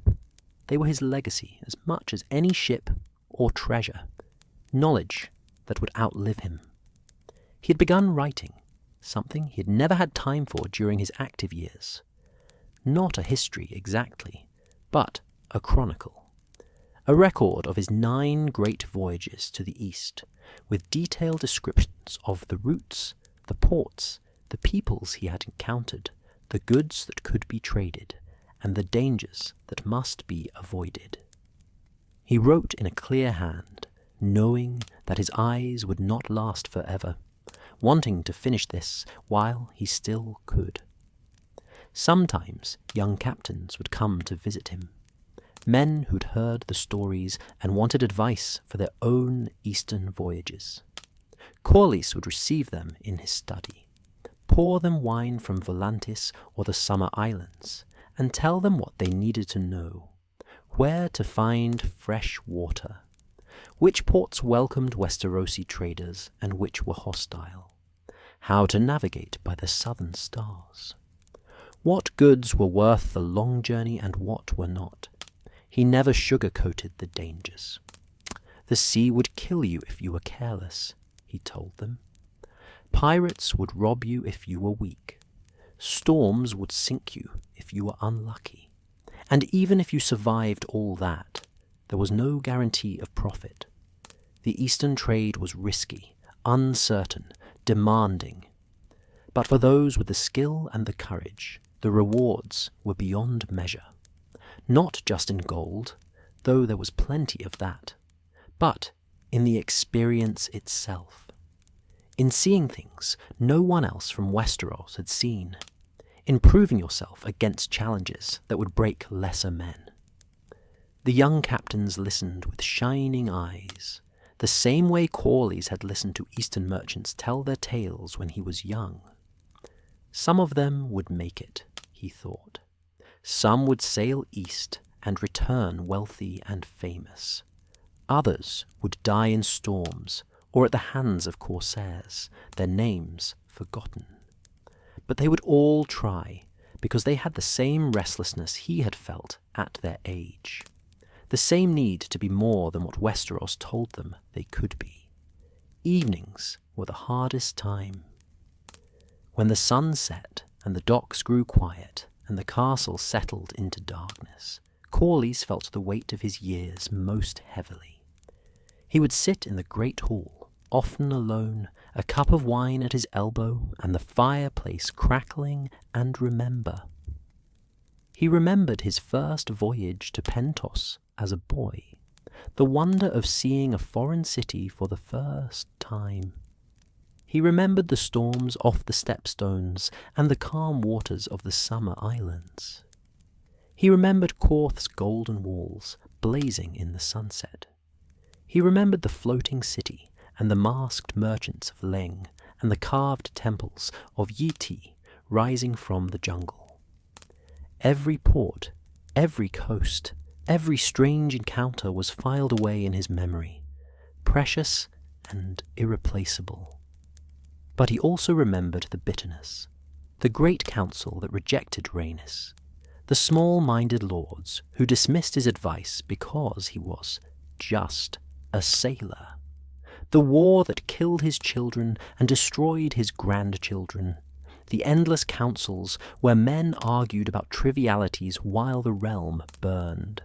They were his legacy as much as any ship or treasure, knowledge that would outlive him. He had begun writing, something he had never had time for during his active years. Not a history exactly, but a chronicle. A record of his 9 great voyages to the east, with detailed descriptions of the routes, the ports, the peoples he had encountered, the goods that could be traded, and the dangers that must be avoided. He wrote in a clear hand, knowing that his eyes would not last forever, wanting to finish this while he still could. Sometimes young captains would come to visit him, men who'd heard the stories and wanted advice for their own eastern voyages. Corlys would receive them in his study, pour them wine from Volantis or the Summer Islands, and tell them what they needed to know, where to find fresh water, which ports welcomed Westerosi traders and which were hostile, how to navigate by the southern stars, what goods were worth the long journey and what were not. He never sugar-coated the dangers. The sea would kill you if you were careless, he told them. Pirates would rob you if you were weak. Storms would sink you if you were unlucky. And even if you survived all that, there was no guarantee of profit. The Eastern trade was risky, uncertain, demanding. But for those with the skill and the courage, the rewards were beyond measure. Not just in gold, though there was plenty of that, but in the experience itself. In seeing things no one else from Westeros had seen. In proving yourself against challenges that would break lesser men. The young captains listened with shining eyes, the same way Corlys had listened to Eastern merchants tell their tales when he was young. Some of them would make it, he thought. Some would sail east and return wealthy and famous. Others would die in storms or at the hands of corsairs, their names forgotten. But they would all try, because they had the same restlessness he had felt at their age, the same need to be more than what Westeros told them they could be. Evenings were the hardest time. When the sun set and the docks grew quiet and the castle settled into darkness, Corlys felt the weight of his years most heavily. He would sit in the great hall, often alone, a cup of wine at his elbow and the fireplace crackling, and remember. He remembered his first voyage to Pentos as a boy, the wonder of seeing a foreign city for the first time. He remembered the storms off the stepstones and the calm waters of the summer islands. He remembered Korth's golden walls blazing in the sunset. He remembered the floating city and the masked merchants of Leng and the carved temples of Yiti rising from the jungle. Every port, every coast, every strange encounter was filed away in his memory, precious and irreplaceable. But he also remembered the bitterness, the great council that rejected Rhaenys, the small-minded lords who dismissed his advice because he was just a sailor, the war that killed his children and destroyed his grandchildren, the endless councils where men argued about trivialities while the realm burned,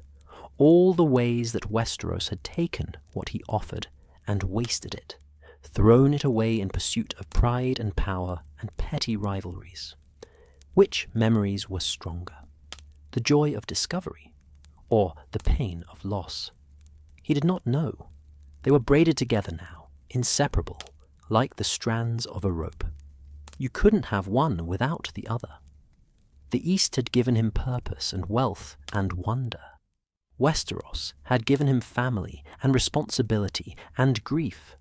all the ways that Westeros had taken what he offered and wasted it, thrown it away in pursuit of pride and power and petty rivalries. Which memories were stronger? The joy of discovery, or the pain of loss? He did not know. They were braided together now, inseparable, like the strands of a rope. You couldn't have one without the other. The East had given him purpose and wealth and wonder. Westeros had given him family and responsibility and grief.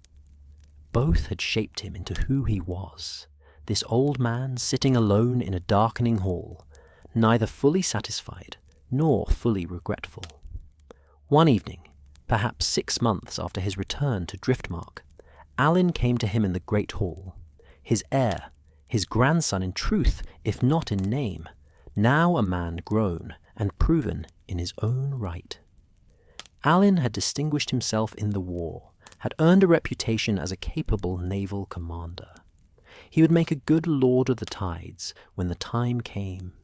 Both had shaped him into who he was, this old man sitting alone in a darkening hall, neither fully satisfied nor fully regretful. One evening, perhaps 6 months after his return to Driftmark, Alyn came to him in the great hall, his heir, his grandson in truth, if not in name, now a man grown and proven in his own right. Alyn had distinguished himself in the war, had earned a reputation as a capable naval commander. He would make a good lord of the tides when the time came.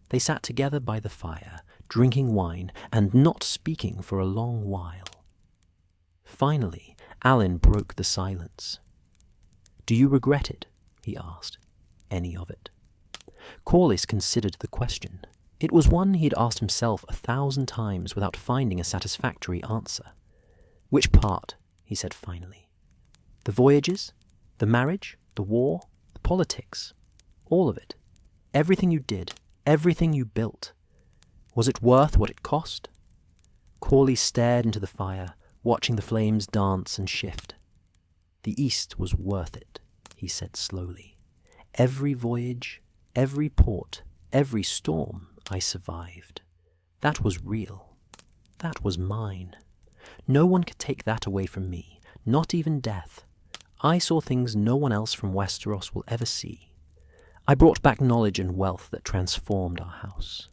They sat together by the fire, drinking wine and not speaking for a long while. Finally, Alyn broke the silence. "Do you regret it?" he asked. "Any of it?" Corlys considered the question. It was one he had asked himself 1,000 times without finding a satisfactory answer. "Which part?" he said finally. "The voyages? The marriage? The war? The politics? All of it? Everything you did? Everything you built? Was it worth what it cost?" Corlys stared into the fire, watching the flames dance and shift. "The East was worth it," he said slowly. "Every voyage, every port, every storm I survived. That was real. That was mine. No one could take that away from me, not even death. I saw things no one else from Westeros will ever see. I brought back knowledge and wealth that transformed our house.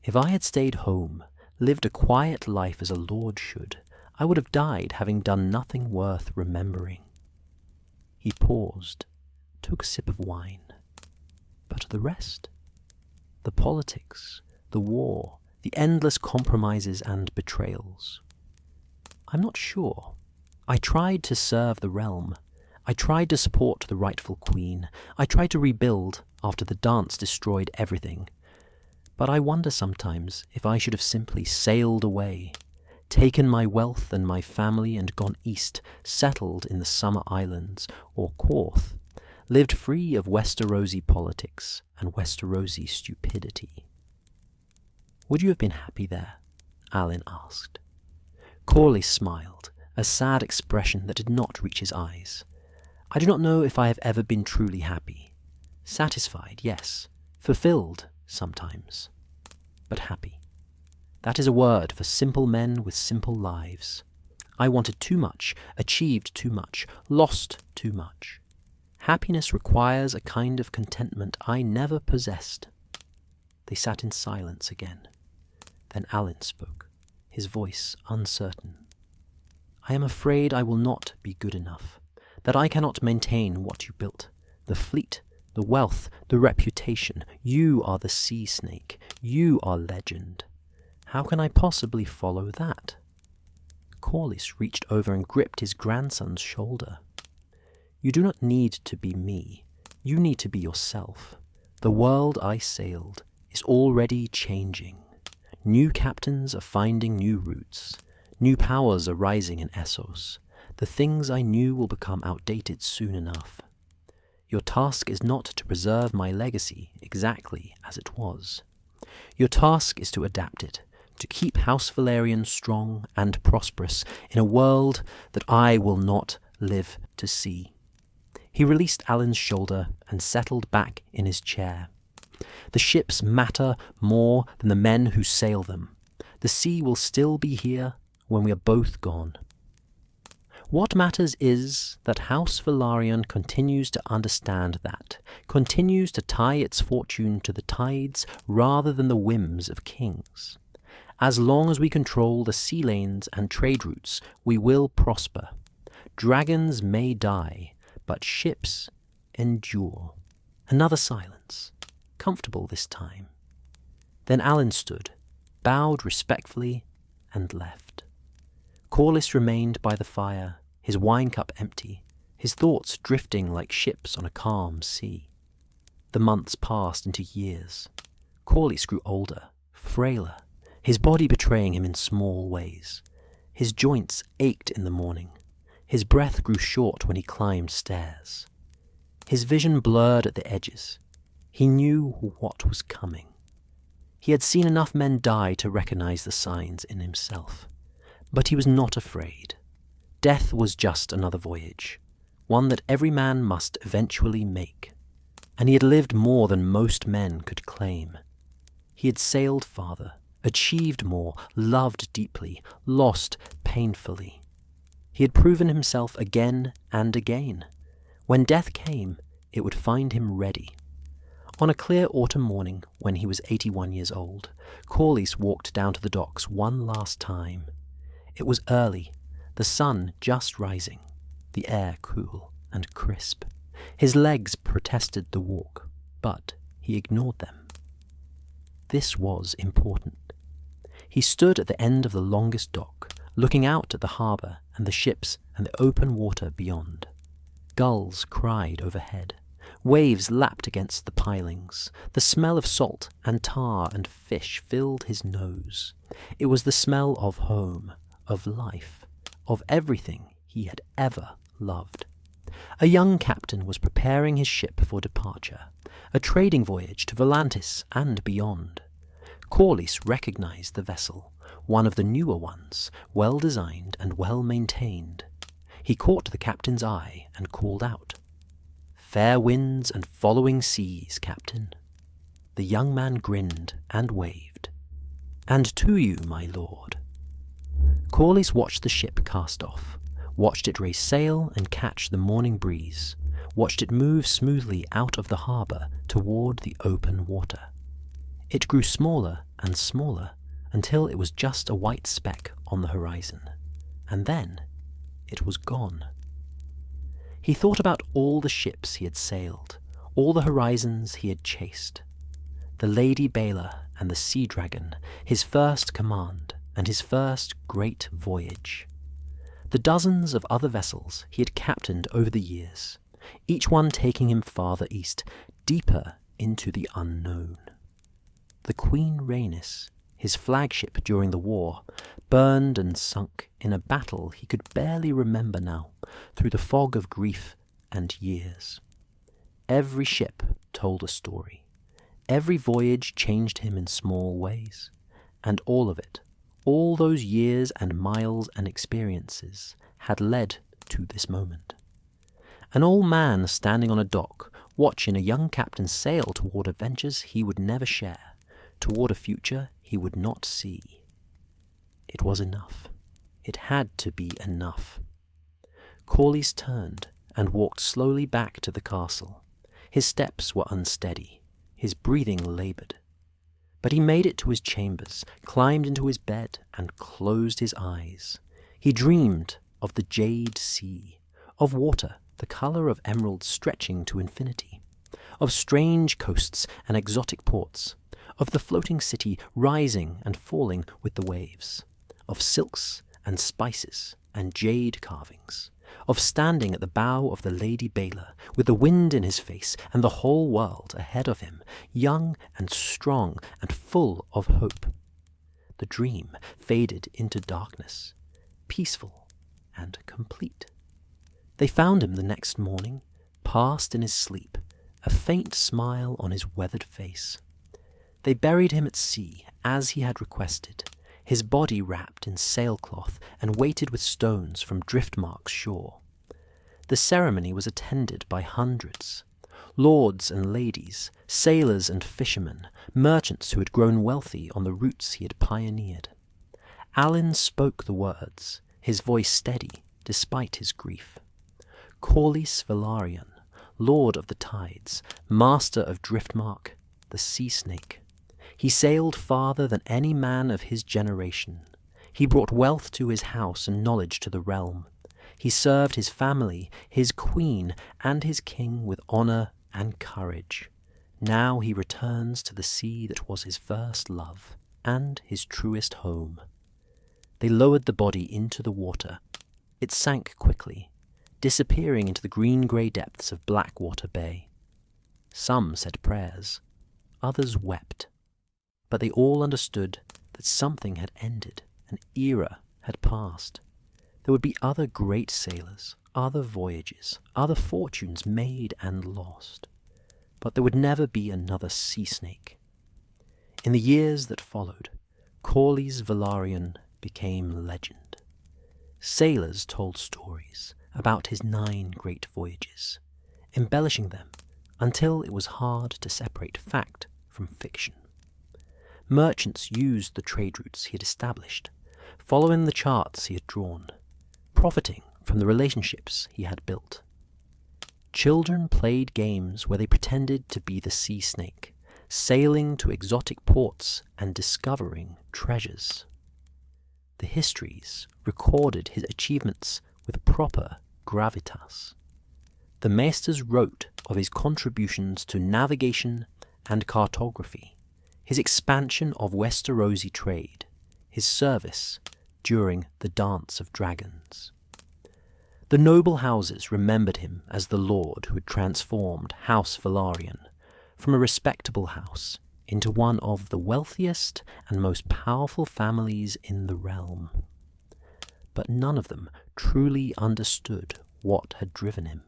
If I had stayed home, lived a quiet life as a lord should, I would have died having done nothing worth remembering. He paused, took a sip of wine. But the rest? The politics, the war, the endless compromises and betrayals. I'm not sure. I tried to serve the realm. I tried to support the rightful queen. I tried to rebuild after the dance destroyed everything. But I wonder sometimes if I should have simply sailed away, taken my wealth and my family and gone east, settled in the Summer Islands or Korth, lived free of Westerosi politics and Westerosi stupidity. Would you have been happy there? Alyn asked. Corlys smiled, a sad expression that did not reach his eyes. I do not know if I have ever been truly happy. Satisfied, yes. Fulfilled, sometimes. But happy. That is a word for simple men with simple lives. I wanted too much, achieved too much, lost too much. Happiness requires a kind of contentment I never possessed. They sat in silence again. Then Alyn spoke, his voice uncertain. I am afraid I will not be good enough, that I cannot maintain what you built, the fleet, the wealth, the reputation. You are the sea snake. You are legend. How can I possibly follow that? Corlys reached over and gripped his grandson's shoulder. You do not need to be me. You need to be yourself. The world I sailed is already changing. New captains are finding new routes. New powers are rising in Essos. The things I knew will become outdated soon enough. Your task is not to preserve my legacy exactly as it was. Your task is to adapt it, to keep House Velaryon strong and prosperous in a world that I will not live to see. He released Alyn's shoulder and settled back in his chair. The ships matter more than the men who sail them. The sea will still be here when we are both gone. What matters is that House Velaryon continues to understand that, continues to tie its fortune to the tides rather than the whims of kings. As long as we control the sea lanes and trade routes, we will prosper. Dragons may die, but ships endure. Another silence, comfortable this time. Then Alyn stood, bowed respectfully, and left. Corlys remained by the fire, his wine cup empty, his thoughts drifting like ships on a calm sea. The months passed into years. Corlys grew older, frailer, his body betraying him in small ways. His joints ached in the morning. His breath grew short when he climbed stairs. His vision blurred at the edges. He knew what was coming. He had seen enough men die to recognize the signs in himself. But he was not afraid. Death was just another voyage, one that every man must eventually make. And he had lived more than most men could claim. He had sailed farther, achieved more, loved deeply, lost painfully. He had proven himself again and again. When death came, it would find him ready. On a clear autumn morning, when he was 81 years old, Corlys walked down to the docks one last time. It was early, the sun just rising, the air cool and crisp. His legs protested the walk, but he ignored them. This was important. He stood at the end of the longest dock, looking out at the harbour and the ships and the open water beyond. Gulls cried overhead. Waves lapped against the pilings. The smell of salt and tar and fish filled his nose. It was the smell of home, of life, of everything he had ever loved. A young captain was preparing his ship for departure, a trading voyage to Volantis and beyond. Corlys recognized the vessel, one of the newer ones, well designed and well maintained. He caught the captain's eye and called out, "Fair winds and following seas, Captain." The young man grinned and waved. "And to you, my lord," Corlys watched the ship cast off, watched it raise sail and catch the morning breeze, watched it move smoothly out of the harbour toward the open water. It grew smaller and smaller until it was just a white speck on the horizon, and then it was gone. He thought about all the ships he had sailed, all the horizons he had chased. The Lady Baela and the Sea Dragon, his first command and his first great voyage. The dozens of other vessels he had captained over the years, each one taking him farther east, deeper into the unknown. The Queen Rhaenys, his flagship during the war, burned and sunk in a battle he could barely remember now, through the fog of grief and years. Every ship told a story. Every voyage changed him in small ways. And all of it, all those years and miles and experiences, had led to this moment. An old man standing on a dock, watching a young captain sail toward adventures he would never share, toward a future he would not see. It was enough. It had to be enough. Corlys turned and walked slowly back to the castle. His steps were unsteady, his breathing laboured. But he made it to his chambers, climbed into his bed, and closed his eyes. He dreamed of the jade sea, of water the colour of emerald stretching to infinity, of strange coasts and exotic ports, of the floating city rising and falling with the waves, of silks and spices and jade carvings, of standing at the bow of the Lady Baela with the wind in his face and the whole world ahead of him, young and strong and full of hope. The dream faded into darkness, peaceful and complete. They found him the next morning, passed in his sleep, a faint smile on his weathered face. They buried him at sea, as he had requested, his body wrapped in sailcloth and weighted with stones from Driftmark's shore. The ceremony was attended by hundreds, lords and ladies, sailors and fishermen, merchants who had grown wealthy on the routes he had pioneered. Alyn spoke the words, his voice steady despite his grief. Corlys Velaryon, Lord of the Tides, Master of Driftmark, the Sea Snake. He sailed farther than any man of his generation. He brought wealth to his house and knowledge to the realm. He served his family, his queen, and his king with honour and courage. Now he returns to the sea that was his first love and his truest home. They lowered the body into the water. It sank quickly, disappearing into the green-grey depths of Blackwater Bay. Some said prayers, others wept, but they all understood that something had ended, an era had passed. There would be other great sailors, other voyages, other fortunes made and lost, but there would never be another sea snake. In the years that followed, Corlys Velaryon became legend. Sailors told stories about his 9 great voyages, embellishing them until it was hard to separate fact from fiction. Merchants used the trade routes he had established, following the charts he had drawn, profiting from the relationships he had built. Children played games where they pretended to be the sea snake, sailing to exotic ports and discovering treasures. The histories recorded his achievements with proper gravitas. The maesters wrote of his contributions to navigation and cartography, his expansion of Westerosi trade, his service during the Dance of Dragons. The noble houses remembered him as the lord who had transformed House Velaryon from a respectable house into one of the wealthiest and most powerful families in the realm. But none of them truly understood what had driven him.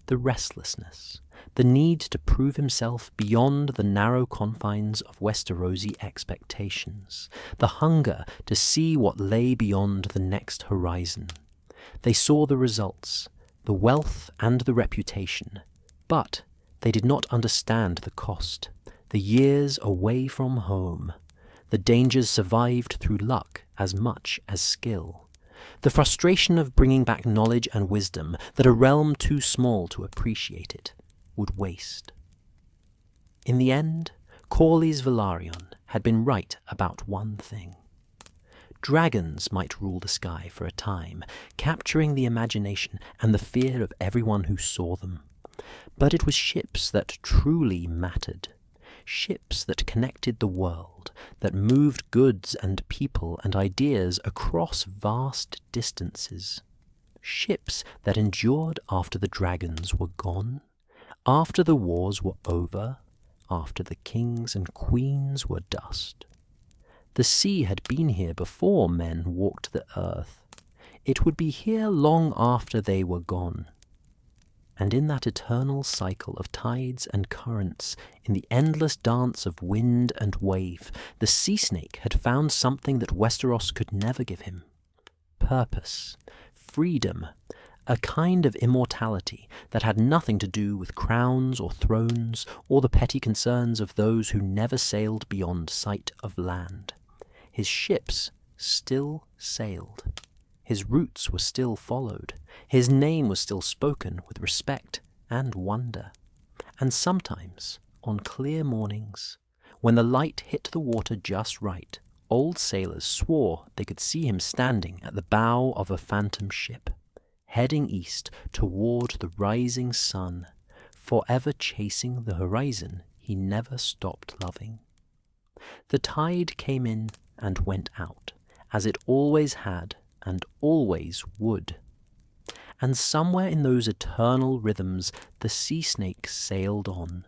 The restlessness, the need to prove himself beyond the narrow confines of Westerosi expectations, the hunger to see what lay beyond the next horizon. They saw the results, the wealth and the reputation, but they did not understand the cost, the years away from home, The dangers survived through luck as much as skill. The frustration of bringing back knowledge and wisdom that a realm too small to appreciate it would waste. In the end, Corlys Velaryon had been right about one thing. Dragons might rule the sky for a time, capturing the imagination and the fear of everyone who saw them. But it was ships that truly mattered. Ships that connected the world, that moved goods and people and ideas across vast distances. Ships that endured after the dragons were gone, after the wars were over, after the kings and queens were dust. The sea had been here before men walked the earth. It would be here long after they were gone. And in that eternal cycle of tides and currents, in the endless dance of wind and wave, the sea snake had found something that Westeros could never give him. Purpose, freedom, a kind of immortality that had nothing to do with crowns or thrones or the petty concerns of those who never sailed beyond sight of land. His ships still sailed. His routes were still followed. His name was still spoken with respect and wonder. And sometimes, on clear mornings, when the light hit the water just right, old sailors swore they could see him standing at the bow of a phantom ship, heading east toward the rising sun, forever chasing the horizon he never stopped loving. The tide came in and went out, as it always had and always would. And somewhere in those eternal rhythms the sea snake sailed on,